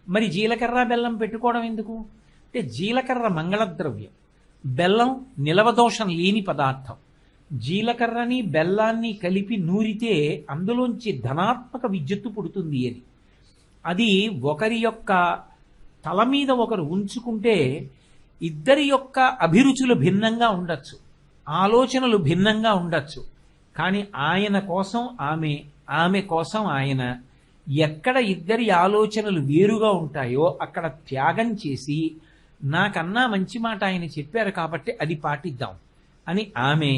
S1: మరి జీలకర్ర బెల్లం పెట్టుకోవడం ఎందుకు అంటే జీలకర్ర మంగళద్రవ్యం, బెల్లం నిలవదోషం లేని పదార్థం. జీలకర్రని బెల్లాన్ని కలిపి నూరితే అందులోంచి ధనాత్మక విద్యుత్తు పుడుతుంది అని. అది ఒకరి యొక్క తల మీద ఒకరు ఉంచుకుంటే ఇద్దరి యొక్క అభిరుచులు భిన్నంగా ఉండొచ్చు, ఆలోచనలు భిన్నంగా ఉండొచ్చు, కానీ ఆయన కోసం ఆమె, ఆమె కోసం ఆయన, ఎక్కడ ఇద్దరి ఆలోచనలు వేరుగా ఉంటాయో అక్కడ త్యాగం చేసి నాకన్నా మంచి మాట ఆయన చెప్పారు కాబట్టి అది పాటిద్దాం అని ఆమె,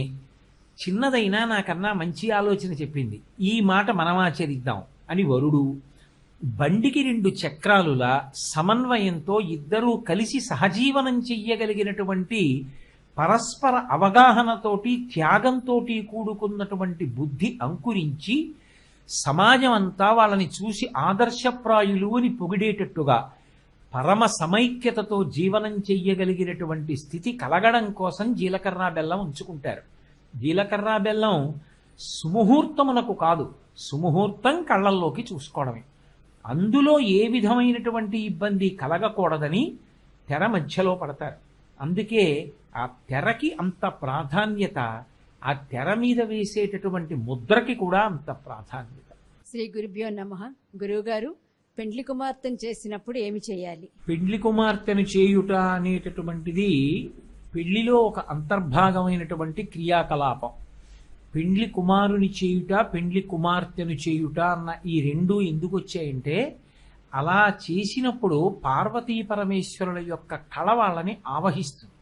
S1: చిన్నదైనా నాకన్నా మంచి ఆలోచన చెప్పింది ఈ మాట మనం ఆచరిద్దాం అని వరుడు, బండికి 2 చక్రాలులా సమన్వయంతో ఇద్దరూ కలిసి సహజీవనం చెయ్యగలిగినటువంటి పరస్పర అవగాహనతోటి త్యాగంతో కూడుకున్నటువంటి బుద్ధి అంకురించి సమాజం అంతా వాళ్ళని చూసి ఆదర్శప్రాయులు అని పొగిడేటట్టుగా పరమ సమైక్యతతో జీవనం చెయ్యగలిగినటువంటి స్థితి కలగడం కోసం జీలకర్ర బెల్లం ఉంచుకుంటారు. జీలకర్ర బెల్లం సుముహూర్తమునకు కాదు, సుముహూర్తం కళ్ళల్లోకి చూసుకోవడమే. అందులో ఏ విధమైనటువంటి ఇబ్బంది కలగకూడదని తెర మధ్యలో పడతారు. అందుకే ఆ తెరకి అంత ప్రాధాన్యత, ఆ తెర మీద వేసేటటువంటి ముద్రకి కూడా అంత ప్రాధాన్యత.
S10: శ్రీ గురుభ్యో నమః. గురువుగారు, పెండ్లి కుమార్తెను చేసినప్పుడు ఏమి చేయాలి?
S1: పెండ్లి కుమార్తెను చేయుట అనేటటువంటిది పెళ్లిలో ఒక అంతర్భాగమైనటువంటి క్రియాకలాపం. పెండ్లి కుమారుని చేయుట, పెండ్లి కుమార్తెను చేయుట అన్న ఈ రెండు ఎందుకు వచ్చాయంటే, అలా చేసినప్పుడు పార్వతీ పరమేశ్వరుల యొక్క కళ వాళ్ళని ఆవహిస్తుంది.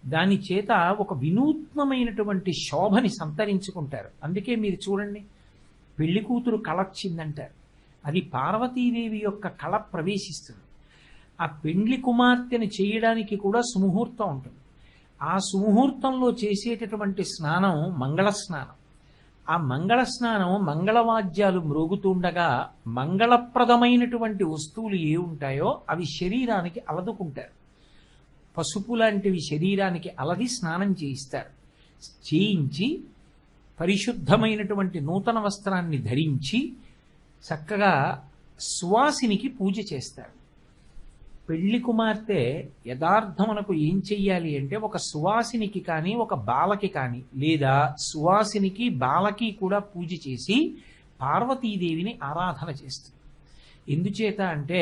S1: దాని చేత ఒక వినూత్నమైనటువంటి శోభని సంతరించుకుంటారు. అందుకే మీరు చూడండి, పెళ్లి కూతురు కళ వచ్చిందంటారు, అది పార్వతీదేవి యొక్క కళ ప్రవేశిస్తుంది. ఆ పెండ్లి కుమార్తెను చేయడానికి కూడా సుముహూర్తం ఉంటుంది. ఆ సుముహూర్తంలో చేసేటటువంటి స్నానం మంగళ స్నానం. ఆ మంగళ స్నానం మంగళవాద్యాలు మ్రోగుతుండగా మంగళప్రదమైనటువంటి వస్తువులు ఏ ఉంటాయో అవి శరీరానికి అలదుకుంటారు. పసుపు లాంటివి శరీరానికి అలది స్నానం చేయిస్తారు. చేయించి పరిశుద్ధమైనటువంటి నూతన వస్త్రాన్ని ధరించి చక్కగా సువాసినికి పూజ చేస్తారు. పెళ్లి కుమార్తె యథార్థమునకు ఏం చెయ్యాలి అంటే ఒక సువాసినికి కానీ ఒక బాలకి కానీ లేదా సువాసినికి బాలకి కూడా పూజ చేసి పార్వతీదేవిని ఆరాధన చేస్తుంది. ఎందుచేత అంటే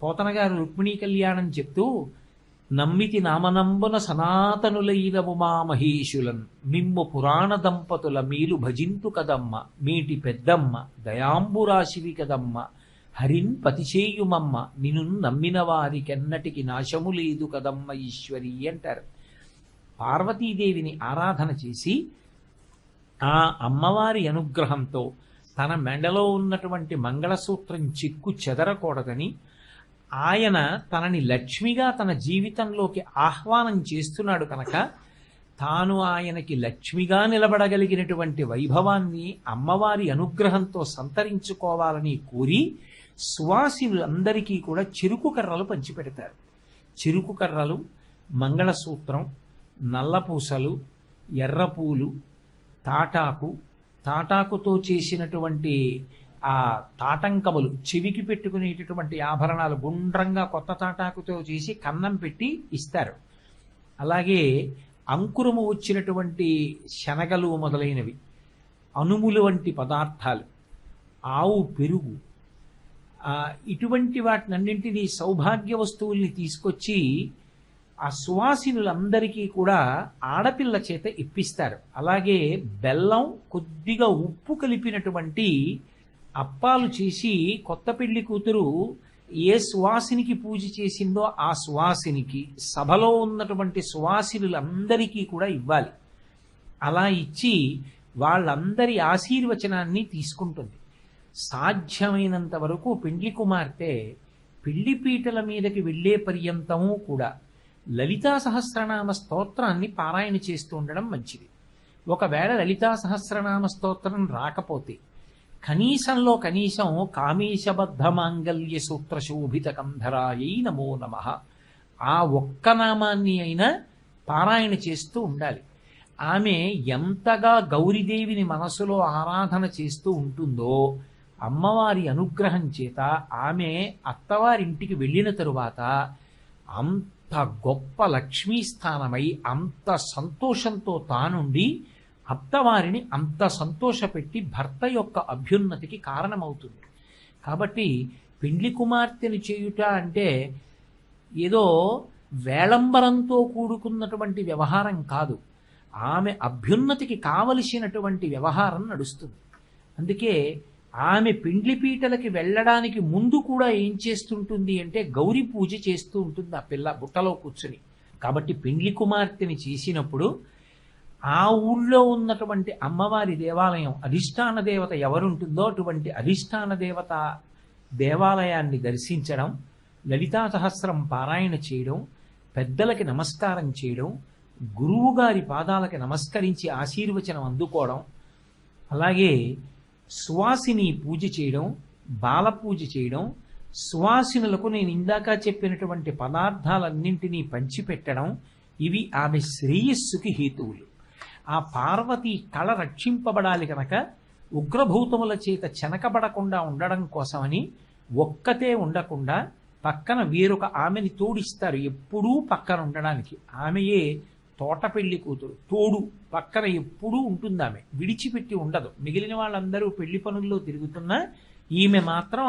S1: పోతన గారు రుక్మిణీ కళ్యాణం చెప్తూ నమ్మితి నామనంబున సనాతనులైనవు మా మహేషులన్ మిమ్ము పురాణ దంపతుల మీలు భజింతు కదమ్మ మీటి పెద్దమ్మ దయాంబురాశివి కదమ్మ హరిన్ పతిచేయుమమ్మ నిన్ను నమ్మిన వారికెన్నటికి నాశము లేదు కదమ్మ ఈశ్వరి అంటారు. పార్వతీదేవిని ఆరాధన చేసి ఆ అమ్మవారి అనుగ్రహంతో తన మెడలో ఉన్నటువంటి మంగళసూత్రం చిక్కు చెదరకూడదని ఆయన తనని లక్ష్మిగా తన జీవితంలోకి ఆహ్వానం చేస్తున్నాడు కనుక తాను ఆయనకి లక్ష్మిగా నిలబడగలిగినటువంటి వైభవాన్ని అమ్మవారి అనుగ్రహంతో సంతరించుకోవాలని కోరి సువాసినులందరికీ కూడా చెరుకు కర్రలు పంచిపెడతారు. చెరుకు కర్రలు, మంగళసూత్రం, నల్లపూసలు, ఎర్రపూలు, తాటాకుతో చేసినటువంటి ఆ తాటంకములు, చెవికి పెట్టుకునేటటువంటి ఆభరణాలు గుండ్రంగా కొత్త తాటాకుతో చేసి కన్నం పెట్టి ఇస్తారు. అలాగే అంకురము వచ్చినటువంటి శనగలు మొదలైనవి, అనుములు వంటి పదార్థాలు, ఆవు పెరుగు, ఇటువంటి వాటినన్నింటినీ సౌభాగ్య వస్తువుల్ని తీసుకొచ్చి ఆ సువాసినులందరికీ కూడా ఆడపిల్ల చేత ఇప్పిస్తారు. అలాగే బెల్లం, కొద్దిగా ఉప్పు కలిపినటువంటి అప్పాలు చేసి కొత్త పెళ్లి కూతురు ఏ సువాసినికి పూజ చేసిందో ఆ సువాసినికి, సభలో ఉన్నటువంటి సువాసినులందరికీ కూడా ఇవ్వాలి. అలా ఇచ్చి వాళ్ళందరి ఆశీర్వచనాన్ని తీసుకుంటుంది. సాధ్యమైనంత వరకు పెండ్లి కుమార్తె పెళ్లి పీటల మీదకి వెళ్లే పర్యంతము కూడా లలితా సహస్రనామ స్తోత్రాన్ని పారాయణ చేస్తూ ఉండడం మంచిది. ఒకవేళ లలితా సహస్రనామ స్తోత్రం రాకపోతే కనీసంలో కనీసం కామేశబద్ధ మాంగల్య సూత్ర శోభిత కంధరాయై నమో నమః ఆ ఒక్క నామాన్ని అయినా పారాయణ చేస్తూ ఉండాలి. ఆమె ఎంతగా గౌరీదేవిని మనసులో ఆరాధన చేస్తూ ఉంటుందో అమ్మవారి అనుగ్రహం చేత ఆమె అత్తవారింటికి వెళ్ళిన తరువాత అంత గొప్ప లక్ష్మీస్థానమై అంత సంతోషంతో తానుండి అత్తవారిని అంత సంతోషపెట్టి భర్త యొక్క అభ్యున్నతికి కారణమవుతుంది. కాబట్టి పెండ్లి కుమార్తెను చేయుట అంటే ఏదో వేళంబరంతో కూడుకున్నటువంటి వ్యవహారం కాదు, ఆమె అభ్యున్నతికి కావలసినటువంటి వ్యవహారం నడుస్తుంది. అందుకే ఆమె పెండ్లి పీటలకి వెళ్ళడానికి ముందు కూడా ఏం చేస్తుంటుంది అంటే గౌరీ పూజ చేస్తూ ఉంటుంది ఆ పిల్ల బుట్టలో కూర్చుని. కాబట్టి పెండ్లి కుమార్తెని చేసినప్పుడు ఆ ఊళ్ళో ఉన్నటువంటి అమ్మవారి దేవాలయం, అధిష్టాన దేవత ఎవరుంటుందో అటువంటి అధిష్టాన దేవత దేవాలయాన్ని దర్శించడం, లలితా సహస్రం పారాయణ చేయడం, పెద్దలకి నమస్కారం చేయడం, గురువు గారి పాదాలకి నమస్కరించి ఆశీర్వచనం అందుకోవడం, అలాగే సువాసిని పూజ చేయడం, బాల పూజ చేయడం, సువాసినులకు నేను ఇందాక చెప్పినటువంటి పదార్థాలన్నింటినీ పంచిపెట్టడం, ఇవి ఆమె శ్రేయస్సుకి హేతువులు. ఆ పార్వతి కళ రక్షింపబడాలి కనుక ఉగ్రభూతముల చేత చెనకబడకుండా ఉండడం కోసమని ఒక్కతే ఉండకుండా పక్కన వేరొక ఆమెని తోడిస్తారు, ఎప్పుడూ పక్కన ఉండడానికి. ఆమెయే తోట పెళ్లి కూతురు, తోడు పక్కన ఎప్పుడూ ఉంటుంది. ఆమె విడిచిపెట్టి ఉండదు. మిగిలిన వాళ్ళందరూ పెళ్లి పనుల్లో తిరుగుతున్నా ఈమె మాత్రం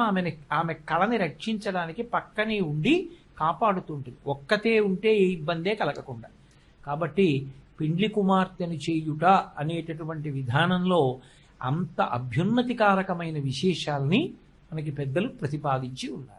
S1: ఆమె కళని రక్షించడానికి పక్కనే ఉండి కాపాడుతుంటుంది. ఒక్కతే ఉంటే ఏ ఇబ్బందే కలగకుండా. కాబట్టి పెండ్లి కుమార్తెను చేయుట అనేటటువంటి విధానంలో అంత అభ్యున్నతికారకమైన విశేషాల్ని మనకి పెద్దలు ప్రతిపాదించి ఉన్నారు.